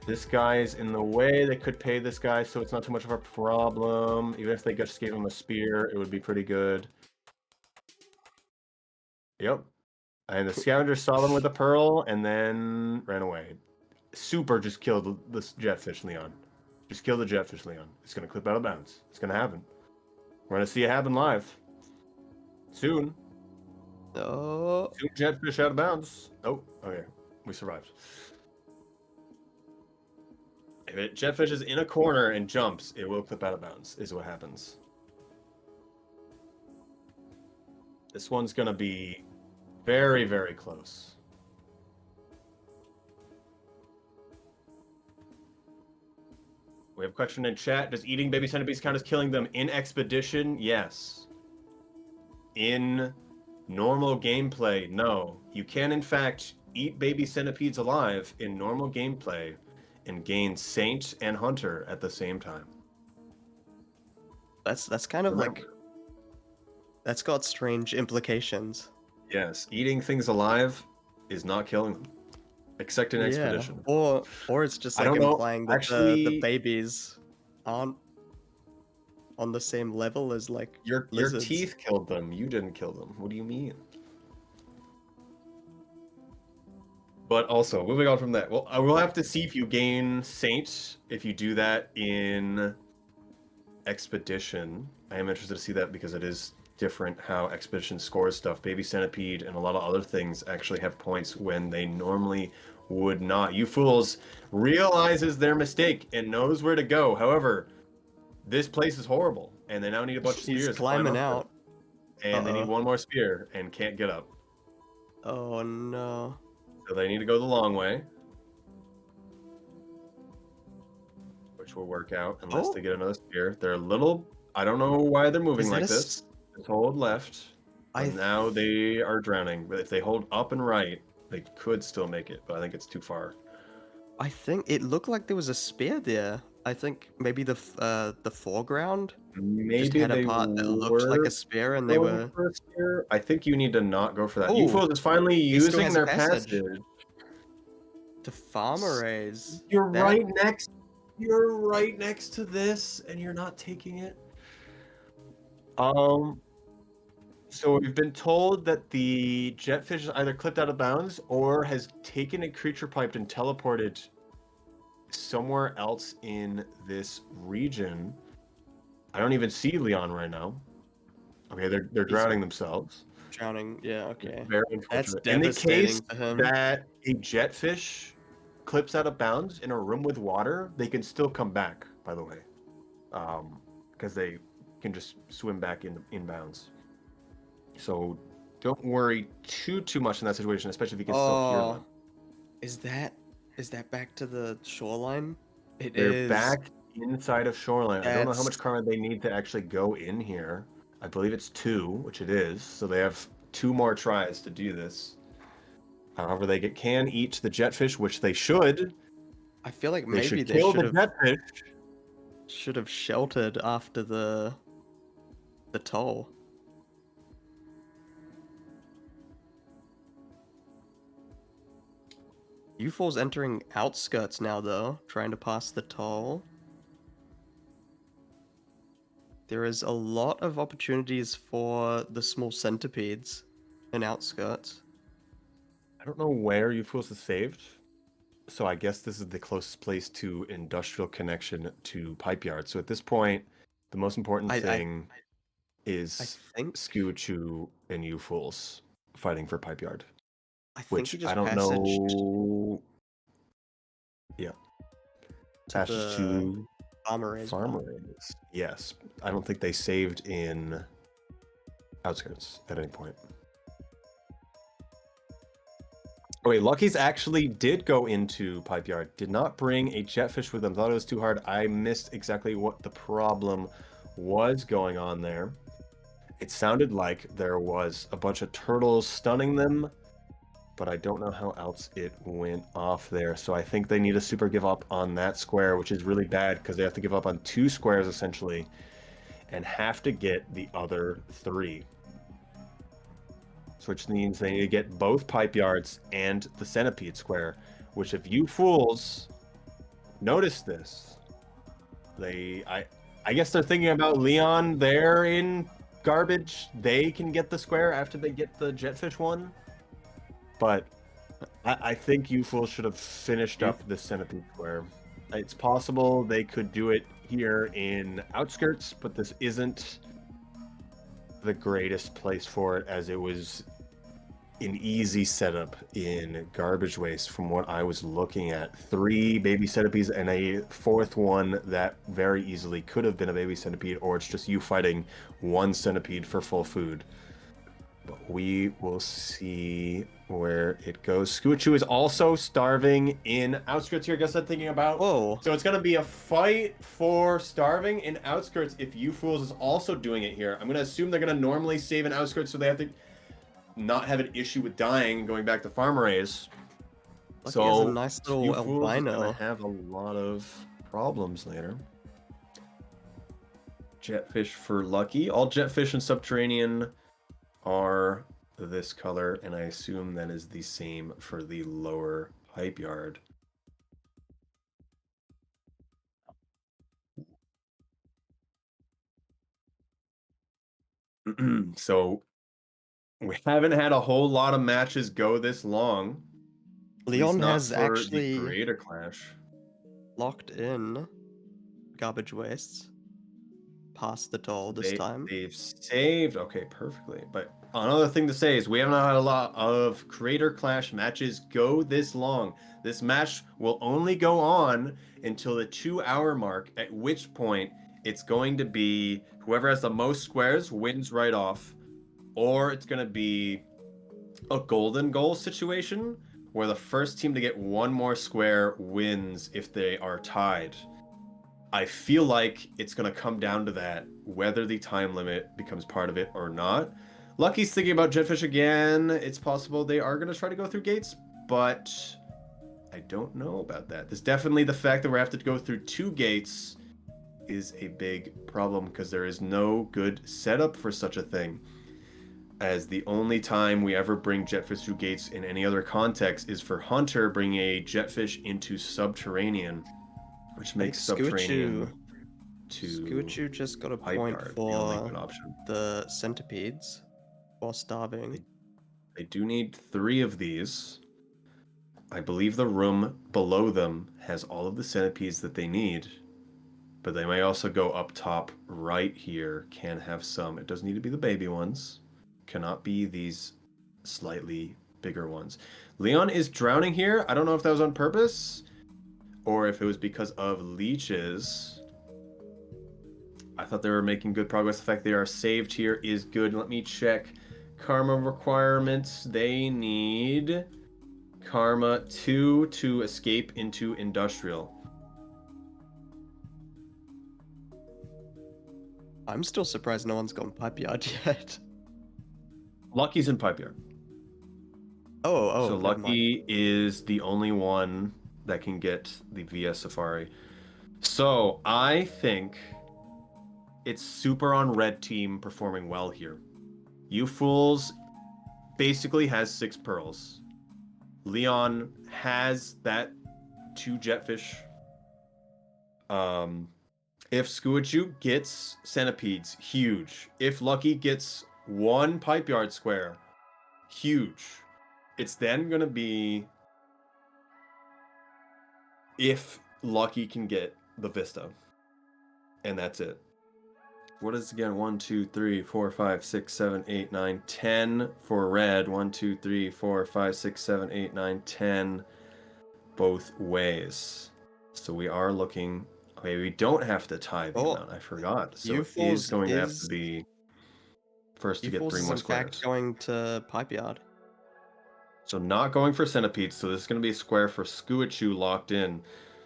This guy is in the way. They could pay this guy so it's not too much of a problem. Even if they just gave him a spear, it would be pretty good. Yep. And the scavenger saw them with the pearl and then ran away. Super just killed this jetfish, Leon. Just kill the jetfish, Leon. It's going to clip out of bounds. It's going to happen. We're going to see it happen live. Soon. Oh, Soon jetfish out of bounds. Oh, okay. We survived. If it jetfish is in a corner and jumps, it will clip out of bounds, is what happens. This one's going to be very, very close. We have a question in chat. Does eating baby centipedes count as killing them in Expedition? Yes. In normal gameplay, no. You can, in fact, eat baby centipedes alive in normal gameplay and gain Saint and Hunter at the same time. that's kind of like Remember. that's got strange implications. Yes, eating things alive is not killing them, except in Yeah, Expedition. or it's just I like don't know. implying that the Actually, babies aren't on the same level as like your lizards. teeth killed them. You didn't kill them. What do you mean? But also, moving on from that, well, I will have to see if you gain Saint if you do that in Expedition. I am interested to see that because it is different how Expedition scores stuff. Baby Centipede and a lot of other things actually have points when they normally would not. You Fools realizes their mistake and knows where to go. However, this place is horrible, and they now need a bunch of He's spears to climb climbing up out. to. And they need Uh-oh. one more spear and can't get up. Oh no. So they need to go the long way. Which will work out unless Oh, they get another spear. They're a little... I don't know why they're moving is that like a this. Just hold left. I And now they are drowning. But if they hold up and right, they could still make it. But I think it's too far. I think it looked like there was a spear there. I think maybe the foreground just Maybe had a they part that looked like a were spear and they going were. for a spear. I think you need to not go for that. Oh, UFO is finally he still using has a their passage passage. to farm arrays. You're That right next. You're right next to this, and you're not taking it. So we've been told that the jetfish is either clipped out of bounds or has taken a creature piped and teleported somewhere else in this region. I don't even see Leon right now. Okay, they're he's drowning themselves. drowning. Yeah, okay. Very That's unfortunate. In the case devastating for him. that a jetfish clips out of bounds in a room with water, they can still come back, by the way. Because they can just swim back in bounds. So don't worry too much in that situation, especially if you can still hear them. Oh, is that back to the shoreline? It They're is. back inside of shoreline. I don't know how That's much karma they need to actually go in here. I believe it's 2, which it is. So they have 2 more tries to do this. However, they can eat the jetfish, which they should. I feel like They maybe should they kill should the have jetfish. sheltered after the toll. UFO's entering outskirts now though, trying to pass the toll. There is a lot of opportunities for the small centipedes in outskirts. I don't know where UFOs is saved. So I guess this is the closest place to industrial connection to pipe yard. So at this point, the most important I thing I is think Scoochu and you fools fighting for pipe yard. I think which he I just don't passaged know. Yeah, to passage the to Farmer farmer areas. Yes, I don't think they saved in outskirts at any point. Oh wait, Lucky's actually did go into Pipe Yard. Did not bring a jetfish with them. Thought it was too hard. I missed exactly what the problem was going on there. It sounded like there was a bunch of turtles stunning them, but I don't know how else it went off there. So I think they need a super give up on that square, which is really bad because they have to give up on 2 squares essentially and have to get the other 3. So which means they need to get both pipe yards and the centipede square, which if you fools notice this, I guess they're thinking about Leon there in garbage. They can get the square after they get the jetfish one. But I think you fools should have finished up the centipede square. It's possible they could do it here in outskirts, but this isn't the greatest place for it, as it was an easy setup in garbage waste from what I was looking at. 3 baby centipedes and a 4th one that very easily could have been a baby centipede, or it's just you fighting 1 centipede for full food. But we will see where it goes. Scoochu is also starving in outskirts here. I guess I'm thinking about. Whoa. So it's going to be a fight for starving in outskirts if you fools is also doing it here. I'm going to assume they're going to normally save in outskirts, so they have to not have an issue with dying going back to farmer A's. Lucky has a So nice little you fools is going albino. to have a lot of problems later. Jetfish for Lucky. All jetfish in subterranean are this color, and I assume that is the same for the lower pipe yard. So we haven't had a whole lot of matches go this long. At least Leon not has for the actually Creator Clash. locked in garbage wastes past the toll this time. They've saved okay perfectly. But another thing to say is we haven't had a lot of Creator Clash matches go this long. This match will only go on until the 2-hour mark, at which point it's going to be whoever has the most squares wins right off, or it's going to be a golden goal situation where the first team to get 1 more square wins if they are tied. I feel like it's going to come down to that, whether the time limit becomes part of it or not. Lucky's thinking about Jetfish again. It's possible they are going to try to go through gates, but I don't know about that. There's definitely the fact that we have to go through 2 gates is a big problem because there is no good setup for such a thing. As the only time we ever bring Jetfish through gates in any other context is for Hunter bringing a Jetfish into Subterranean, which makes Subterranean to Scoochu just got a pipe point yard, the only for good option. the centipedes while starving. They do need 3 of these. I believe the room below them has all of the centipedes that they need, but they may also go up top right here. Can have some. It does need to be the baby ones. Cannot be these slightly bigger ones. Leon is drowning here. I don't know if that was on purpose or if it was because of leeches. I thought they were making good progress. The fact they are saved here is good. Let me check karma requirements. They need karma 2 to escape into industrial. I'm still surprised no one's gone pipe yard yet. Lucky's in pipe yard. Oh, So never mind. Lucky is the only one that can get the VS Safari. So I think it's super on red team performing well here. You Fools basically has 6 pearls. Leon has that 2 jetfish. If Skuachu gets centipedes, huge. If Lucky gets 1 pipe yard square, huge. It's then gonna be if Lucky can get the Vista. And that's it. what is again? 1, 2, 3, 4, 5, 6, 7, 8, 9, 10 for red. 1, 2, 3, 4, 5, 6, 7, 8, 9, 10 both ways. So we are looking. Okay, we don't have to tie the Oh, amount. I forgot. So it is U-Falls going to have to is be first to get U-Falls 3 is more in fact squares. going to Pipe Yard. So not going for centipedes. So this is going to be a square for Skuachu locked in.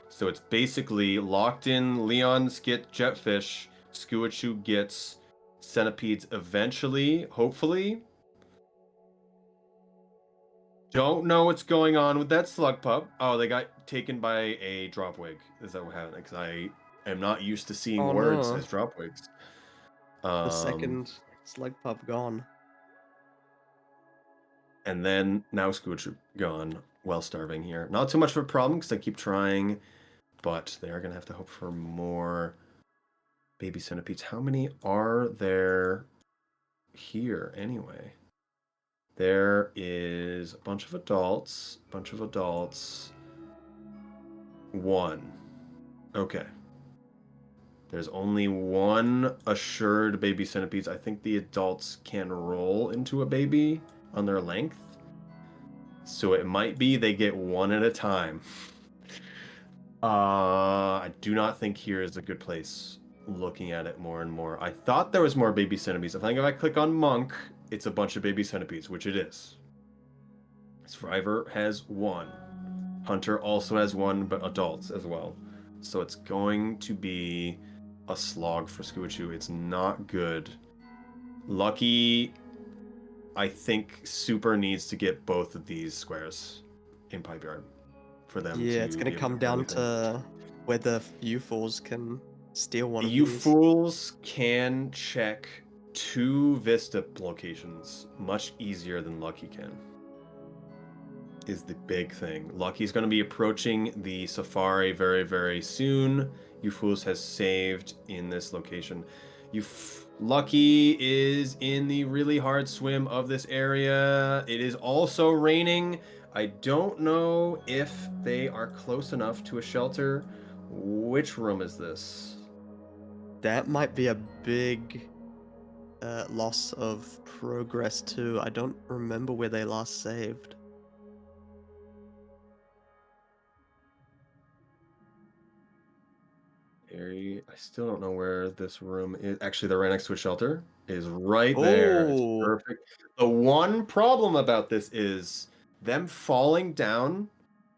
So it's basically locked in. Leon's get Jetfish. Skuachu gets centipedes eventually, hopefully. Don't know what's going on with that slug pup. Oh, they got taken by a dropwig. Is that what happened? Because I am not used to seeing Oh words no, as dropwigs. the Um, second slug pup gone. and then now Skuachu gone. Well, starving here. Not too much of a problem because I keep trying, but they are gonna have to hope for more baby centipedes. How many are there here anyway? There is a bunch of adults. One. Okay. There's only one assured baby centipedes. I think the adults can roll into a baby on their length. So it might be they get one at a time. I do not think here is a good place looking at it more and more. I thought there was more baby centipedes. I think if I click on Monk, it's a bunch of baby centipedes, which it is. Survivor has one. Hunter also has one, but adults as well. So it's going to be a slog for Skuachu. It's not good. Lucky, I think Super needs to get both of these squares in Pipe Yard for them Yeah, it's to gonna be able to come do down anything. to whether U-Falls can steal one of You these. fools can check 2 Vista locations much easier than Lucky can. Is the big thing. Lucky's going to be approaching the safari very, very soon. Euphus has saved in this location. Lucky is in the really hard swim of this area. It is also raining. I don't know if they are close enough to a shelter. Which room is this? That might be a big loss of progress too. I don't remember where they last saved. I still don't know where this room is. Actually, they're right next to a shelter. It is right there. It's Oh, perfect. The one problem about this is them falling down.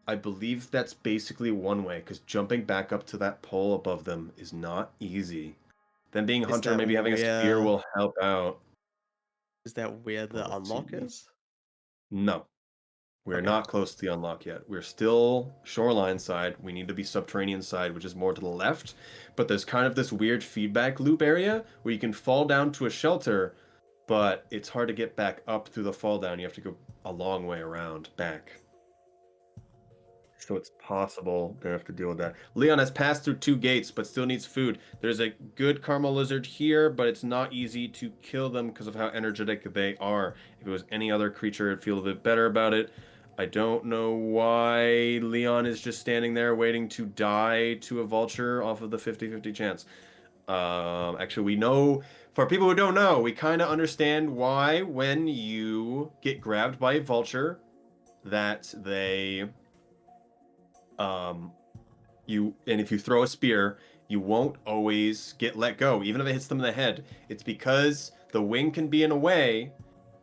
I believe that's basically one way, because jumping back up to that pole above them is not easy. Them being is Hunter, that maybe having a spear where will help out. the Let's unlock see. is? No. We're Okay. not close to the unlock yet. We're still shoreline side. We need to be subterranean side, which is more to the left. But there's kind of this weird feedback loop area where you can fall down to a shelter, but it's hard to get back up through the fall down. You have to go a long way around back. So it's possible they have to deal with that. Leon has passed through 2 gates, but still needs food. There's a good Karma Lizard here, but it's not easy to kill them because of how energetic they are. If it was any other creature, I'd feel a bit better about it. I don't know why Leon is just standing there waiting to die to a vulture off of the 50-50 chance. Actually, we know, for people who don't know, we kind of understand why when you get grabbed by a vulture, that they and if you throw a spear, you won't always get let go, even if it hits them in the head. It's because the wing can be in a way,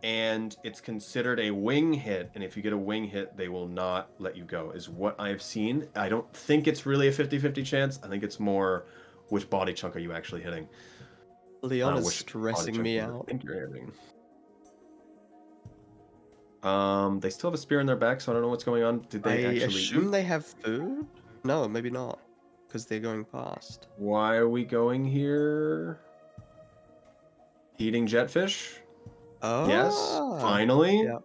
and it's considered a wing hit. And if you get a wing hit, they will not let you go, is what I've seen. I don't think it's really a 50-50 chance. I think it's more which body chunk are you actually hitting. Leon is Which body stressing chunk me do you out. think you're hitting? They still have a spear in their back, so I don't know what's going on. Did I they actually assume eat? they have food? No, maybe not. Because they're going past. Why are we going here? Eating jetfish? Yes, Ah! finally. Yeah.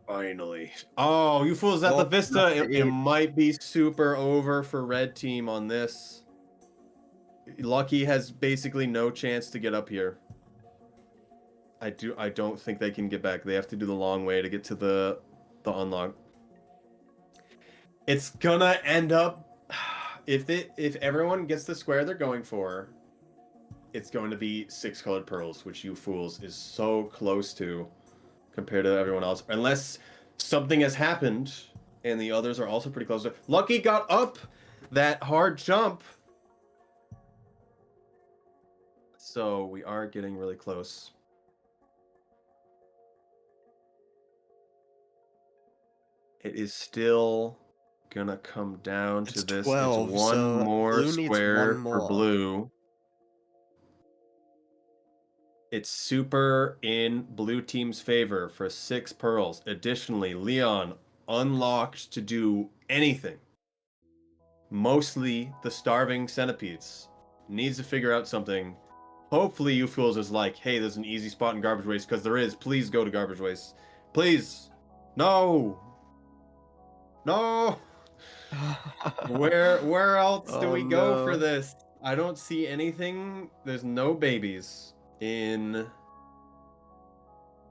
Finally. Oh, you fools at the Oh, Vista. enough to It eat. might be super over for red team on this. Lucky has basically no chance to get up here. I don't think they can get back. They have to do the long way to get to the unlock. It's gonna end up if everyone gets the square they're going for, it's going to be 6 colored pearls, which you fools is so close to compared to everyone else. Unless something has happened and the others are also pretty close to. Lucky got up that hard jump. So we are getting really close. It is still gonna come down to It's this. It's 12, one so more blue needs one square for more. blue. It's super in blue team's favor for 6 pearls. Additionally, Leon unlocked to do anything. Mostly the starving centipedes. Needs to figure out something. Hopefully you fools is like, hey, there's an easy spot in garbage waste, because there is. Please go to garbage waste. Please. No. No. Where else do Oh we go for no. this? I don't see anything. There's no babies in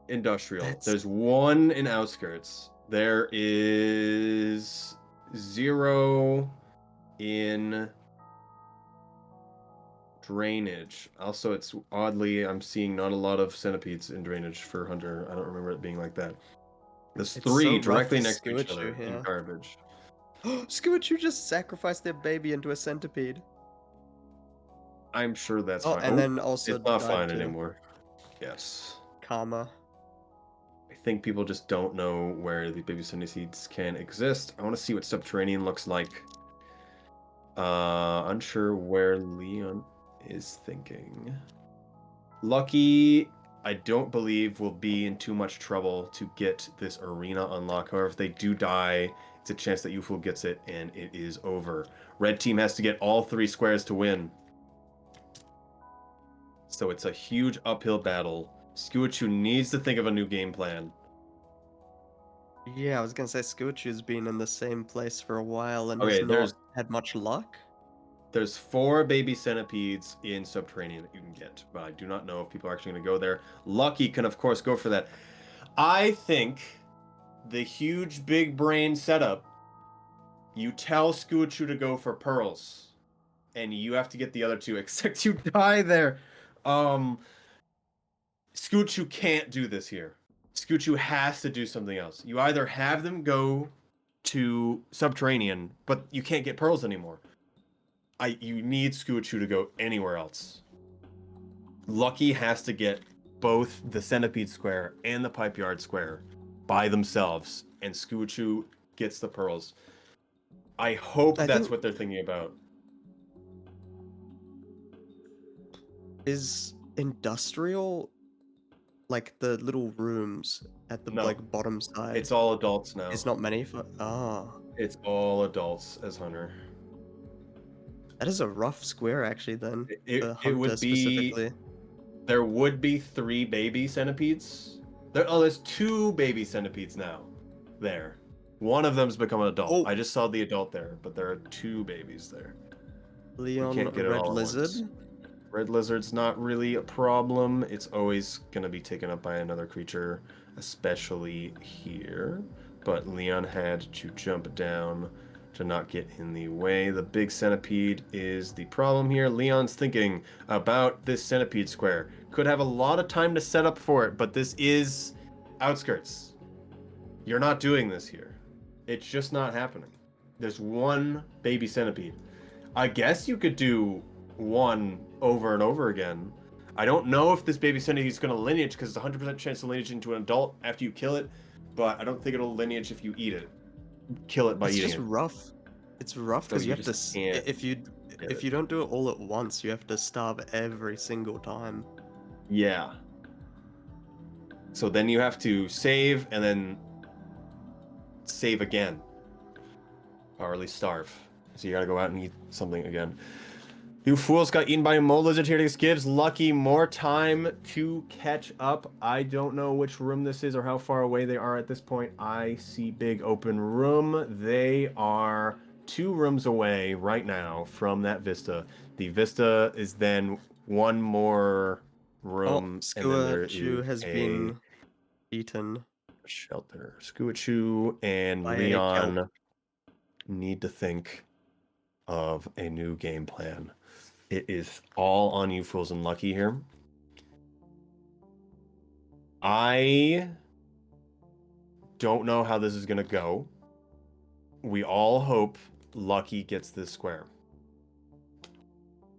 industrial. That's There's one in outskirts. There is 0 in drainage. Also, it's oddly, I'm seeing not a lot of centipedes in drainage for Hunter. I don't remember it being like that. There's it's so 3 rough directly for next to each Skewechu other in here. garbage. Skewechu just sacrificed their baby into a centipede. I'm sure that's Oh, fine. and Oh, then also it's not died fine to anymore. Yes. karma. I think people just don't know where the baby centipedes can exist. I want to see what subterranean looks like. Unsure where Leon is thinking. Lucky, I don't believe will be in too much trouble to get this arena unlocked. However, if they do die, it's a chance that Yufu gets it, and it is over. Red team has to get all 3 squares to win. So it's a huge uphill battle. Skuichu needs to think of a new game plan. Yeah, I was gonna say Skewechu's been in the same place for a while and has Okay, not had much luck. there's 4 baby centipedes in subterranean that you can get, but I do not know if people are actually going to go there. Lucky can, of course, go for that. I think the huge big brain setup, you tell Skuichu to go for pearls, and you have to get the other 2, except you die there. Skuichu can't do this here. Skuichu has to do something else. You either have them go to subterranean, but you can't get pearls anymore. You need Skuichu to go anywhere else. Lucky has to get both the Centipede Square and the Pipe Yard Square by themselves, and Skuichu gets the pearls. I hope I that's think what they're thinking about. is industrial like the little rooms at the No, like bottom side. it's all adults now. It's not many for It's all adults as Hunter. that is a rough square actually then for It Hunter would be. specifically. There would be 3 baby centipedes. There's 2 baby centipedes now. There. One of them's become an adult. Oh, I just saw the adult there, but there are 2 babies there. We Leon can't get it Red all at Lizard. once. Red lizard's not really a problem. It's always going to be taken up by another creature, especially here. But Leon had to jump down to not get in the way. The big centipede is the problem here. Leon's thinking about this centipede square. Could have a lot of time to set up for it, but this is outskirts. You're not doing this here. It's just not happening. There's 1 baby centipede. I guess you could do 1 over and over again. I don't know if this baby centipede is going to lineage, because it's a 100% chance to lineage into an adult after you kill it, but I don't think it'll lineage if you eat it. Kill it by It's eating just it. rough. It's rough So because you you have to just can't if you get it. don't do it all at once, you have to starve every single time. Yeah. So then you have to save and then save again. Or at least starve. So you gotta go out and eat something again. You fools got eaten by a mole lizard. Here this gives Lucky more time to catch up. I don't know which room this is or how far away they are at this point. I see big open room. They are 2 rooms away right now from that vista. The vista is then 1 more room, and then there Skewechu is has a been eaten shelter. Skuichu and by a kelp. Leon need to think of a new game plan. It is all on you fools and Lucky here. I don't know how this is going to go. We all hope Lucky gets this square,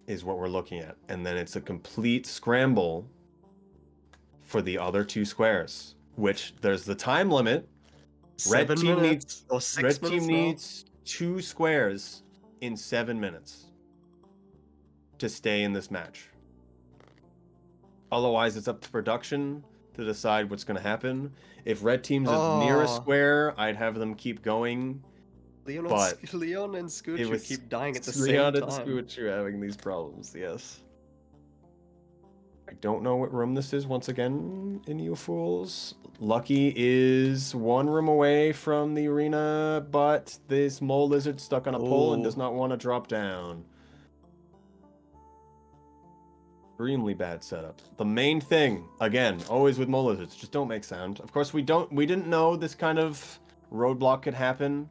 is what we're looking at. And then it's a complete scramble for the other two squares, which there's the time limit. Red 7 team minutes or 6 minutes now? needs 2 squares in 7 minutes to stay in this match. Otherwise, it's up to production to decide what's going to happen. If red team's near a square, I'd have them keep going. Leon But and Scoochu keep dying at the Leon same and time. Scoochu having these problems, yes. I don't know what room this is, once again, in you fools. Lucky is 1 room away from the arena, but this mole lizard stuck on a pole and does not want to drop down. Extremely bad setup. The main thing, again, always with mole lizards, just don't make sound. Of course, we didn't know this kind of roadblock could happen.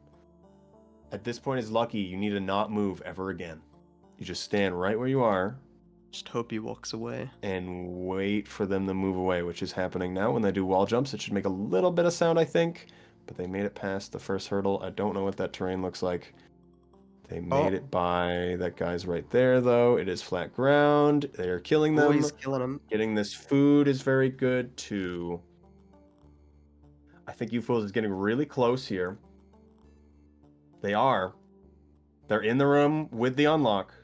At this point, it's Lucky. You need to not move ever again. You just stand right where you are. Just hope he walks away. And wait for them to move away, which is happening now. When they do wall jumps, it should make a little bit of sound, I think. But they made it past the first hurdle. I don't know what that terrain looks like. They made it by... That guy's right there, though. It is flat ground. They are killing them. He's killing him. Getting this food is very good, too. I think UFOs is getting really close here. They are. They're in the room with the unlock.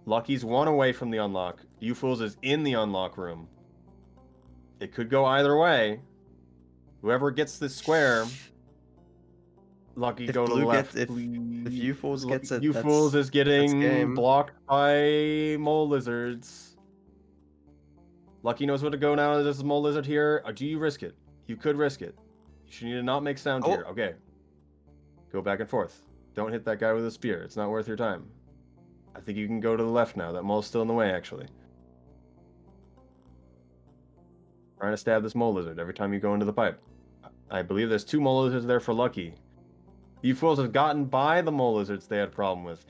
Lucky's 1 away from the unlock. UFools is in the unlock room. It could go either way. Whoever gets this square, Lucky go to the left. If UFools gets it, UFools is getting blocked by mole lizards. Lucky knows where to go now. There's a mole lizard here. Do you risk it? You could risk it. You need to not make sound here. Okay. Go back and forth. Don't hit that guy with a spear. It's not worth your time. I think you can go to the left now. That mole's still in the way, actually. Trying to stab this mole lizard every time you go into the pipe. I believe there's 2 mole lizards there for Lucky. You fools have gotten by the mole lizards they had a problem with.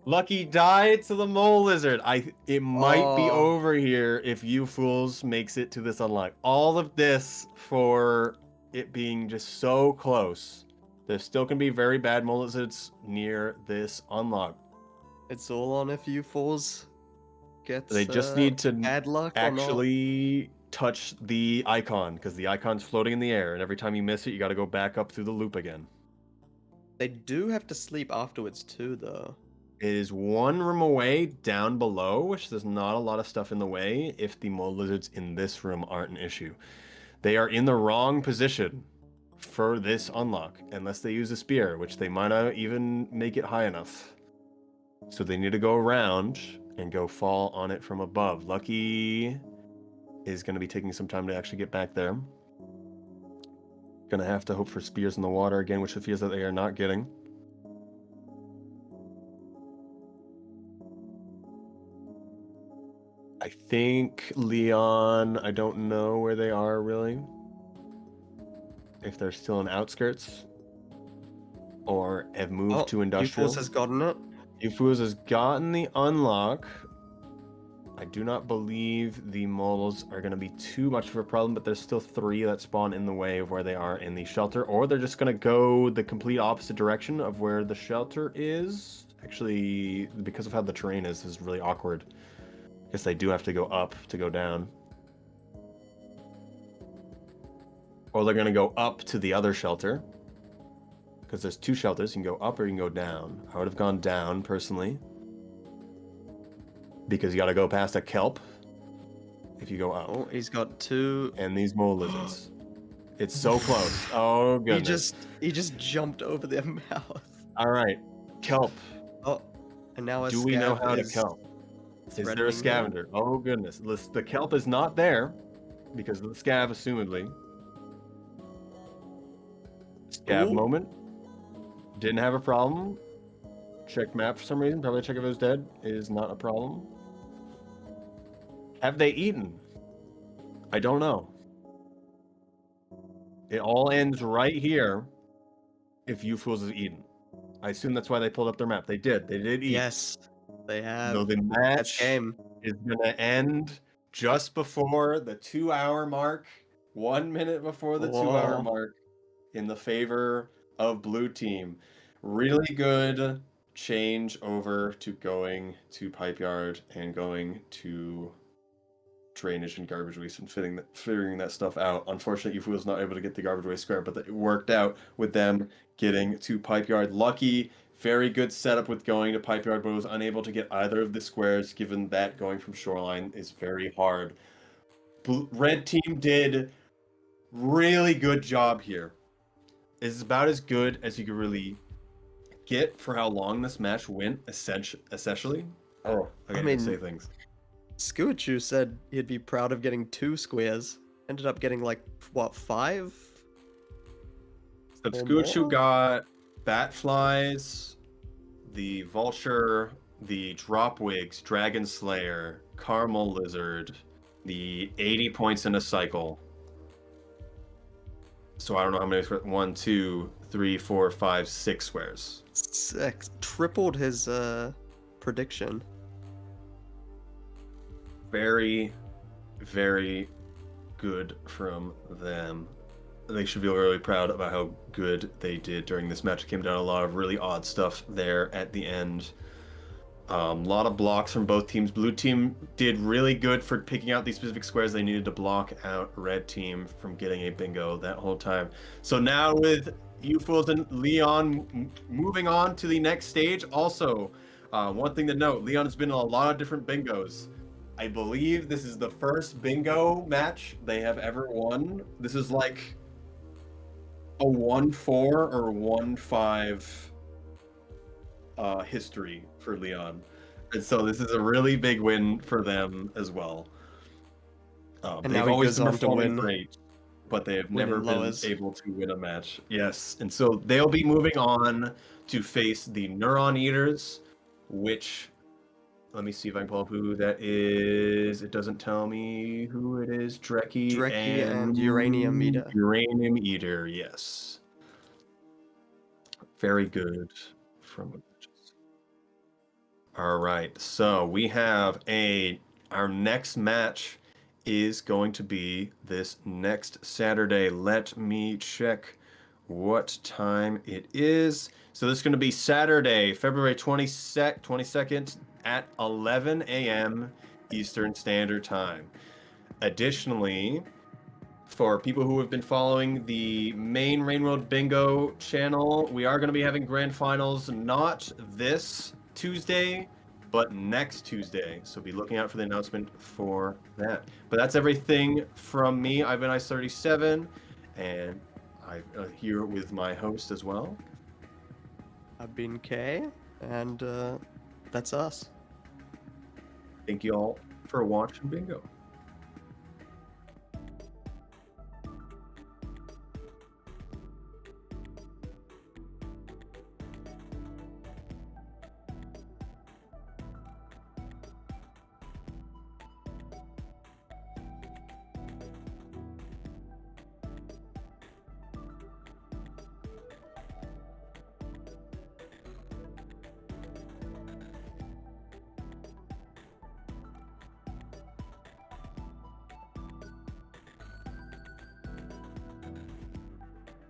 Lucky died to the mole lizard. It might be over here if you fools makes it to this unlock. All of this for it being just so close. There's still going to be very bad mole lizards near this unlock. It's all on if UFools gets They just need to bad luck actually touch the icon, because the icon's floating in the air, and every time you miss it, you got to go back up through the loop again. They do have to sleep afterwards too, though. It is 1 room away down below, which there's not a lot of stuff in the way if the mole lizards in this room aren't an issue. They are in the wrong position for this unlock, unless they use a spear, which they might not even make it high enough. So they need to go around and go fall on it from above. Lucky is going to be taking some time to actually get back there. Going to have to hope for spears in the water again, which it feels that they are not getting. I think Leon, I don't know where they are really. If they're still in outskirts or have moved to industrial. UFools has gotten it. UFools has gotten the unlock. I do not believe the moles are going to be too much of a problem, but there's still 3 that spawn in the way of where they are in the shelter, or they're just going to go the complete opposite direction of where the shelter is. Actually, because of how the terrain is really awkward. I guess they do have to go up to go down. Or they're going to go up to the other shelter. Because there's 2 shelters. You can go up or you can go down. I would have gone down, personally. Because you got to go past a kelp if you go up. Oh, he's got 2. And these mole lizards. It's so close. Oh, goodness. He just jumped over their mouth. All right. Kelp. Oh, and now do we know how to kelp? Is there a scavenger? Oh, goodness. The kelp is not there because of the scav, assumedly. Scav moment. Didn't have a problem. Check map for some reason. Probably check if it was dead. Is not a problem. Have they eaten? I don't know. It all ends right here if UFools is eaten. I assume that's why they pulled up their map. They did. They did eat. Yes, they have. So the That's match game. is gonna end just before the 2-hour mark, 1 minute before the 2-hour Whoa. mark, in the favor of blue team. Really good change over to going to pipe yard and going to drainage and garbage waste and figuring that stuff out. Unfortunately, Yufu was not able to get the garbage waste square, but it worked out with them getting to pipe yard. Lucky, very good setup with going to pipe yard, but was unable to get either of the squares, given that going from shoreline is very hard. Red team did really good job here. It's about as good as you could really get for how long this match went, essentially. Oh, I okay, mean, say things. Scoochu said he'd be proud of getting 2 squares. Ended up getting like, what, 5? Or Scoochu more? got bat flies, the vulture, the drop wigs, dragon slayer, caramel lizard, the 80 points in a cycle. So I don't know how many. 1, 2, 3, 4, 5, 6 squares. 6. Tripled his prediction. Very, very good from them. They should feel really proud about how good they did during this match. It came down to a lot of really odd stuff there at the end. A lot of blocks from both teams. Blue team did really good for picking out these specific squares they needed to block out red team from getting a bingo that whole time. So now with Ufools and Leon moving on to the next stage. Also, one thing to note, Leon has been in a lot of different bingos. I believe this is the first bingo match they have ever won. This is like a 1-4 or 1-5 history for Leon. And so this is a really big win for them as well. And They've now he always goes been on to performing win. great, but they have Win never in been lowers. able to win a match. Yes, and so they'll be moving on to face the Neuron Eaters, which, let me see if I can pull up who that is. It doesn't tell me who it is. Dreki and Uranium Eater. Uranium Eater, yes. Very good from. All right, so we have our next match is going to be this next Saturday. Let me check what time it is. So this is going to be Saturday, February 22nd at 11 a.m. Eastern Standard Time. Additionally, for people who have been following the main Rainworld Bingo channel, we are going to be having grand finals not this Tuesday, but next Tuesday. So be looking out for the announcement for that. But that's everything from me. I've been Ice37, and I'm here with my host as well. I've been K, and that's us. Thank you all for watching Bingo.